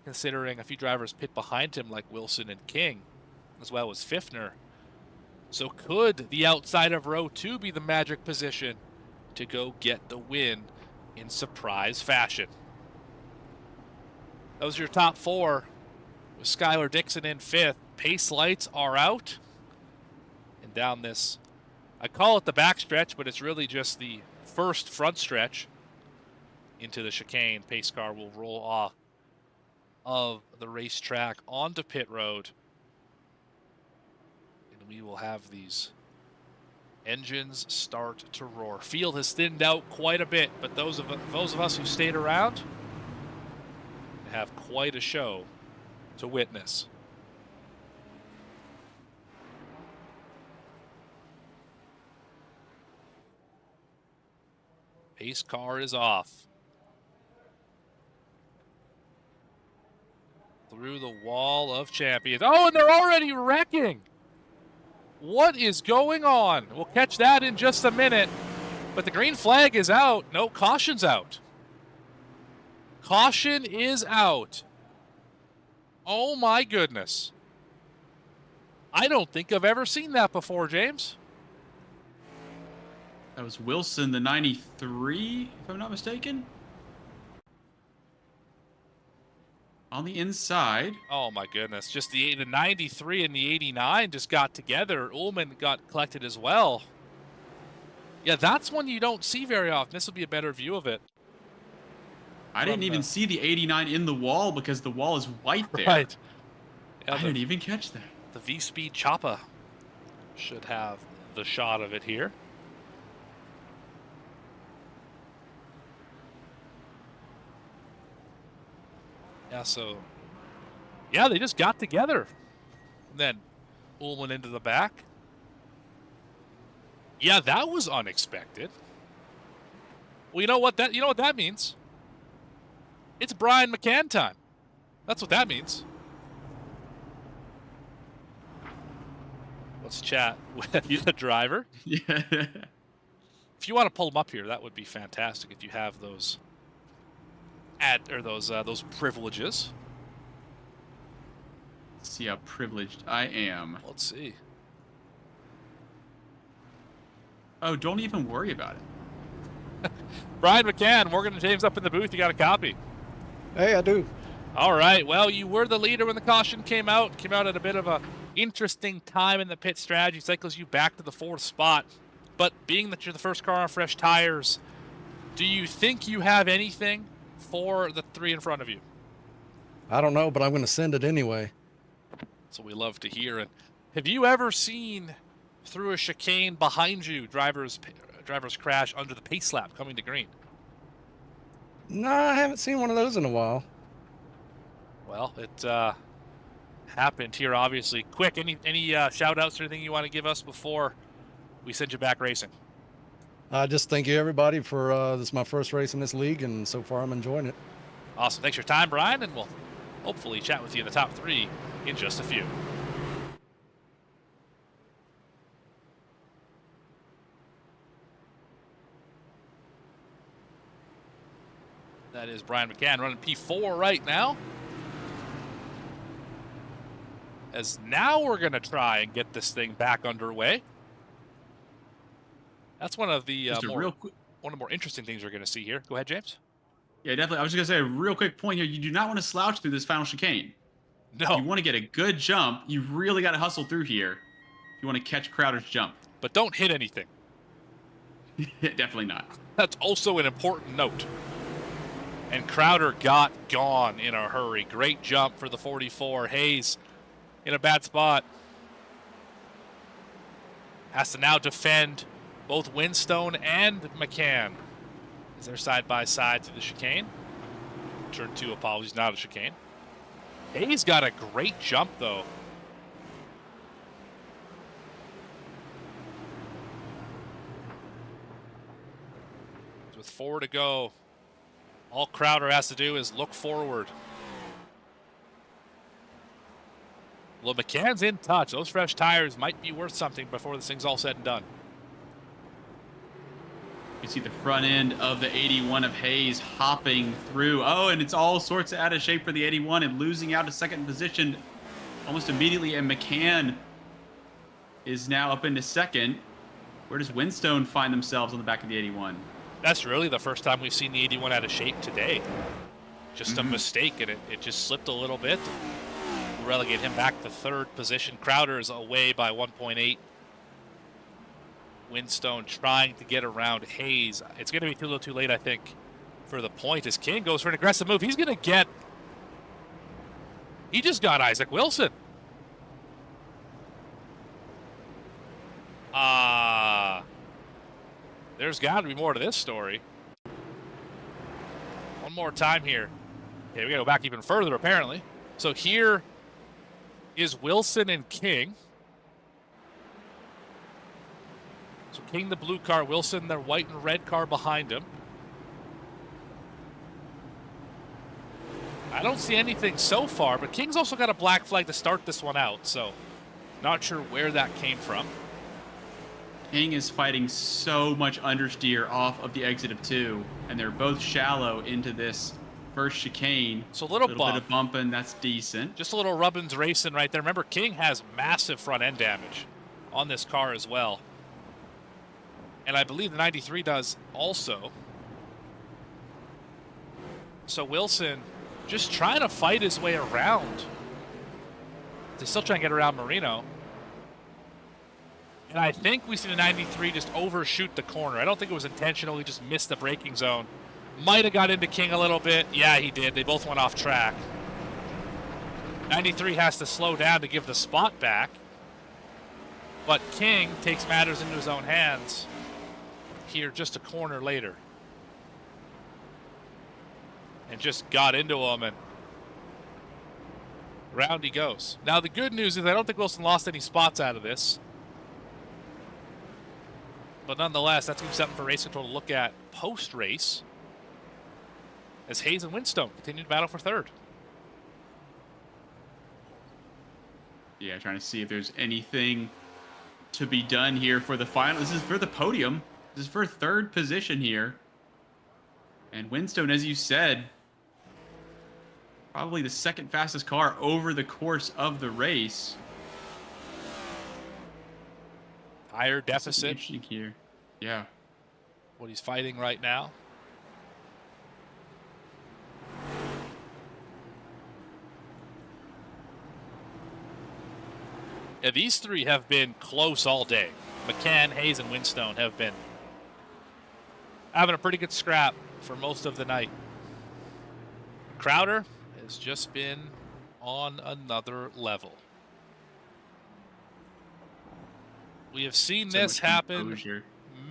considering a few drivers pit behind him like Wilson and King, as well as Fiffner. So could the outside of row 2 be the magic position to go get the win in surprise fashion? Those are your top 4, with Skylar Dixon in 5th. Pace lights are out. And down this, I call it the back stretch, but it's really just the first front stretch into the chicane. Pace car will roll off of the racetrack onto pit road. And we will have these engines start to roar. Field has thinned out quite a bit, but those of us who stayed around have quite a show to witness. Pace car is off. Through the wall of champions. Oh, and they're already wrecking. What is going on? We'll catch that in just a minute. But the green flag is out. No, caution's out. Caution is out. Oh my goodness. I don't think I've ever seen that before, James. That was Wilson, the 93, if I'm not mistaken. On the inside. Oh my goodness. Just the 93 and the 89 just got together. Ullman got collected as well. Yeah, that's one you don't see very often. This will be a better view of it. I didn't even see the 89 in the wall because the wall is white there. Right. Yeah, I didn't even catch that. The VSPEED Choppa should have the shot of it here. Yeah, so, yeah, they just got together. And then Ullman into the back. Yeah, that was unexpected. Well, you know what that means? It's Brian McCann time. That's what that means. Let's chat with the driver. Yeah. If you want to pull them up here, that would be fantastic if you have those those privileges. Let's see how privileged I am. Let's see. Oh, don't even worry about it. Brian McCann, Morgan and James up in the booth. You got a copy? Hey, I do. All right. Well, you were the leader when the caution came out. Came out at a bit of a interesting time in the pit strategy. Cycles you back to the 4th spot. But being that you're the first car on fresh tires, do you think you have anything for the 3 in front of you? I don't know, but I'm going to send it anyway. That's what we love to hear. And have you ever seen through a chicane behind you drivers crash under the pace lap coming to green? No, I haven't seen one of those in a while. Well, it happened here, obviously. Quick, any shout-outs or anything you want to give us before we send you back racing? I just thank you, everybody, for this is my first race in this league, and so far I'm enjoying it. Awesome. Thanks for your time, Brian, and we'll hopefully chat with you in the top 3 in just a few. That is Brian McCann running P4 right now. as now we're going to try and get this thing back underway. That's one of the one of the more interesting things we're going to see here. Go ahead, James. Yeah, definitely. I was just going to say a real quick point here. You do not want to slouch through this final chicane. No. You want to get a good jump. You really got to hustle through here if you want to catch Crowder's jump. But don't hit anything. Definitely not. That's also an important note. And Crowder got gone in a hurry. Great jump for the 44. Hayes in a bad spot. Has to now defend both Winstone and McCann as they're side by side to the chicane. Turn 2, apologies, not a chicane. Hayes got a great jump, though. With 4 to go, all Crowder has to do is look forward. Well, McCann's in touch. Those fresh tires might be worth something before this thing's all said and done. You see the front end of the 81 of Hayes hopping through. Oh, and it's all sorts of out of shape for the 81 and losing out to second position almost immediately. And McCann is now up into second. Where does Winstone find themselves on the back of the 81? That's really the first time we've seen the 81 out of shape today. Just a mistake, and it just slipped a little bit. We'll relegate him back to third position. Crowder is away by 1.8. Winstone trying to get around Hayes. It's going to be a little too late, I think, for the point as King goes for an aggressive move. He's going to get... He just got Isaac Wilson. There's got to be more to this story. One more time here. Okay, we got to go back even further, apparently. So here is Wilson and King. So King, the blue car, Wilson, their white and red car behind him. I don't see anything so far, but King's also got a black flag to start this one out, so not sure where that came from. King is fighting so much understeer off of the exit of 2, and they're both shallow into this first chicane. So a little bit bump. of bumping, that's decent. Just a little rubbins racing right there. Remember, King has massive front end damage on this car as well. And I believe the 93 does also. So Wilson just trying to fight his way around. They're still trying to get around Marino. And I think we see the 93 just overshoot the corner. I don't think it was intentional. He just missed the braking zone. Might have got into King a little bit. Yeah, he did. They both went off track. 93 has to slow down to give the spot back. But King takes matters into his own hands here just a corner later. And just got into him, and round he goes. Now the good news is I don't think Wilson lost any spots out of this. But nonetheless, that's going to be something for Race Control to look at post-race as Hayes and Winstone continue to battle for third. Yeah, trying to see if there's anything to be done here for the final. This is for the podium. This is for third position here. And Winstone, as you said, probably the second fastest car over the course of the race. Tire deficit. Interesting here. Yeah. What he's fighting right now. Yeah, these three have been close all day. McCann, Hayes, and Winstone have been having a pretty good scrap for most of the night. Crowder has just been on another level. We have seen this happen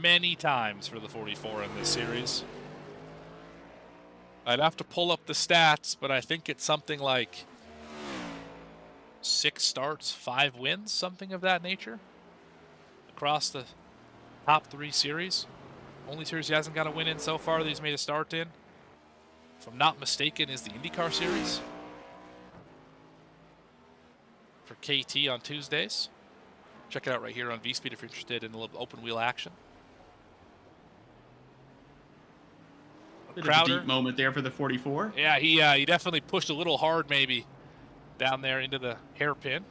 many times for the 44 in this series. I'd have to pull up the stats, but I think it's something like 6 starts, 5 wins, something of that nature across the top 3 series. Only series he hasn't got a win in so far that he's made a start in, if I'm not mistaken, is the IndyCar series for KT on Tuesdays. Check it out right here on VSPEED if you're interested in a little open wheel action. Bit of a deep moment there for the 44. Yeah, he definitely pushed a little hard maybe down there into the hairpin.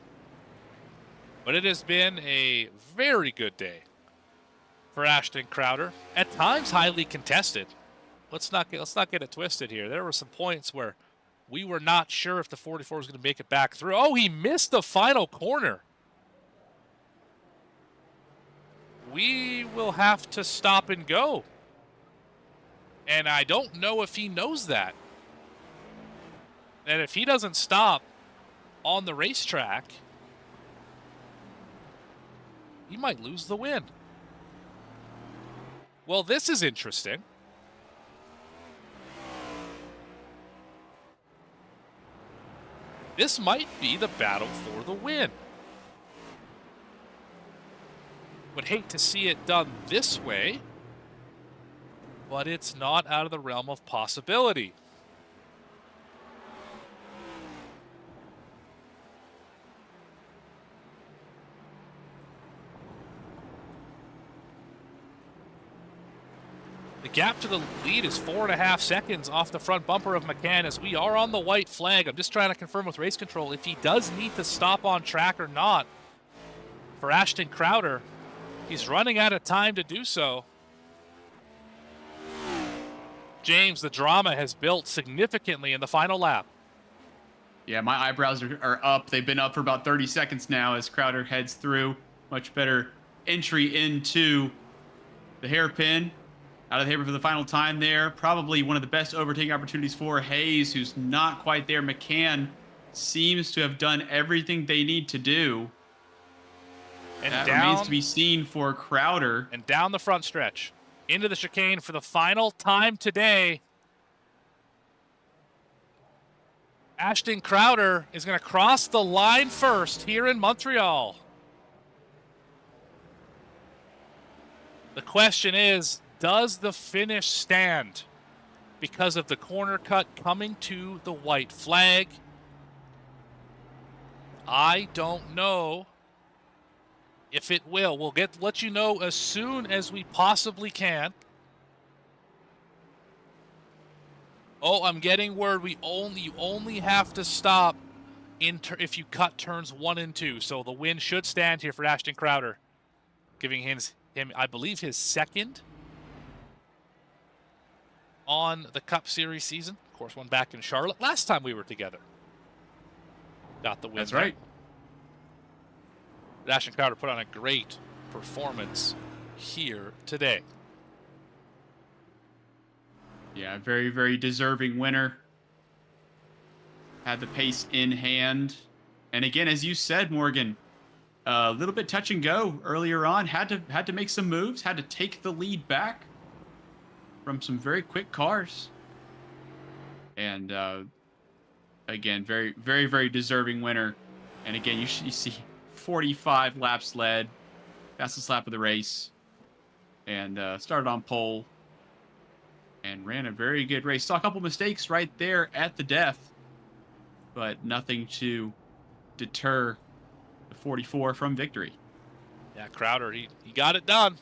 But it has been a very good day for Ashton Crowder. At times highly contested. Let's not get it twisted here. There were some points where we were not sure if the 44 was going to make it back through. Oh, he missed the final corner. We will have to stop and go. And I don't know if he knows that. And if he doesn't stop on the racetrack, he might lose the win. Well, this is interesting. This might be the battle for the win. Would hate to see it done this way, but it's not out of the realm of possibility. The gap to the lead is 4.5 seconds off the front bumper of McCann as we are on the white flag. I'm just trying to confirm with race control if he does need to stop on track or not. For Ashton Crowder, he's running out of time to do so. James, the drama has built significantly in the final lap. Yeah, my eyebrows are up. They've been up for about 30 seconds now as Crowder heads through. Much better entry into the hairpin. Out of the hairpin for the final time there. Probably one of the best overtaking opportunities for Hayes, who's not quite there. McCann seems to have done everything they need to do. And that remains to be seen for Crowder. And down the front stretch. Into the chicane for the final time today. Ashton Crowder is going to cross the line first here in Montreal. The question is, does the finish stand because of the corner cut coming to the white flag? I don't know if it will. We'll let you know as soon as we possibly can. Oh, I'm getting word you only have to stop if you cut turns 1 and 2. So the win should stand here for Ashton Crowder, giving him I believe his second on the Cup Series season. Of course, one back in Charlotte last time we were together. Got the win. That's right. Ashton Crowder put on a great performance here today. Yeah, very, very deserving winner. Had the pace in hand. And again, as you said, Morgan, a little bit touch and go earlier on. Had to make some moves, had to take the lead back from some very quick cars. And again, very, very, very deserving winner. And again, you see 45 laps led, fastest lap of the race, and started on pole and ran a very good race. Saw a couple mistakes right there at the death, but nothing to deter the 44 from victory. Yeah, Crowder, he got it done.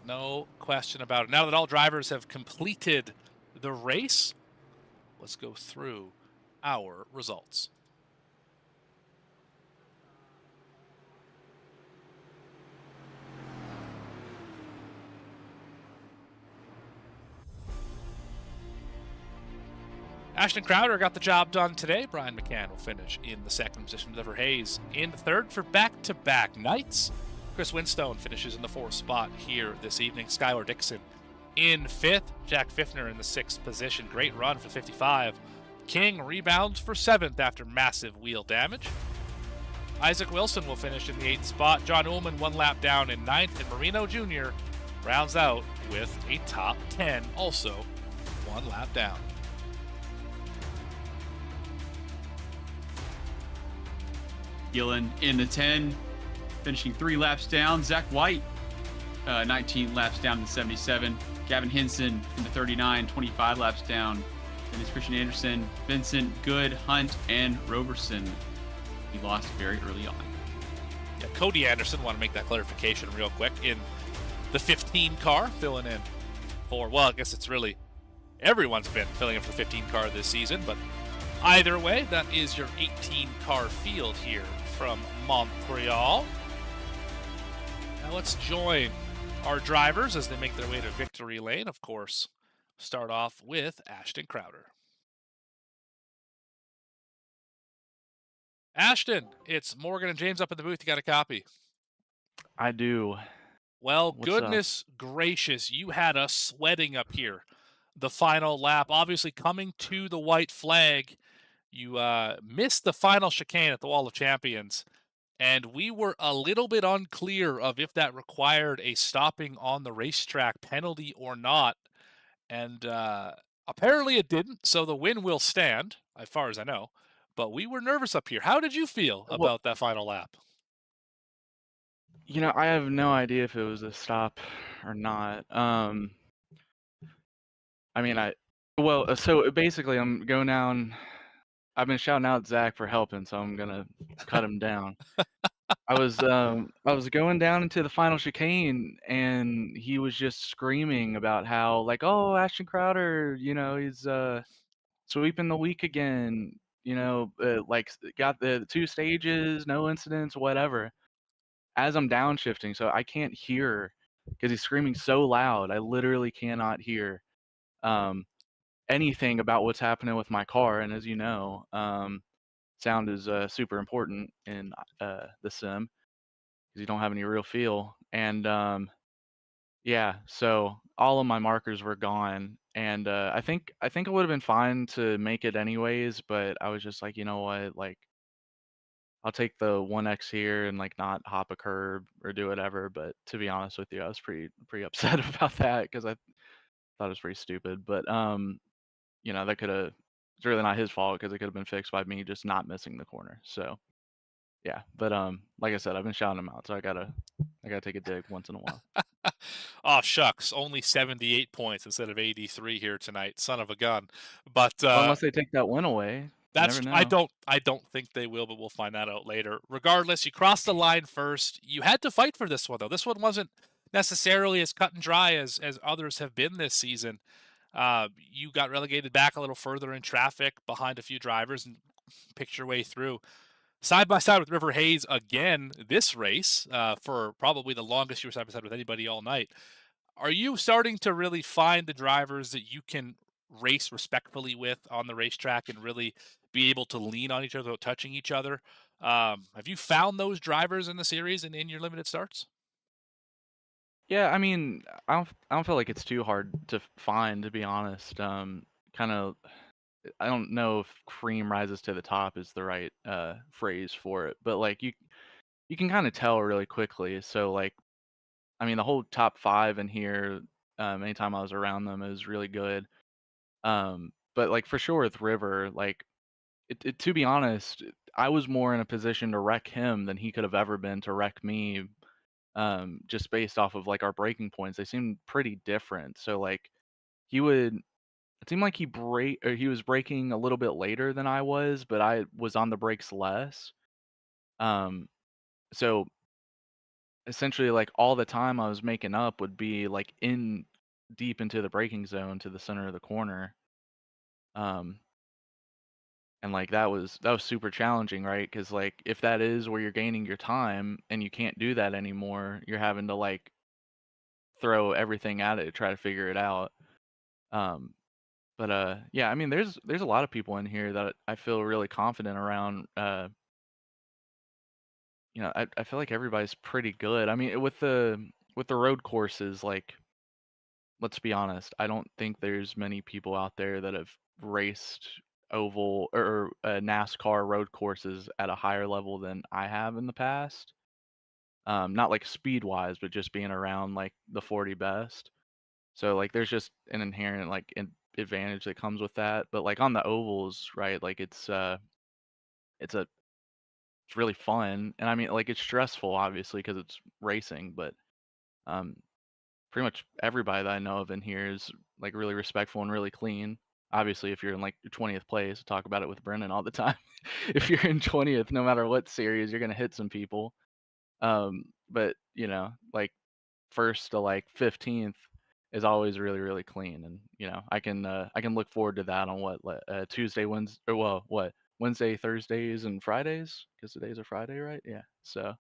No question about it. Now that all drivers have completed the race, let's go through our results. Ashton Crowder got the job done today. Brian McCann will finish in the second position with Ever Hayes in third for back-to-back nights. Chris Winstone finishes in the fourth spot here this evening. Skylar Dixon in fifth. Jack Fiffner in the sixth position. Great run for 55. King rebounds for seventh after massive wheel damage. Isaac Wilson will finish in the eighth spot. John Ullman 1 lap down in ninth. And Marino Jr. rounds out with a top 10, also 1 lap down. Gillen in the 10, finishing 3 laps down. Zach White, 19 laps down to 77. Gavin Hinson in the 39, 25 laps down. And it's Christian Anderson, Vincent, Good, Hunt, and Roberson. He lost very early on. Yeah, Cody Anderson, want to make that clarification real quick. In the 15 car, filling in for, well, I guess it's really everyone's been filling in for the 15 car this season, but either way, that is your 18 car field here from Montreal. Now let's join our drivers as they make their way to victory lane. Of course, start off with Ashton Crowder. Ashton, it's Morgan and James up in the booth. You got a copy? I do. Well, What's up? goodness gracious, you had us sweating up here. The final lap, obviously coming to the white flag. You missed the final chicane at the Wall of Champions, and we were a little bit unclear of if that required a stopping on the racetrack penalty or not. And apparently it didn't, so the win will stand, as far as I know. But we were nervous up here. How did you feel about that final lap? You know, I have no idea if it was a stop or not. I mean, so basically, I'm going down. I've been shouting out Zach for helping, so I'm gonna cut him down. I was going down into the final chicane, and he was just screaming about how, like, oh, Ashton Crowder, you know, he's sweeping the week again, you know, like got the 2 stages, no incidents, whatever. As I'm downshifting, so I can't hear because he's screaming so loud. I literally cannot hear anything about what's happening with my car. And as you know, sound is super important in the sim because you don't have any real feel. And yeah, so all of my markers were gone, and I think it would have been fine to make it anyways, but I was just like, you know what, like I'll take the 1x here and like not hop a curb or do whatever. But to be honest with you, I was pretty upset about that because I thought it was pretty stupid. But you know, that could have it's really not his fault because it could have been fixed by me just not missing the corner. So yeah, but like I said, I've been shouting him out, so I gotta take a dig once in a while. Oh shucks, only 78 points instead of 83 here tonight. Son of a gun. But Well, unless they take that win away. That's Never I know. don't think they will, but we'll find that out later. Regardless, you crossed the line first. You had to fight for this one though. This one wasn't necessarily as cut and dry as others have been this season. You got relegated back a little further in traffic behind a few drivers and picked your way through. Side by side with River Hayes again this race for probably the longest you were side by side with anybody all night. Are you starting to really find the drivers that you can race respectfully with on the racetrack and really be able to lean on each other without touching each other? Have you found those drivers in the series and in your limited starts? Yeah, I mean, I don't feel like it's too hard to find, to be honest. Kind of, I don't know if cream rises to the top is the right phrase for it, but like you can kind of tell really quickly. So like, I mean, the whole top 5 in here, anytime I was around them, is really good. But like for sure with River, like to be honest, I was more in a position to wreck him than he could have ever been to wreck me. Just based off of like our breaking points, they seemed pretty different. So like he would, it seemed like he was braking a little bit later than I was, but I was on the brakes less. So essentially like all the time I was making up would be like in deep into the braking zone to the center of the corner. And like that was super challenging, right? Because like if that is where you're gaining your time and you can't do that anymore, you're having to like throw everything at it to try to figure it out. But yeah, I mean there's a lot of people in here that I feel really confident around. You know, I feel like everybody's pretty good. I mean with the road courses, like let's be honest, I don't think there's many people out there that have raced oval or NASCAR road courses at a higher level than I have in the past. Not like speed wise, but just being around like the 40 best. So like there's just an inherent like advantage that comes with that. But like on the ovals, right? Like it's really fun, and I mean like it's stressful obviously because it's racing, but um pretty much everybody that I know of in here is like really respectful and really clean. Obviously, if you're in like 20th place, I talk about it with Brennan all the time. If you're in 20th, no matter what series, you're gonna hit some people. But you know, like first to like 15th is always really clean, and you know, I can look forward to that on Tuesday, Wednesday, or well, what Wednesday, Thursdays, and Fridays because today's a Friday, right? Yeah. So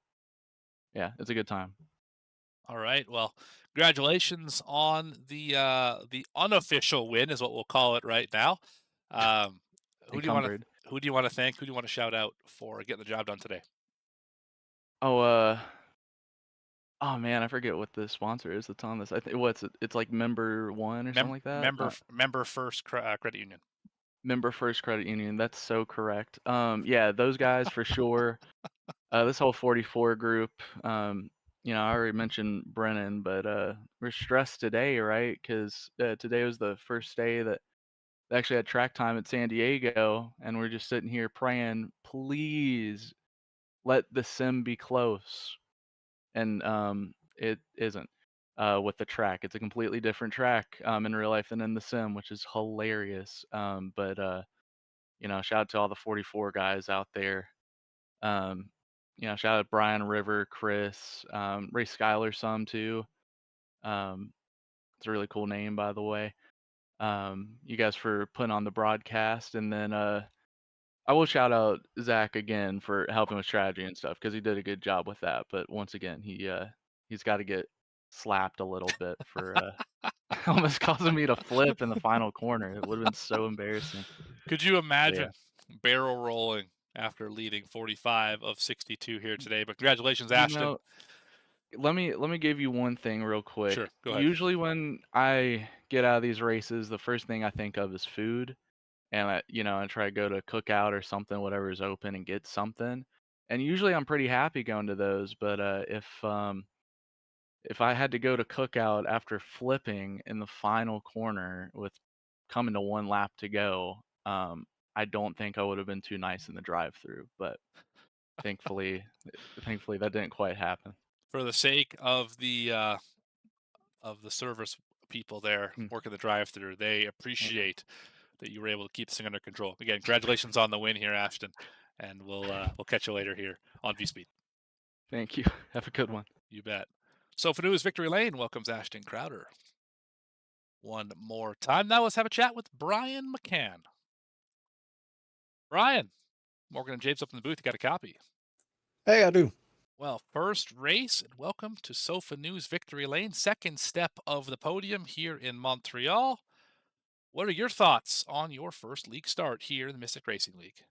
yeah, it's a good time. All right. Well, congratulations on the unofficial win, is what we'll call it right now. Who do you want to Encumbered. who do you want to thank? Who do you want to shout out for getting the job done today? Oh, oh man, I forget what the sponsor is that's on this. I think what's it? It's like Member One or something like that. Member First Credit Union. Member First Credit Union. That's so correct. Yeah, those guys for sure. This whole 44 group. I already mentioned Brennan, but we're stressed today, right? Because today was the first day that they actually had track time at San Diego, and we're just sitting here praying, please let the sim be close. And it isn't with the track. It's a completely different track in real life than in the sim, which is hilarious. But shout out to all the 44 guys out there. Shout out Brian River, Chris, Ray Schuyler, some too. It's a really cool name, by the way. You guys for putting on the broadcast, and then I will shout out Zach again for helping with strategy and stuff because he did a good job with that. But once again, he's got to get slapped a little bit for almost causing me to flip in the final corner. It would have been so embarrassing. Could you imagine barrel rolling after leading 45 of 62 here today? But congratulations, Ashton. Let me give you one thing real quick. Sure, go ahead. Usually when I get out of these races, the first thing I think of is food, and I try to go to Cookout or something, whatever is open, and get something. And usually I'm pretty happy going to those, but if I had to go to Cookout after flipping in the final corner with coming to one lap to go, I don't think I would have been too nice in the drive-through. But thankfully that didn't quite happen. For the sake of the service people there working the drive-through, they appreciate that you were able to keep this thing under control. Again, congratulations on the win here, Ashton, and we'll catch you later here on VSPEED. Thank you. Have a good one. You bet. So for News Victory Lane welcomes Ashton Crowder one more time. Now let's have a chat with Brian McCann. Brian, Morgan and James up in the booth. You got a copy? Hey, I do. Well, first race, and welcome to Sofa News Victory Lane. Second step of the podium here in Montreal. What are your thoughts on your first league start here in the Mystic Racing League?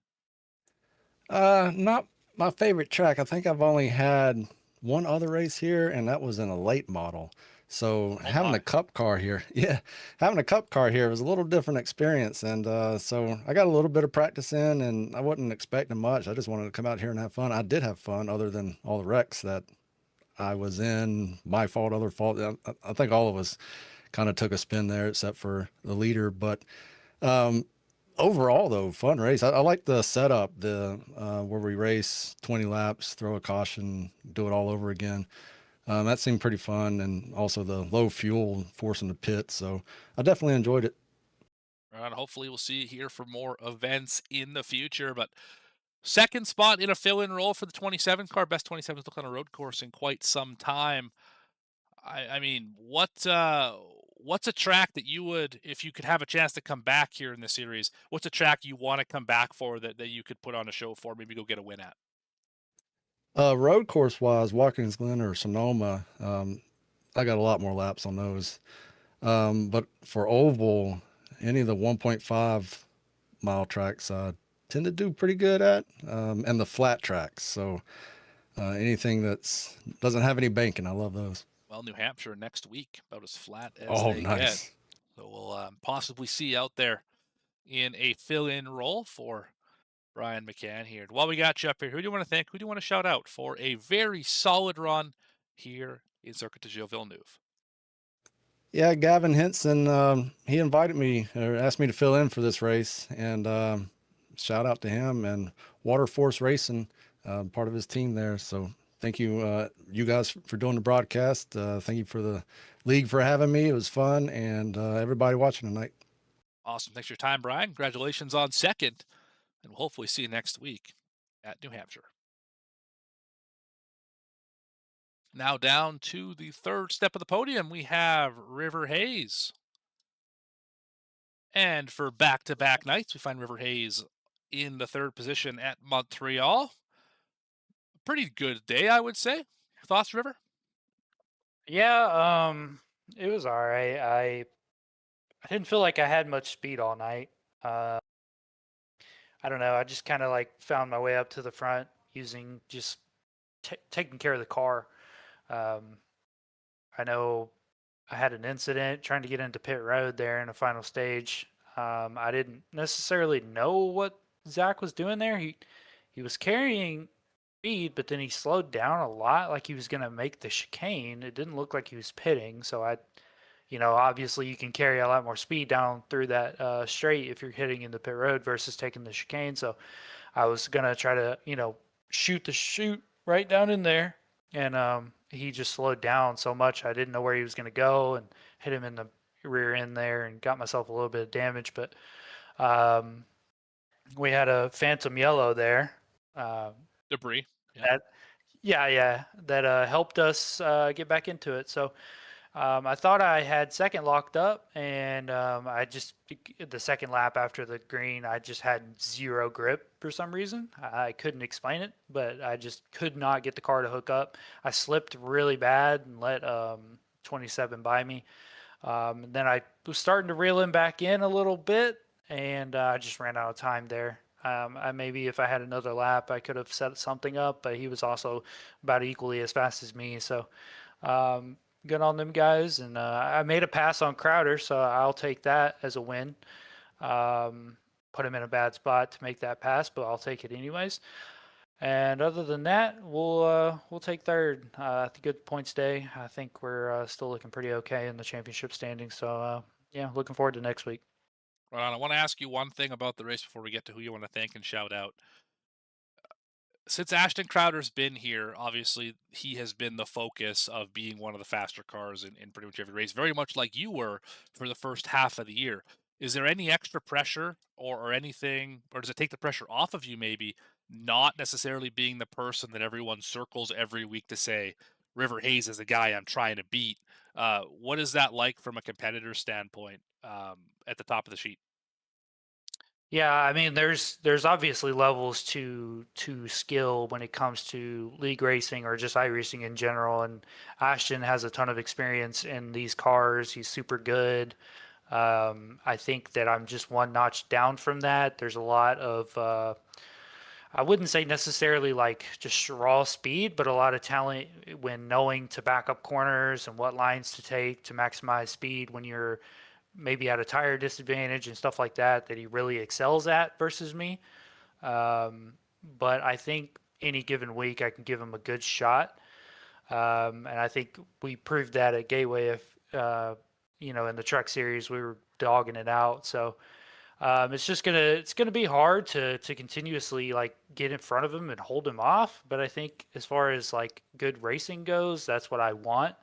Not my favorite track. I think I've only had one other race here, and that was in a late model. So having a cup car here, having a cup car here was a little different experience. And so I got a little bit of practice in, and I wasn't expecting much. I just wanted to come out here and have fun. I did have fun, other than all the wrecks that I was in. My fault, other fault. I think all of us kind of took a spin there, except for the leader. But overall, though, fun race. I like the setup, where we race 20 laps, throw a caution, do it all over again. That seemed pretty fun, and also the low fuel forcing the pit. So I definitely enjoyed it. And hopefully we'll see you here for more events in the future. But second spot in a fill-in role for the 27 car. Best 27s look on a road course in quite some time. I mean, what's a track that you would, if you could have a chance to come back here in the series, what's a track you want to come back for that you could put on a show for, maybe go get a win at? Road course wise, Watkins Glen or Sonoma, I got a lot more laps on those. But for oval, any of the 1.5 mile tracks I tend to do pretty good at, and the flat tracks. So anything that's doesn't have any banking, I love those. Well, New Hampshire next week, about as flat as they nice. get. So we'll possibly see you out there in a fill-in role for Brian McCann here. While we got you up here, who do you want to thank? Who do you want to shout out for a very solid run here in Circuit de Gilles Villeneuve? Yeah, Gavin Henson, he invited me or asked me to fill in for this race, and shout out to him and Water Force Racing, part of his team there. So thank you, you guys, for doing the broadcast. Thank you for the league for having me. It was fun, and everybody watching tonight. Awesome. Thanks for your time, Brian. Congratulations on second, and we'll hopefully see you next week at New Hampshire. Now down to the third step of the podium, we have River Hayes. And for back-to-back nights, we find River Hayes in the third position at Montreal. Pretty good day, I would say. Thoughts, River? Yeah, it was all right. I didn't feel like I had much speed all night. I don't know. I just kind of like found my way up to the front using just taking care of the car. Um, I know I had an incident trying to get into pit road there in the final stage. I didn't necessarily know what Zach was doing there. He was carrying speed, but then he slowed down a lot, like he was going to make the chicane. It didn't look like he was pitting, so obviously you can carry a lot more speed down through that straight if you're hitting in the pit road versus taking the chicane. So I was gonna try to, shoot the chute right down in there, and he just slowed down so much I didn't know where he was gonna go and hit him in the rear end there and got myself a little bit of damage. But we had a phantom yellow there. Debris. That helped us get back into it. So I thought I had second locked up, and the second lap after the green, I just had zero grip for some reason. I couldn't explain it, but I just could not get the car to hook up. I slipped really bad and let 27 by me. And then I was starting to reel him back in a little bit, and I just ran out of time there. Maybe if I had another lap, I could have set something up, but he was also about equally as fast as me. So good on them guys. And I made a pass on Crowder, so I'll take that as a win. Put him in a bad spot to make that pass, but I'll take it anyways. And other than that, we'll take third. At the good points day, I think we're still looking pretty okay in the championship standings. So yeah, looking forward to next week. Right on. I want to ask you one thing about the race before we get to who you want to thank and shout out. Since Ashton Crowder's been here, obviously he has been the focus of being one of the faster cars in pretty much every race, very much like you were for the first half of the year. Is there any extra pressure or anything, or does it take the pressure off of you maybe, not necessarily being the person that everyone circles every week to say, River Hayes is the guy I'm trying to beat? What is that like from a competitor standpoint at the top of the sheet? Yeah, I mean, there's obviously levels to skill when it comes to league racing or just iRacing in general. And Ashton has a ton of experience in these cars. He's super good. I think that I'm just one notch down from that. There's a lot of I wouldn't say necessarily like just raw speed, but a lot of talent when knowing to back up corners and what lines to take to maximize speed when you're maybe at a tire disadvantage and stuff like that he really excels at versus me. But I think any given week I can give him a good shot. And I think we proved that at Gateway in the truck series we were dogging it out. So it's gonna be hard to continuously like get in front of him and hold him off. But I think as far as like good racing goes, that's what I want.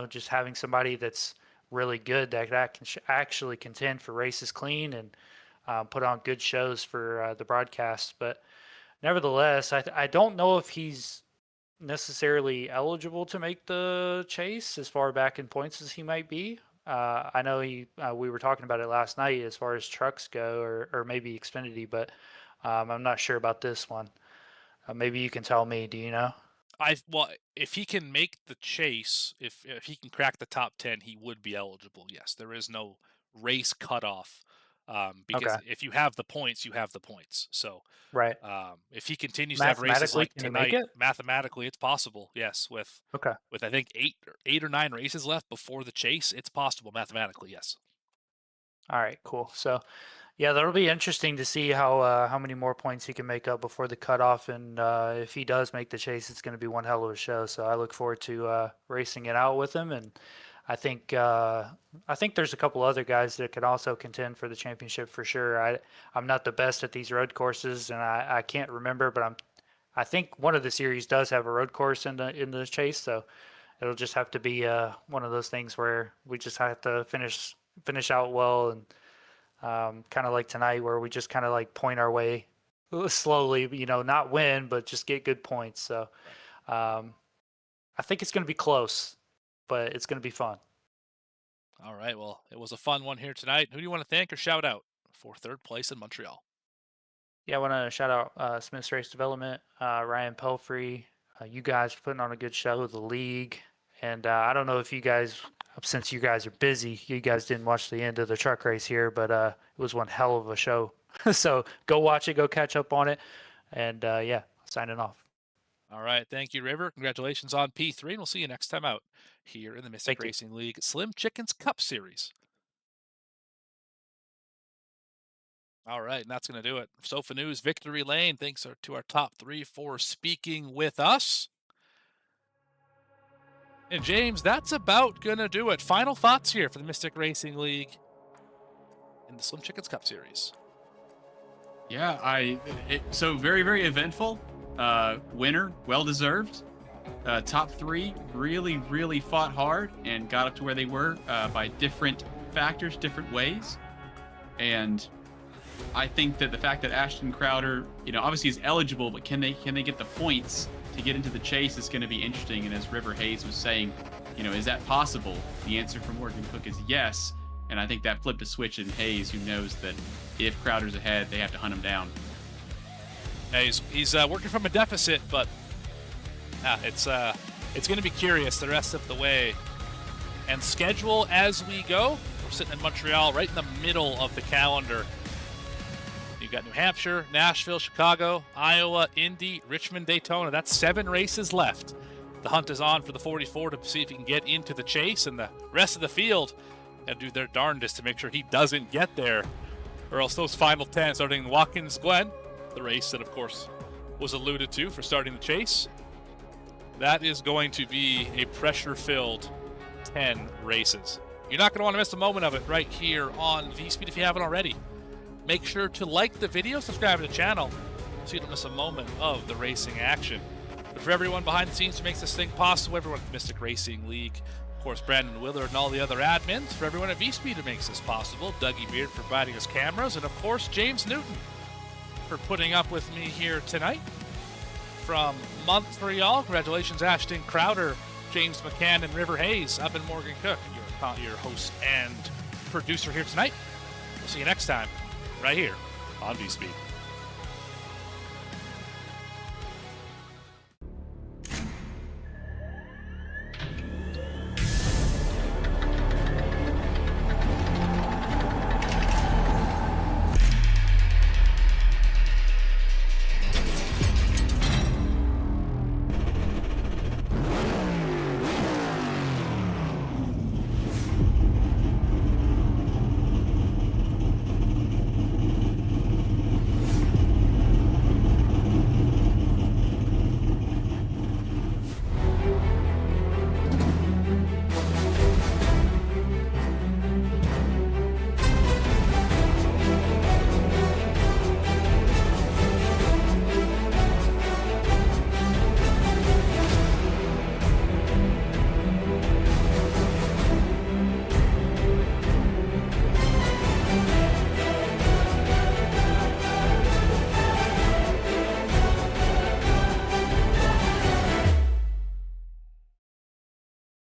Just having somebody that's really good that can actually contend for races clean and put on good shows for the broadcast. But nevertheless, I don't know if he's necessarily eligible to make the chase as far back in points as he might be. I know we were talking about it last night as far as trucks go, or maybe Xfinity, but I'm not sure about this one. Maybe you can tell me. Do you know? Well, if he can make the chase, if he can crack the top 10, he would be eligible. Yes, there is no race cutoff because if you have the points, you have the points. So right, if he continues to have races like tonight, mathematically it's possible. Yes, with I think eight or nine races left before the chase, it's possible mathematically. Yes. All right, cool. So yeah, that'll be interesting to see how many more points he can make up before the cutoff, and if he does make the chase, it's going to be one hell of a show. So I look forward to racing it out with him, and I think there's a couple other guys that could also contend for the championship for sure. I'm not the best at these road courses, and I can't remember, but I think one of the series does have a road course in the chase, so it'll just have to be one of those things where we just have to finish out well and. Kind of like tonight where we just kind of like point our way slowly, not win, but just get good points. So I think it's going to be close, but it's going to be fun. All right. Well, it was a fun one here tonight. Who do you want to thank or shout out for third place in Montreal? Yeah, I want to shout out Smith's Race Development, Ryan Pelfrey, you guys for putting on a good show, the league. And I don't know if you guys, since you guys are busy, you guys didn't watch the end of the truck race here, but it was one hell of a show. So go watch it, go catch up on it. And yeah, signing off. All right. Thank you, River. Congratulations on P3, and we'll see you next time out here in the Mystic Racing League Slim Chickens Cup Series. All right, and that's going to do it. Sofa News Victory Lane. Thanks to our top 3 for speaking with us. And James, that's about going to do it. Final thoughts here for the Mystic Racing League in the Slim Chickens Cup Series. Yeah, so very, very eventful. Winner, well-deserved. Top 3 really, really fought hard and got up to where they were by different factors, different ways. And I think that the fact that Ashton Crowder, obviously is eligible, but can they get the points to get into the chase is going to be interesting. And as River Hayes was saying, is that possible? The answer from Morgan Cook is yes. And I think that flipped a switch in Hayes, who knows that if Crowder's ahead, they have to hunt him down. Yeah, he's working from a deficit, but it's going to be curious the rest of the way. And schedule as we go, we're sitting in Montreal, right in the middle of the calendar. You've got New Hampshire, Nashville, Chicago, Iowa, Indy, Richmond, Daytona. That's 7 races left. The hunt is on for the 44 to see if he can get into the chase, and the rest of the field and do their darndest to make sure he doesn't get there, or else those final 10 starting in Watkins Glen, the race that of course was alluded to for starting the chase, that is going to be a pressure-filled 10 races. You're not going to want to miss a moment of it right here on VSPEED if you haven't already. Make sure to like the video, subscribe to the channel so you don't miss a moment of the racing action. But for everyone behind the scenes who makes this thing possible, everyone at the Mystic Racing League, of course Brandon Willard and all the other admins, for everyone at VSPEED who makes this possible, Dougie Beard for providing us cameras, and of course James Newton for putting up with me here tonight. From Montreal, congratulations Ashton Crowder, James McCann, and River Hayes. I've been Morgan Cook, your host and producer here tonight. We'll see you next time, right here on VSPEED.